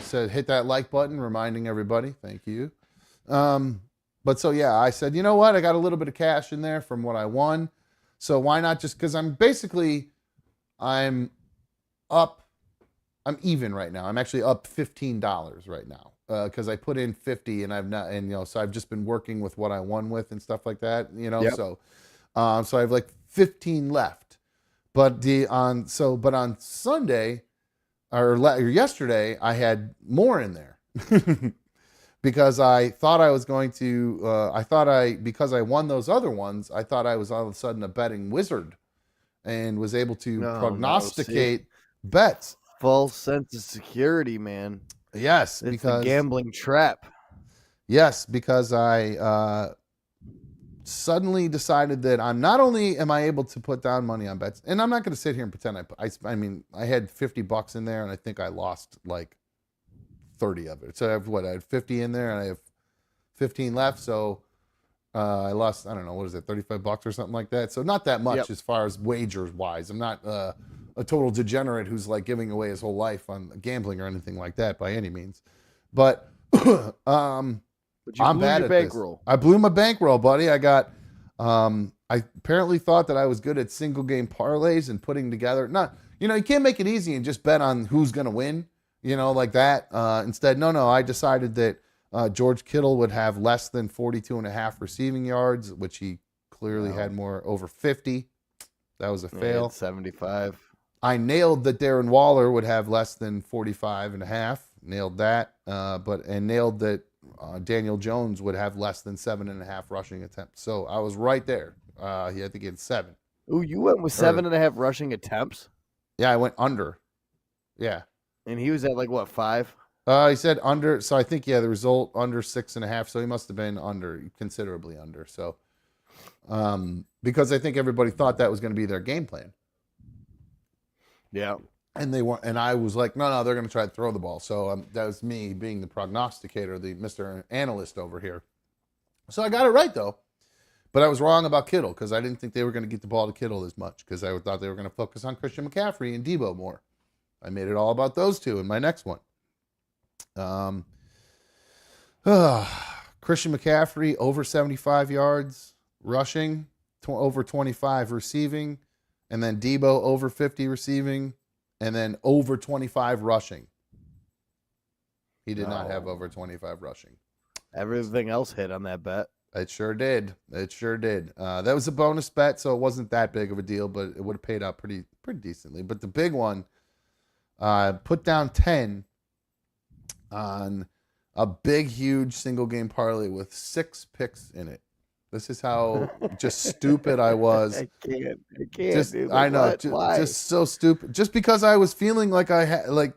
Said hit that like button, reminding everybody. Thank you. But so yeah, I said, you know what? I got a little bit of cash in there from what I won. So why not just, because I'm even right now. I'm actually up $15 right now because I put in 50 and so I've just been working with what I won with and stuff like that, Yep. So I have like 15 left. But on Sunday or yesterday, I had more in there. Because I thought I was going to, because I won those other ones, I thought I was all of a sudden a betting wizard and was able to prognosticate bets. False sense of security, man. Yes, it's a gambling trap. Yes, because I suddenly decided that not only am I able to put down money on bets, and I'm not going to sit here and pretend I had $50 in there and I think I lost like 30 of it. So I had 50 in there and I have 15 left. So I lost, I don't know, what is it, $35 or something like that. So not that much as far as wagers wise. I'm not a total degenerate who's like giving away his whole life on gambling or anything like that by any means. But I'm bad at bankroll. This. I blew my bankroll, buddy. I got I apparently thought that I was good at single game parlays and putting together you can't make it easy and just bet on who's going to win. Like that. Instead, I decided that George Kittle would have less than 42.5 receiving yards, which he clearly had more, over 50. That was a fail. 75. I nailed that Darren Waller would have less than 45.5. Nailed that. And nailed that Daniel Jones would have less than 7.5 rushing attempts. So I was right there. He had to get 7. Ooh, you went with 7.5 rushing attempts? Yeah, I went under. Yeah. And he was at like what, 5? He said under. So I think the result under 6.5. So he must have been considerably under. So, because I think everybody thought that was going to be their game plan. Yeah. And they weren't. And I was like, no, they're going to try to throw the ball. So that was me being the prognosticator, the Mr. Analyst over here. So I got it right though, but I was wrong about Kittle because I didn't think they were going to get the ball to Kittle as much because I thought they were going to focus on Christian McCaffrey and Debo more. I made it all about those two in my next one. Christian McCaffrey over 75 yards rushing, over 25 receiving, and then Debo over 50 receiving, and then over 25 rushing. He did not have over 25 rushing. Everything else hit on that bet. It sure did. That was a bonus bet, so it wasn't that big of a deal, but it would have paid out pretty decently. But the big one, put down 10 on a big, huge single game parlay with 6 picks in it. This is how just stupid I was. I can't. Dude, I know. Just so stupid. Just because I was feeling like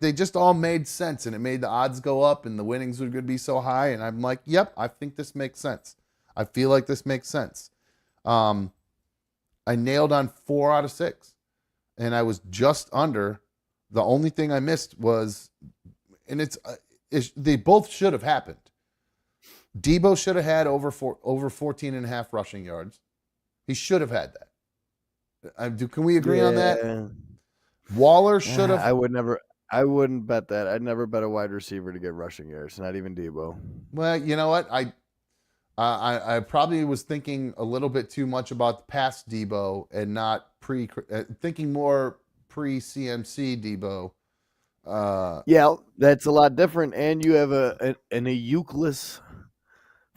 they just all made sense and it made the odds go up and the winnings were going to be so high. And I'm like, yep, I think this makes sense. I feel like this makes sense. I nailed on 4 out of 6 and I was just under. The only thing I missed was, and they both should have happened. Debo should have had over 14.5 rushing yards. He should have had that. Can we agree on that? Waller should have. I wouldn't bet that. I'd never bet a wide receiver to get rushing yards, not even Debo. Well, you know what? I probably was thinking a little bit too much about the past Debo and not thinking more pre CMC Debo. Yeah, that's a lot different. And you have an Euclid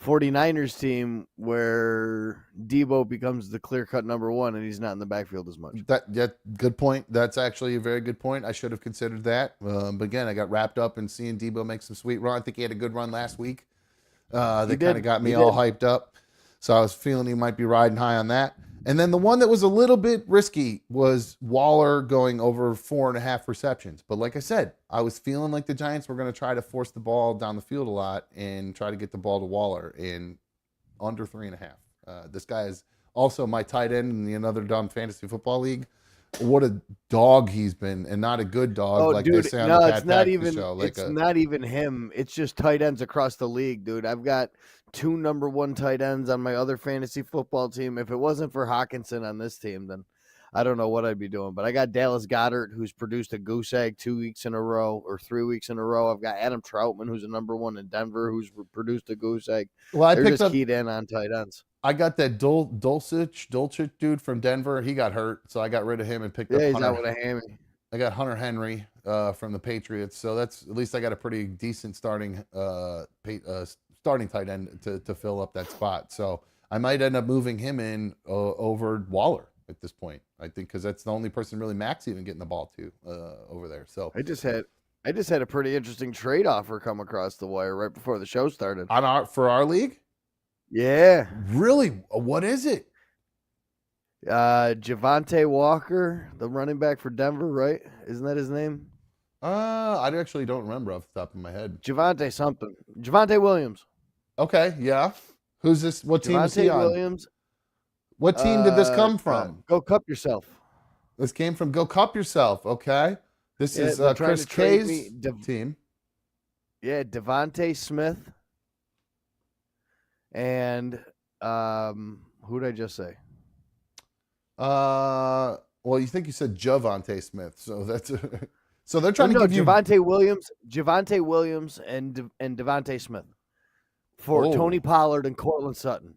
49ers team where Debo becomes the clear-cut number one, and he's not in the backfield as much. Good point. That's actually a very good point. I should have considered that. But again, I got wrapped up in seeing Debo make some sweet run. I think he had a good run last week. That kind of got me all hyped up. So I was feeling he might be riding high on that. And then the one that was a little bit risky was Waller going over 4.5 receptions. But like I said, I was feeling like the Giants were going to try to force the ball down the field a lot and try to get the ball to Waller in under 3.5. This guy is also my tight end in the Another Dumb Fantasy Football League. What a dog he's been, and not a good dog like dude, they say on no, the it's Pat not Packey even. show. It's not even him. It's just tight ends across the league, dude. I've got 2 number 1 tight ends on my other fantasy football team. If it wasn't for Hawkinson on this team, then I don't know what I'd be doing. But I got Dallas Goedert, who's produced a goose egg 2 weeks in a row or 3 weeks in a row. I've got Adam Troutman, who's a number 1 in Denver, who's produced a goose egg. Well, I They're picked just up. keyed in on tight ends. I got that Dulcich dude from Denver. He got hurt, so I got rid of him and picked up Yeah, he's Hunter. out with a hammy. I got Hunter Henry from the Patriots, so that's at least I got a pretty decent starting tight end to fill up that spot. So I might end up moving him in over Waller at this point. I think because that's the only person really Max even getting the ball to over there. So I just had a pretty interesting trade offer come across the wire right before the show started. for our league, Yeah. really, what is it? Javante Walker, the running back for Denver, right? Isn't that his name? I actually don't remember off the top of my head. Javante something. Javante Williams. Okay, yeah. Who's this? What team is he Javante on? Williams. What team did this come from? Go Cup yourself. This came from Go Cup Yourself. Okay. This is they're trying Chris to trade K's me team. Yeah, Devontae Smith. And who did I just say? Well, you think you said Javante Smith, so that's so they're trying to give you Javante Williams, and Devontae Smith for Tony Pollard and Cortland Sutton.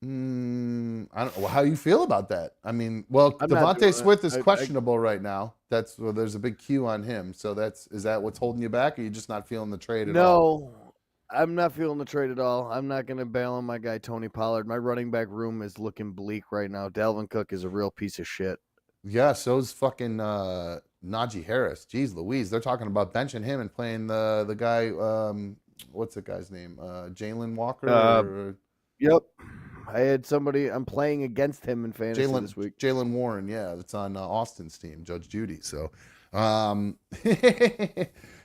I don't know how you feel about that. I mean, well, Devontae Smith is questionable right now. There's a big Q on him. So is that what's holding you back, or are you just not feeling the trade at all? No, I'm not feeling the trade at all. I'm not going to bail on my guy Tony Pollard. My running back room is looking bleak right now. Dalvin Cook is a real piece of shit. Yeah, so's fucking Najee Harris. Jeez Louise, they're talking about benching him and playing the guy. What's the guy's name? Jalen Walker. Yep. I had somebody. I'm playing against him in fantasy this week. Jalen Warren, yeah, that's on Austin's team, Judge Judy. So,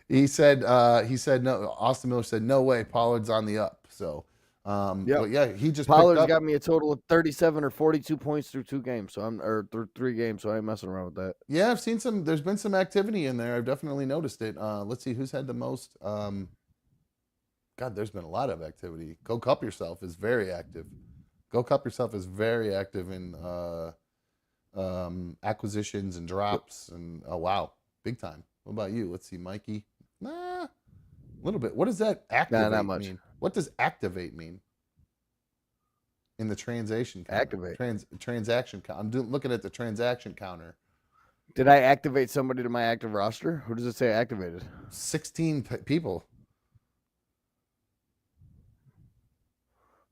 he said no. Austin Miller said no way. Pollard's on the up. So, but yeah, he just Pollard's got me a total of 37 or 42 points through 2 games. So through 3 games. So I ain't messing around with that. Yeah, I've seen some. There's been some activity in there. I've definitely noticed it. Let's see who's had the most. God, there's been a lot of activity. Go Cup Yourself is very active. Go Cup Yourself is very active in acquisitions and drops and wow, big time. What about you? Let's see, Mikey. A little bit. What does that activate not much. mean? What does activate mean? In the transaction counter. Activate. Transaction count. I'm looking at the transaction counter. Did I activate somebody to my active roster? Who does it say activated? 16 people.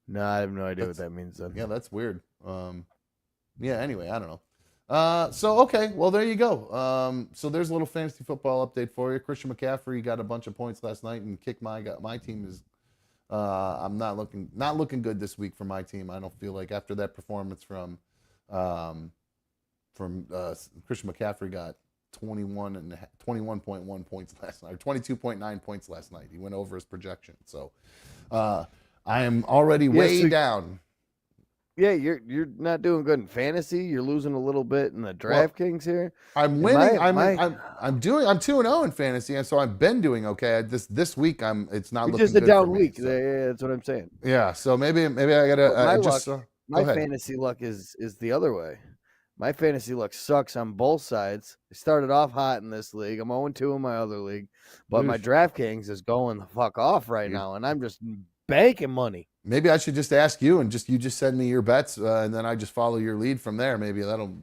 No, I have no idea what that means then. Yeah, that's weird. Yeah, anyway, I don't know. So, okay, well, there you go. So there's a little fantasy football update for you. Christian McCaffrey got a bunch of points last night and kicked my team is I'm not looking good this week for my team. I don't feel like after that performance from Christian McCaffrey got 21.1 points last night, or 22.9 points last night. He went over his projection. So, I am already way down. Yeah, you're not doing good in fantasy. You're losing a little bit in the DraftKings here. I'm winning. I'm 2-0 in fantasy, and so I've been doing okay. This week it's not looking just a good down for me, week. so. Yeah, that's what I'm saying. Yeah, so maybe I gotta. My fantasy luck is the other way. My fantasy luck sucks on both sides. I started off hot in this league. I'm 0-2 in my other league, but my Oof. DraftKings is going the fuck off right now, and I'm just banking money. Maybe I should just ask you and you just send me your bets, and then I just follow your lead from there. Maybe that'll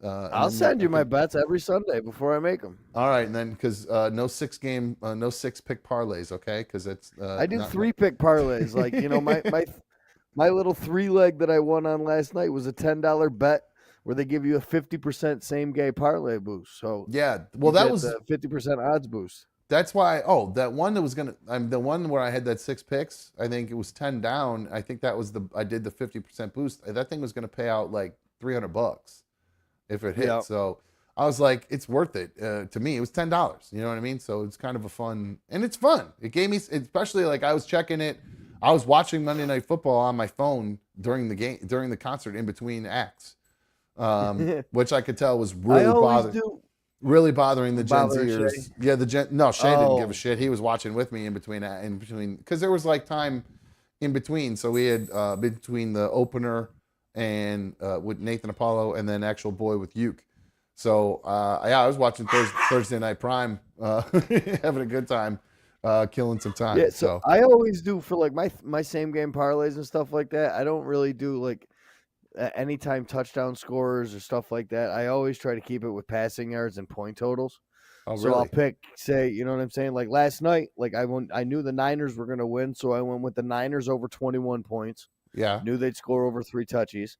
I'll send you my bets every Sunday before I make them. All right, and then because no 6-pick parlays, okay? Because it's I do 3-pick parlays. Like my little 3-leg that I won on last night was a $10 bet where they give you a 50% same game parlay boost. So yeah. Well, that was a 50% odds boost. That's why. Oh, that one that was the one where I had that 6 picks. I think it was 10 down. I think that was I did the 50% boost. That thing was going to pay out like $300 if it hit. Yep. So I was like, it's worth it to me. It was $10. You know what I mean? So it's kind of a fun, and it's fun. It gave me, especially like I was checking it. I was watching Monday Night Football on my phone during the concert in between acts, which I could tell was really bothering the Gen Zers. Shay. Yeah, Shay didn't give a shit. He was watching with me in between because there was like time in between. So we had between the opener and with Nathan Apollo and then actual Boy with Uke. So I was watching Thursday Night Prime, having a good time, killing some time. Yeah, so I always do for like my same game parlays and stuff like that. I don't really do like anytime touchdown scorers or stuff like that. I always try to keep it with passing yards and point totals. Oh, so really? I'll pick, say, you know what I'm saying? Like last night, like I knew the Niners were going to win, so I went with the Niners over 21 points. Yeah. Knew they'd score over 3 touchies.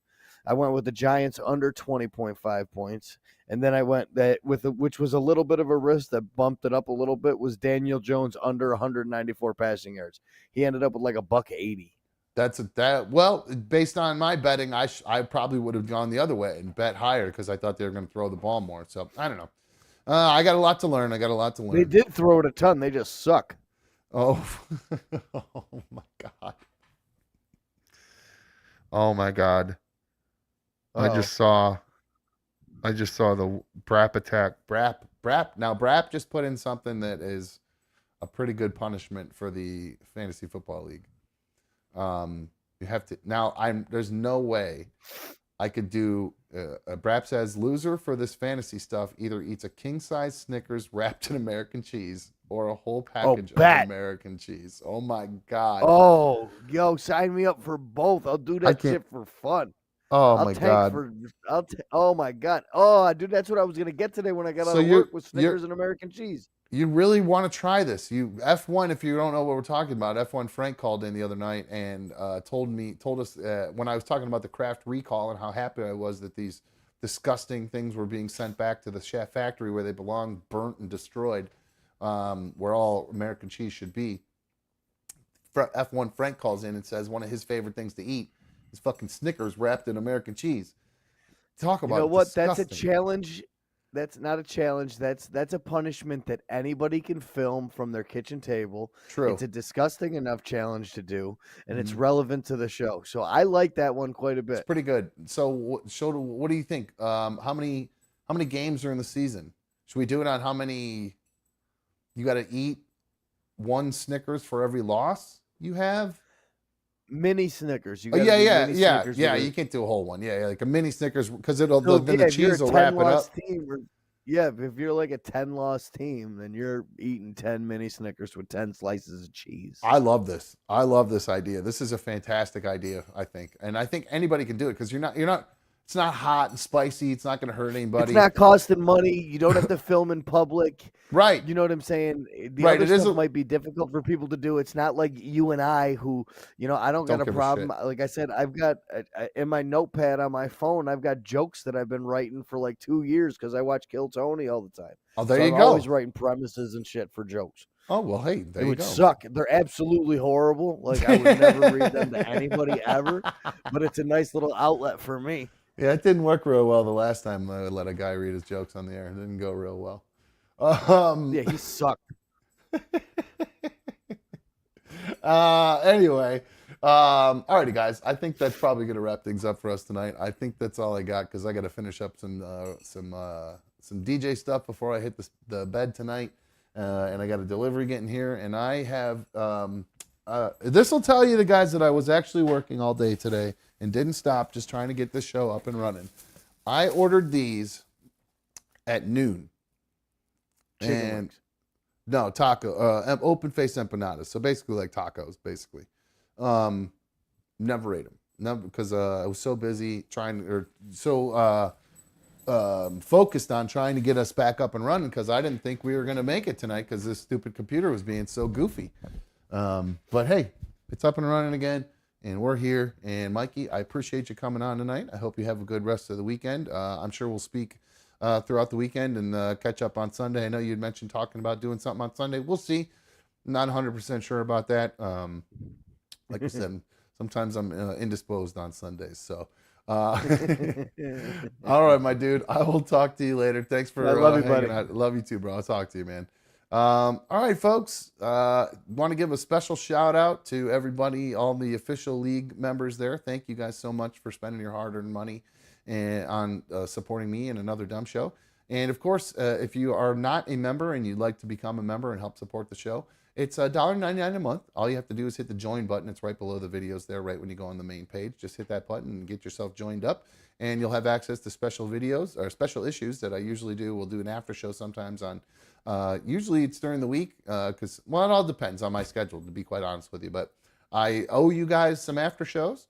I went with the Giants under 20.5 points. And then I went which was a little bit of a risk that bumped it up a little bit, was Daniel Jones under 194 passing yards. He ended up with like $180. Well, based on my betting, I probably would have gone the other way and bet higher because I thought they were going to throw the ball more. So I don't know. I got a lot to learn. They did throw it a ton. They just suck. Oh, oh my God. Oh my God. Uh-oh. I just saw the Brap attack. Brap. Now Brap just put in something that is a pretty good punishment for the Fantasy Football League. You have to now. There's no way I could do. Brap says loser for this fantasy stuff either eats a king size Snickers wrapped in American cheese or a whole package of American cheese. Oh my God. Oh, yo, sign me up for both. I'll do that shit for fun. Oh my God. Oh my God. Oh, dude, that's what I was gonna get today when I got out of work with Snickers and American chease. You really want to try this? F1, if you don't know what we're talking about, F1 Frank called in the other night and told us when I was talking about the Kraft recall and how happy I was that these disgusting things were being sent back to the factory where they belong, burnt and destroyed, where all American cheese should be. F1 Frank calls in and says one of his favorite things to eat is fucking Snickers wrapped in American cheese. Talk about, you know what? disgusting. That's a challenge. That's not a challenge. That's a punishment that anybody can film from their kitchen table. True. It's a disgusting enough challenge to do, and it's relevant to the show. So I like that one quite a bit. It's pretty good. So, what do you think? How many games are in the season? Should we do it on how many? You got to eat one Snickers for every loss you have. Mini Snickers. You You can't do a whole one. Yeah, like a mini Snickers because then the cheese will wrap it up. If you're like a 10-loss team, then you're eating 10 mini Snickers with 10 slices of cheese. I love this. I love this idea. This is a fantastic idea, I think, and I think anybody can do it because you're not. It's not hot and spicy. It's not going to hurt anybody. It's not costing money. You don't have to film in public. Right. You know what I'm saying? The other stuff might be difficult for people to do. It's not like you and I who, I don't got a problem. Like I said, I've got in my notepad on my phone, I've got jokes that I've been writing for like 2 years because I watch Kill Tony all the time. Oh, there so you I'm go. Always writing premises and shit for jokes. Oh, well, hey, there you go. It would suck. They're absolutely horrible. Like I would never read them to anybody ever, but it's a nice little outlet for me. Yeah, it didn't work real well the last time I let a guy read his jokes on the air. It didn't go real well. Yeah, he sucked. Anyway, alrighty, guys. I think that's probably going to wrap things up for us tonight. I think that's all I got because I got to finish up some DJ stuff before I hit the bed tonight, and I got a delivery getting here. And I have this will tell you the guys that I was actually working all day today and didn't stop just trying to get this show up and running. I ordered these at noon. Chicken And wings. no, open faced empanadas. So basically like tacos, basically. Never ate them. Never, because I was so busy focused on trying to get us back up and running because I didn't think we were going to make it tonight because this stupid computer was being so goofy. But hey, it's up and running again, and we're here. And Mikey, I appreciate you coming on tonight. I hope you have a good rest of the weekend. I'm sure we'll speak throughout the weekend and catch up on Sunday. I know you'd mentioned talking about doing something on Sunday. We'll see. Not 100% sure about that. Like I said, sometimes I'm indisposed on Sundays. So, all right, my dude. I will talk to you later. Thanks for I love you, hanging buddy. out. Love you too, bro. I'll talk to you, man. All right, folks. Want to give a special shout out to everybody, all the official league members there. Thank you guys so much for spending your hard-earned money on supporting me and Another Dumb Show. And of course, if you are not a member and you'd like to become a member and help support the show, it's $1.99 a month. All you have to do is hit the join button. It's right below the videos there, right when you go on the main page. Just hit that button and get yourself joined up, and you'll have access to special videos or special issues that I usually do. We'll do an after show sometimes on, usually it's during the week because, well, it all depends on my schedule, to be quite honest with you. But I owe you guys some after shows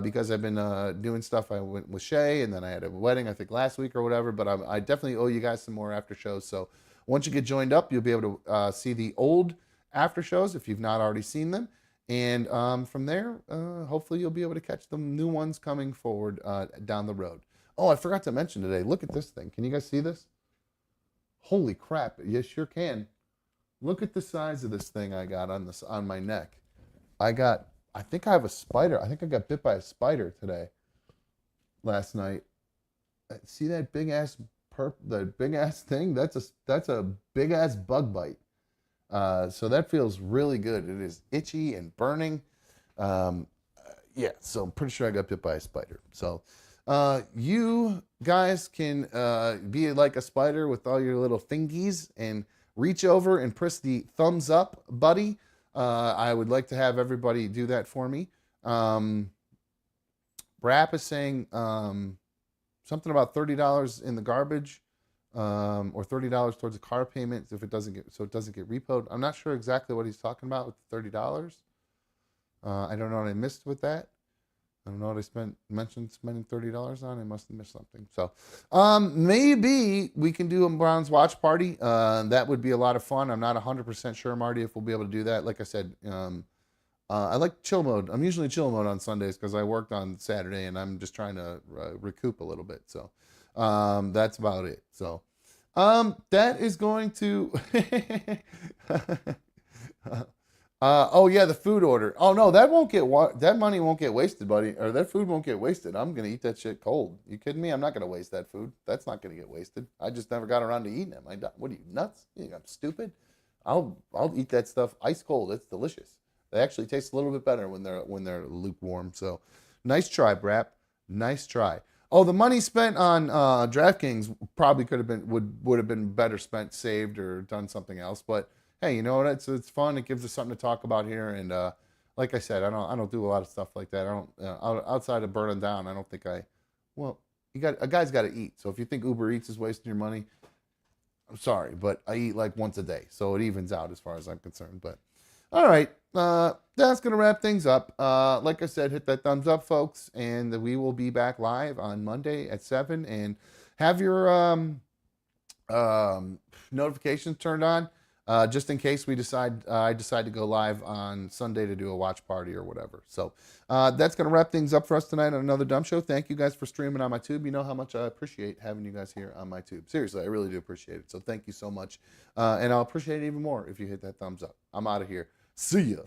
because I've been doing stuff. I went with Shay, and then I had a wedding, I think, last week or whatever. But I definitely owe you guys some more after shows. So once you get joined up, you'll be able to see the old after shows if you've not already seen them, and from there hopefully you'll be able to catch the new ones coming forward down the road. Oh, I forgot to mention today, look at this thing. Can you guys see this? Holy crap, you sure can. Look at the size of this thing I got on my neck. I think I have a spider. I think I got bit by a spider today, last night. See that big ass thing? That's a big ass bug bite. So that feels really good. It is itchy and burning. Yeah, so I'm pretty sure I got bit by a spider. So you guys can be like a spider with all your little fingies and reach over and press the thumbs up, buddy. I would like to have everybody do that for me. Brap is saying something about $30 in the garbage. Or $30 towards a car payment if it doesn't get repoed. I'm not sure exactly what he's talking about with the $30. I don't know what I missed with that. I don't know what I mentioned spending $30 on. I must have missed something. So maybe we can do a Browns watch party. That would be a lot of fun. I'm not 100% sure, Marty, if we'll be able to do that. Like I said, I like chill mode. I'm usually chill mode on Sundays because I worked on Saturday and I'm just trying to recoup a little bit. So that's about it. So that is going to oh yeah, the food order. Oh no, that money won't get wasted, buddy, or that food won't get wasted. I'm gonna eat that shit cold. You kidding me? I'm not gonna waste that food. That's not gonna get wasted. I just never got around to eating them. What are you, nuts? You think I'm stupid? I'll eat that stuff ice cold. It's delicious. They actually taste a little bit better when they're lukewarm. So nice try, Brap. Nice try. Oh, the money spent on DraftKings probably would have been better spent, saved, or done something else. But hey, you know what? It's fun. It gives us something to talk about here. And like I said, I don't do a lot of stuff like that. I don't outside of burning down. I don't think well, a guy's got to eat. So if you think Uber Eats is wasting your money, I'm sorry, but I eat like once a day, so it evens out as far as I'm concerned. But all right, that's gonna wrap things up. Like I said, hit that thumbs up, folks, and we will be back live on Monday at 7. And have your notifications turned on, just in case I decide to go live on Sunday to do a watch party or whatever. So that's gonna wrap things up for us tonight on Another Dumb Show. Thank you guys for streaming on my tube. You know how much I appreciate having you guys here on my tube. Seriously, I really do appreciate it. So thank you so much, and I'll appreciate it even more if you hit that thumbs up. I'm out of here. See ya.